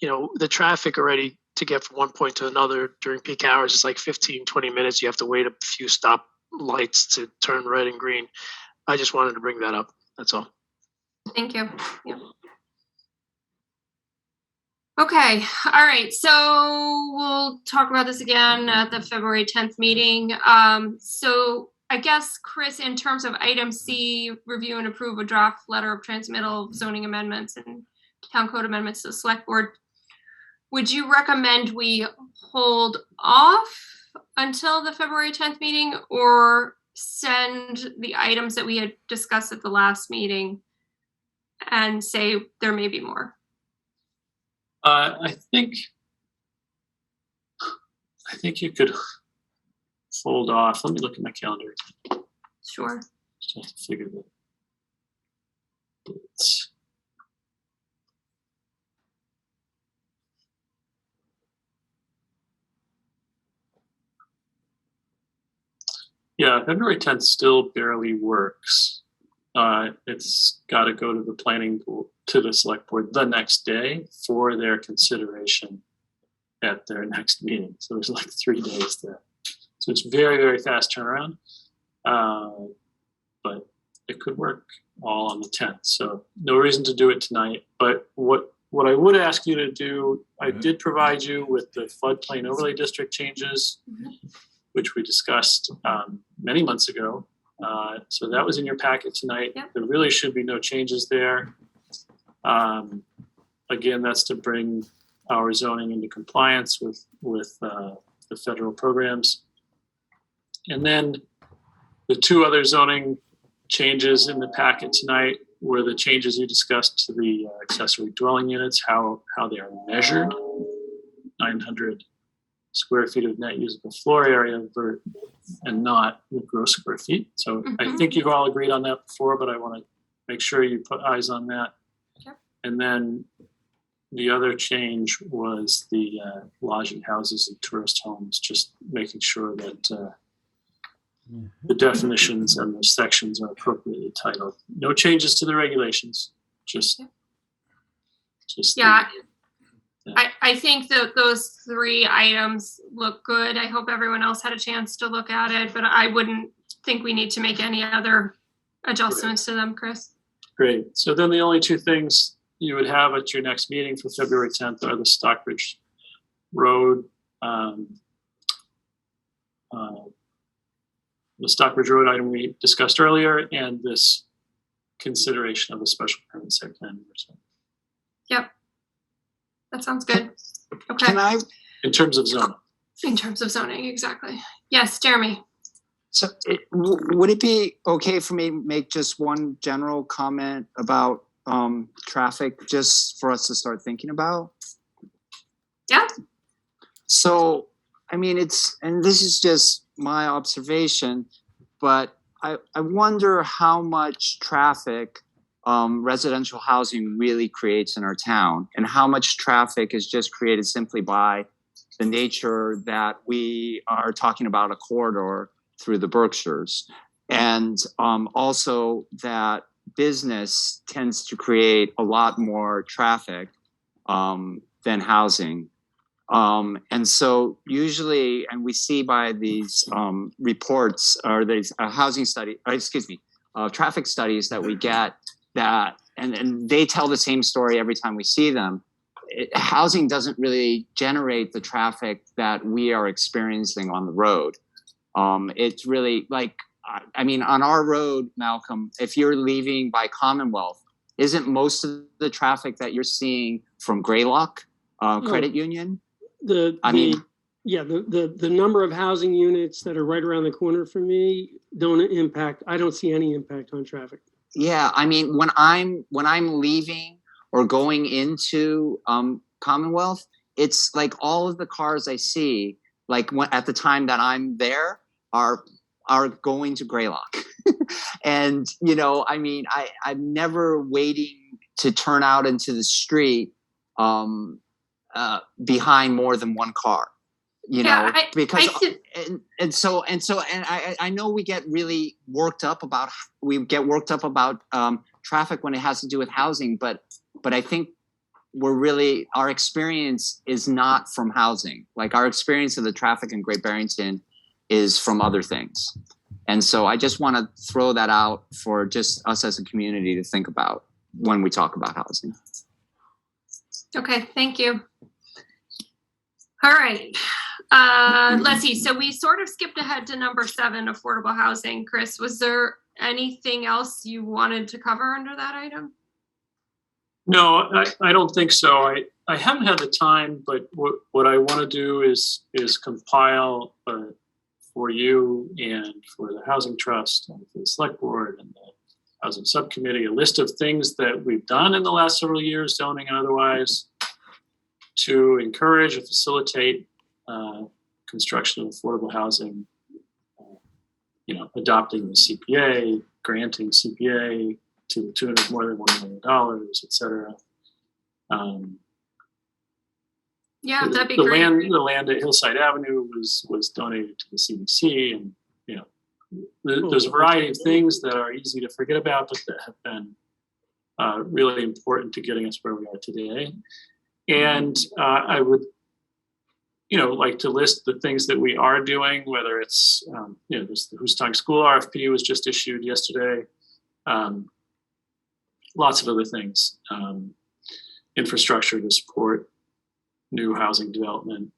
The traffic already to get from one point to another during peak hours is like 15, 20 minutes. You have to wait a few stop lights to turn red and green. I just wanted to bring that up. That's all. Thank you. Yeah. Okay, all right, so we'll talk about this again at the February 10th meeting. So I guess, Chris, in terms of item C, review and approve a draft letter of transmittal of zoning amendments and town code amendments to the select board, would you recommend we hold off until the February 10th meeting, or send the items that we had discussed at the last meeting and say there may be more? I think you could hold off. Let me look at my calendar. Sure. Just have to figure the dates. Yeah, February 10th still barely works. It's got to go to the planning board, to the select board the next day for their consideration at their next meeting. So there's like 3 days there. So it's very, very fast turnaround. But it could work all on the 10th. So no reason to do it tonight. But what I would ask you to do, I did provide you with the floodplain overlay district changes, which we discussed many months ago. So that was in your packet tonight. Yep. There really should be no changes there. Again, that's to bring our zoning into compliance with the federal programs. And then the two other zoning changes in the packet tonight were the changes you discussed to the accessory dwelling units, how they are measured, 900 square feet of net usable floor area and not the gross square feet. So I think you've all agreed on that before, but I want to make sure you put eyes on that. Yep. And then the other change was the lodging houses and tourist homes, just making sure that the definitions and the sections are appropriately titled. No changes to the regulations, just yeah. I think that those three items look good. I hope everyone else had a chance to look at it, but I wouldn't think we need to make any other adjustments to them, Chris. Great. So then the only two things you would have at your next meeting for February 10th are the Stockbridge Road, the Stockbridge Road item we discussed earlier, and this consideration of a special permit site plan. Yep. That sounds good. Okay. Can I? In terms of zoning. In terms of zoning, exactly. Yes, Jeremy. So would it be okay for me to make just one general comment about traffic, just for us to start thinking about? Yeah. So, I mean, and this is just my observation, but I wonder how much traffic residential housing really creates in our town, and how much traffic is just created simply by the nature that we are talking about a corridor through the Berkshires. And also that business tends to create a lot more traffic than housing. And so usually, and we see by these reports or these traffic studies that we get that, and they tell the same story every time we see them. Housing doesn't really generate the traffic that we are experiencing on the road. It's really like, I mean, on our road, Malcolm, if you're leaving by Commonwealth, isn't most of the traffic that you're seeing from Greylock Credit Union? The number of housing units that are right around the corner from me I don't see any impact on traffic. Yeah, I mean, when I'm leaving or going into Commonwealth, it's like all of the cars I see, like at the time that I'm there, are going to Greylock. And, you know, I mean, I'm never waiting to turn out into the street behind more than one car, you know, because I know we get really worked up about traffic when it has to do with housing, but I think our experience is not from housing. Like, our experience of the traffic in Great Barrington is from other things. And so I just want to throw that out for just us as a community to think about when we talk about housing. Okay, thank you. All right. Let's see. So we sort of skipped ahead to number 7, affordable housing. Chris, was there anything else you wanted to cover under that item? No, I don't think so. I haven't had the time, but what I want to do is compile for you and for the Housing Trust and for the Select Board and the Housing Subcommittee a list of things that we've done in the last several years, zoning and otherwise, to encourage and facilitate construction of affordable housing, adopting the CPA, granting CPA to the tune of more than $1 million, et cetera. Yeah, that'd be great. The land at Hillside Avenue was donated to the CDC, and there's a variety of things that are easy to forget about, but that have been really important to getting us where we are today. And I would, like to list the things that we are doing, whether it's, the Houstong School RFP was just issued yesterday. lots of other things, infrastructure to support new housing development,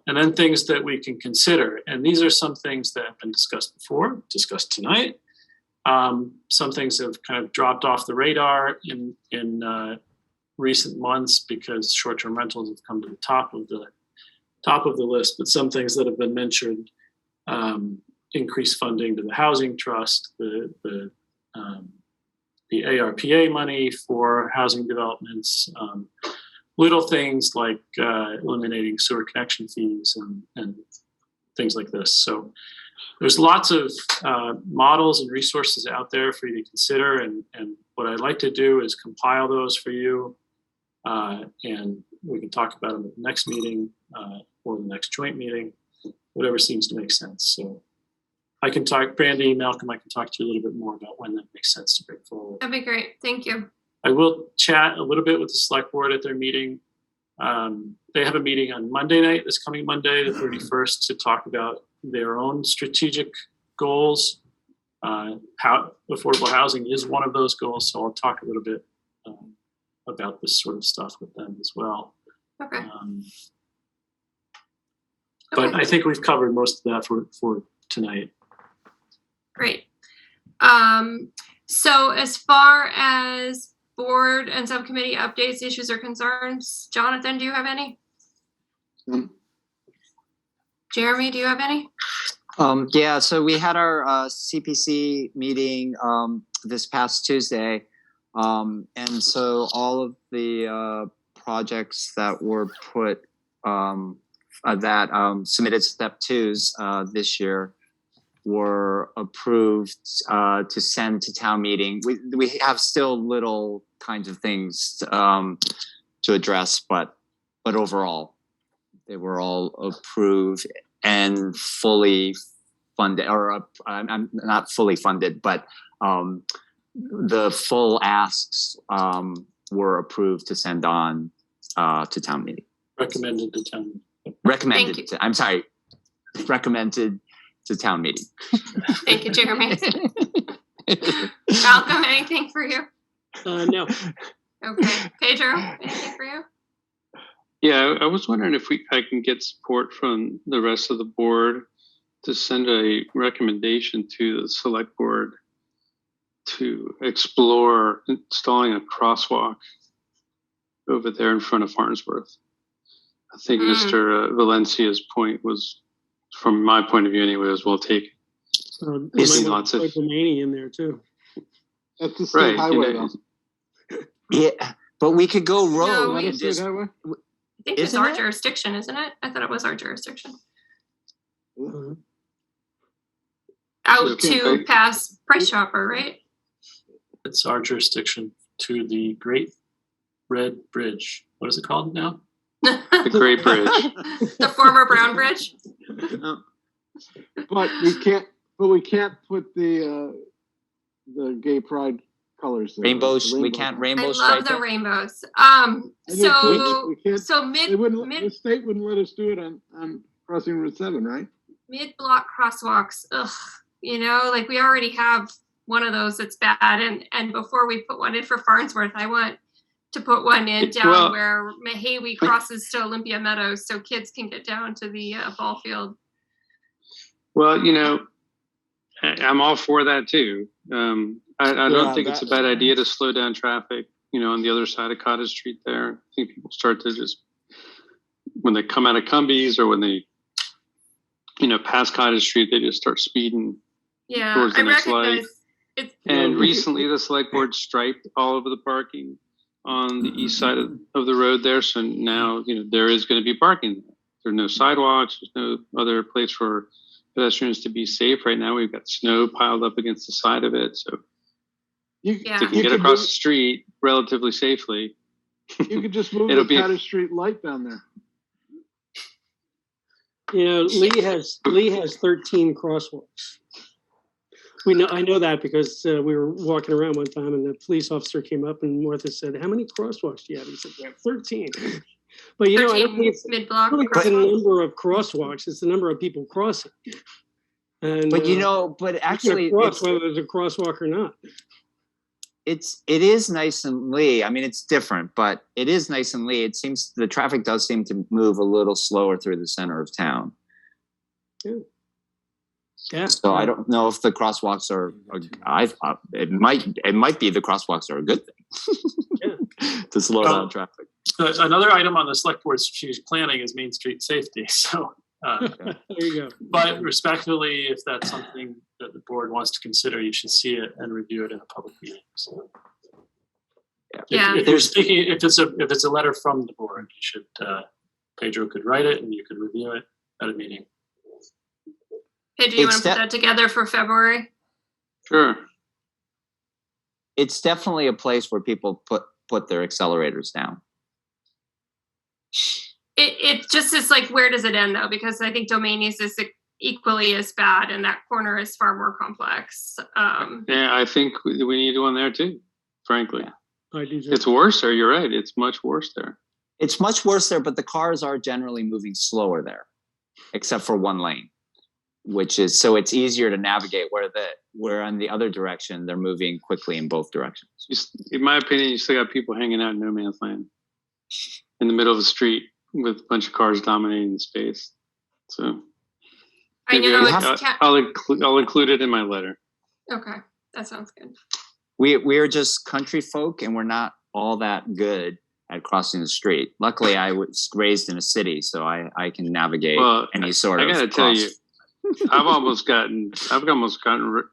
and then things that we can consider. And these are some things that have been discussed before, discussed tonight. Some things have kind of dropped off the radar in recent months because short-term rentals have come to the top of the list. But some things that have been mentioned, increased funding to the housing trust, the ARPA money for housing developments, little things like eliminating sewer connection fees and things like this. So there's lots of models and resources out there for you to consider. And what I'd like to do is compile those for you. And we can talk about them at the next meeting or the next joint meeting, whatever seems to make sense. So I can talk, Brandy, Malcolm, I can talk to you a little bit more about when that makes sense to bring forward. That'd be great. Thank you. I will chat a little bit with the select board at their meeting. They have a meeting on Monday night, this coming Monday, the 31st, to talk about their own strategic goals. How affordable housing is one of those goals. So I'll talk a little bit about this sort of stuff with them as well. Okay. But I think we've covered most of that for tonight. Great. So as far as board and subcommittee updates, issues, or concerns, Jonathan, do you have any? Jeremy, do you have any? Yeah, so we had our CPC meeting this past Tuesday. And so all of the projects that were put submitted step twos this year were approved to send to town meeting. We have still little kinds of things to address, but overall they were all approved and fully funded, or I'm not fully funded, but the full asks were approved to send on to town meeting. Recommended to town meeting. Recommended to town meeting. Thank you, Jeremy. Malcolm, anything for you? No. Okay. Pedro, anything for you? Yeah, I was wondering if I can get support from the rest of the board to send a recommendation to the select board to explore installing a crosswalk over there in front of Farnsworth. I think Mr. Valencia's point was, from my point of view anyway, was well taken. Lots of in there too. That's the state highway. Yeah, but we could go road. No, highway? I think it's our jurisdiction, isn't it? I thought it was our jurisdiction. Out to past Price Chopper, right? It's our jurisdiction to the Great Red Bridge. What is it called now? The Great Bridge. The former Brown Bridge. But we can't put the gay pride colors there. Rainbows. We can't rainbow I stripe love the it? rainbows. The state wouldn't let us do it on crossing Route 7, right? Mid-block crosswalks. Ugh. You know, like we already have one of those that's bad, and before we put one in for Farnsworth, I want to put one in down where Mahawi crosses to Olympia Meadows, so kids can get down to the ball field. Well, you know, I'm all for that too. I don't think it's a bad idea to slow down traffic, you know, on the other side of Cottage Street there. I think people start to just, when they come out of Cumbies or when they, you know, pass Cottage Street, they just start speeding towards the next light. And recently the select board striped all over the parking on the east side of the road there. So now, you know, there is going to be parking. There's no sidewalks. There's no other place for pedestrians to be safe right now. We've got snow piled up against the side of it. So they can get across the street relatively safely. You could just move the Cottage Street light down there. You know, Lee has 13 crosswalks. I know that because we were walking around one time and the police officer came up and Martha said, "How many crosswalks do you have?" He said, "We have 13." But you know, I don't think it's really the number of crosswalks; it's the number of people crossing. And, but you know, but actually, whether there's a crosswalk or not. it is nice and Lee. I mean, it's different, but it is nice and Lee. It seems the traffic does seem to move a little slower through the center of town. Yeah. So I don't know if the crosswalks are. It might be the crosswalks are a good thing to slow down traffic. Another item on the select board strategic planning is Main Street safety. So, there you go. but respectfully, if that's something that the board wants to consider, you should see it and review it in a public meeting. So, if you're speaking, if it's a letter from the board, you should Pedro could write it and you could review it at a meeting. Pedro, you want to put that together for February? Sure. It's definitely a place where people put their accelerators down. It just is like, where does it end though? Because I think Domaines is equally as bad, and that corner is far more complex. Yeah, I think we need one there too. Frankly, it's worse. Or you're right, it's much worse there. It's much worse there, but the cars are generally moving slower there, except for one lane, which is so it's easier to navigate. Where on the other direction they're moving quickly in both directions. In my opinion, you still got people hanging out in no man's land in the middle of the street with a bunch of cars dominating the space. So I know I'll include it in my letter. Okay, that sounds good. We're just country folk, and we're not all that good at crossing the street. Luckily, I was raised in a city, so I can navigate any sort of. I gotta tell you, I've almost gotten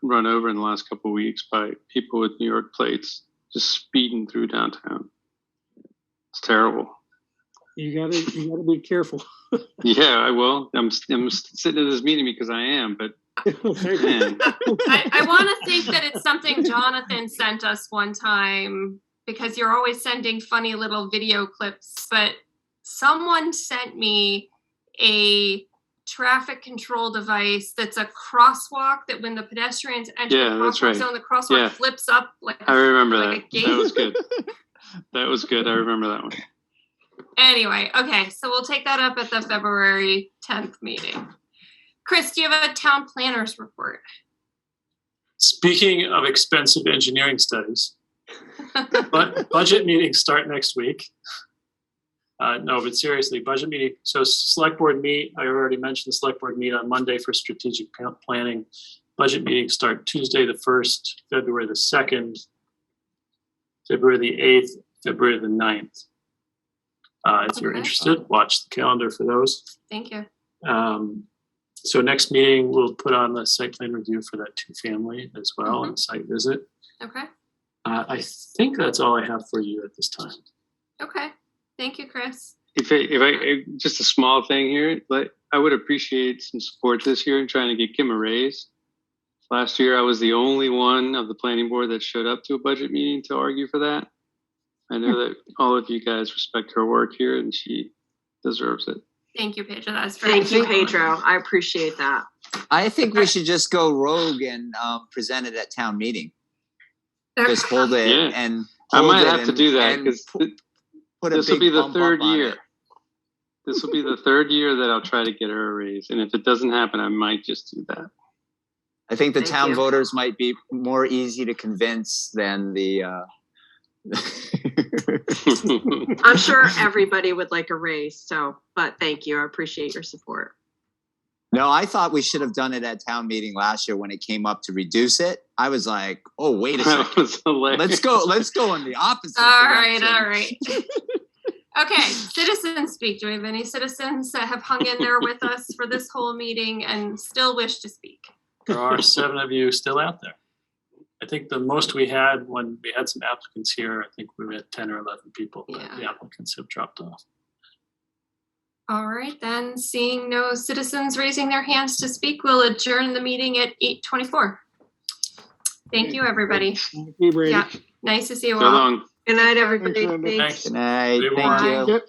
run over in the last couple of weeks by people with New York plates just speeding through downtown. It's terrible. You gotta be careful. Yeah, I will. I'm sitting at this meeting because I am, but man. I want to think that it's something Jonathan sent us one time, because you're always sending funny little video clips, but someone sent me a traffic control device that's a crosswalk that when the pedestrians enter the crosswalk zone, the crosswalk flips up I remember like that. That was good. That was good. I remember that one. Anyway, okay, so we'll take that up at the February 10th meeting. Chris, do you have a town planner's report? Speaking of expensive engineering studies, budget meetings start next week. No, but seriously, budget meeting. So select board meet, I already mentioned the select board meet on Monday for strategic planning. Budget meetings start Tuesday the 1st, February the 2nd, February the 8th, February the 9th. If you're interested, watch the calendar for those. Thank you. So next meeting, we'll put on the site plan review for that 2-family as well, and site visit. Okay. I think that's all I have for you at this time. Okay. Thank you, Chris. If I just a small thing here, I would appreciate some support this year in trying to get Kim a raise. Last year, I was the only one of the planning board that showed up to a budget meeting to argue for that. I know that all of you guys respect her work here, and she deserves it. Thank you, Pedro. That's very Thank you, Pedro. I appreciate that. I think we should just go rogue and present it at town meeting. Just hold it and I might have to do that because this will be the third year. This will be the third year that I'll try to get her a raise, and if it doesn't happen, I might just do that. I think the town voters might be more easy to convince than the. I'm sure everybody would like a raise, but thank you. I appreciate your support. No, I thought we should have done it at town meeting last year when it came up to reduce it. I was like, oh, wait a second. Let's go in the opposite direction. All right. Okay, citizens speak. Do we have any citizens that have hung in there with us for this whole meeting and still wish to speak? There are 7 of you still out there. I think the most we had when we had some applicants here, I think we were at 10 or 11 people, but the applicants have dropped off. All right, then, seeing no citizens raising their hands to speak, we'll adjourn the meeting at 8:24. Thank you, everybody. Thank you, Brady. Yeah, nice to see you all. So long. Good night, everybody. Thanks. Good night. Thank you.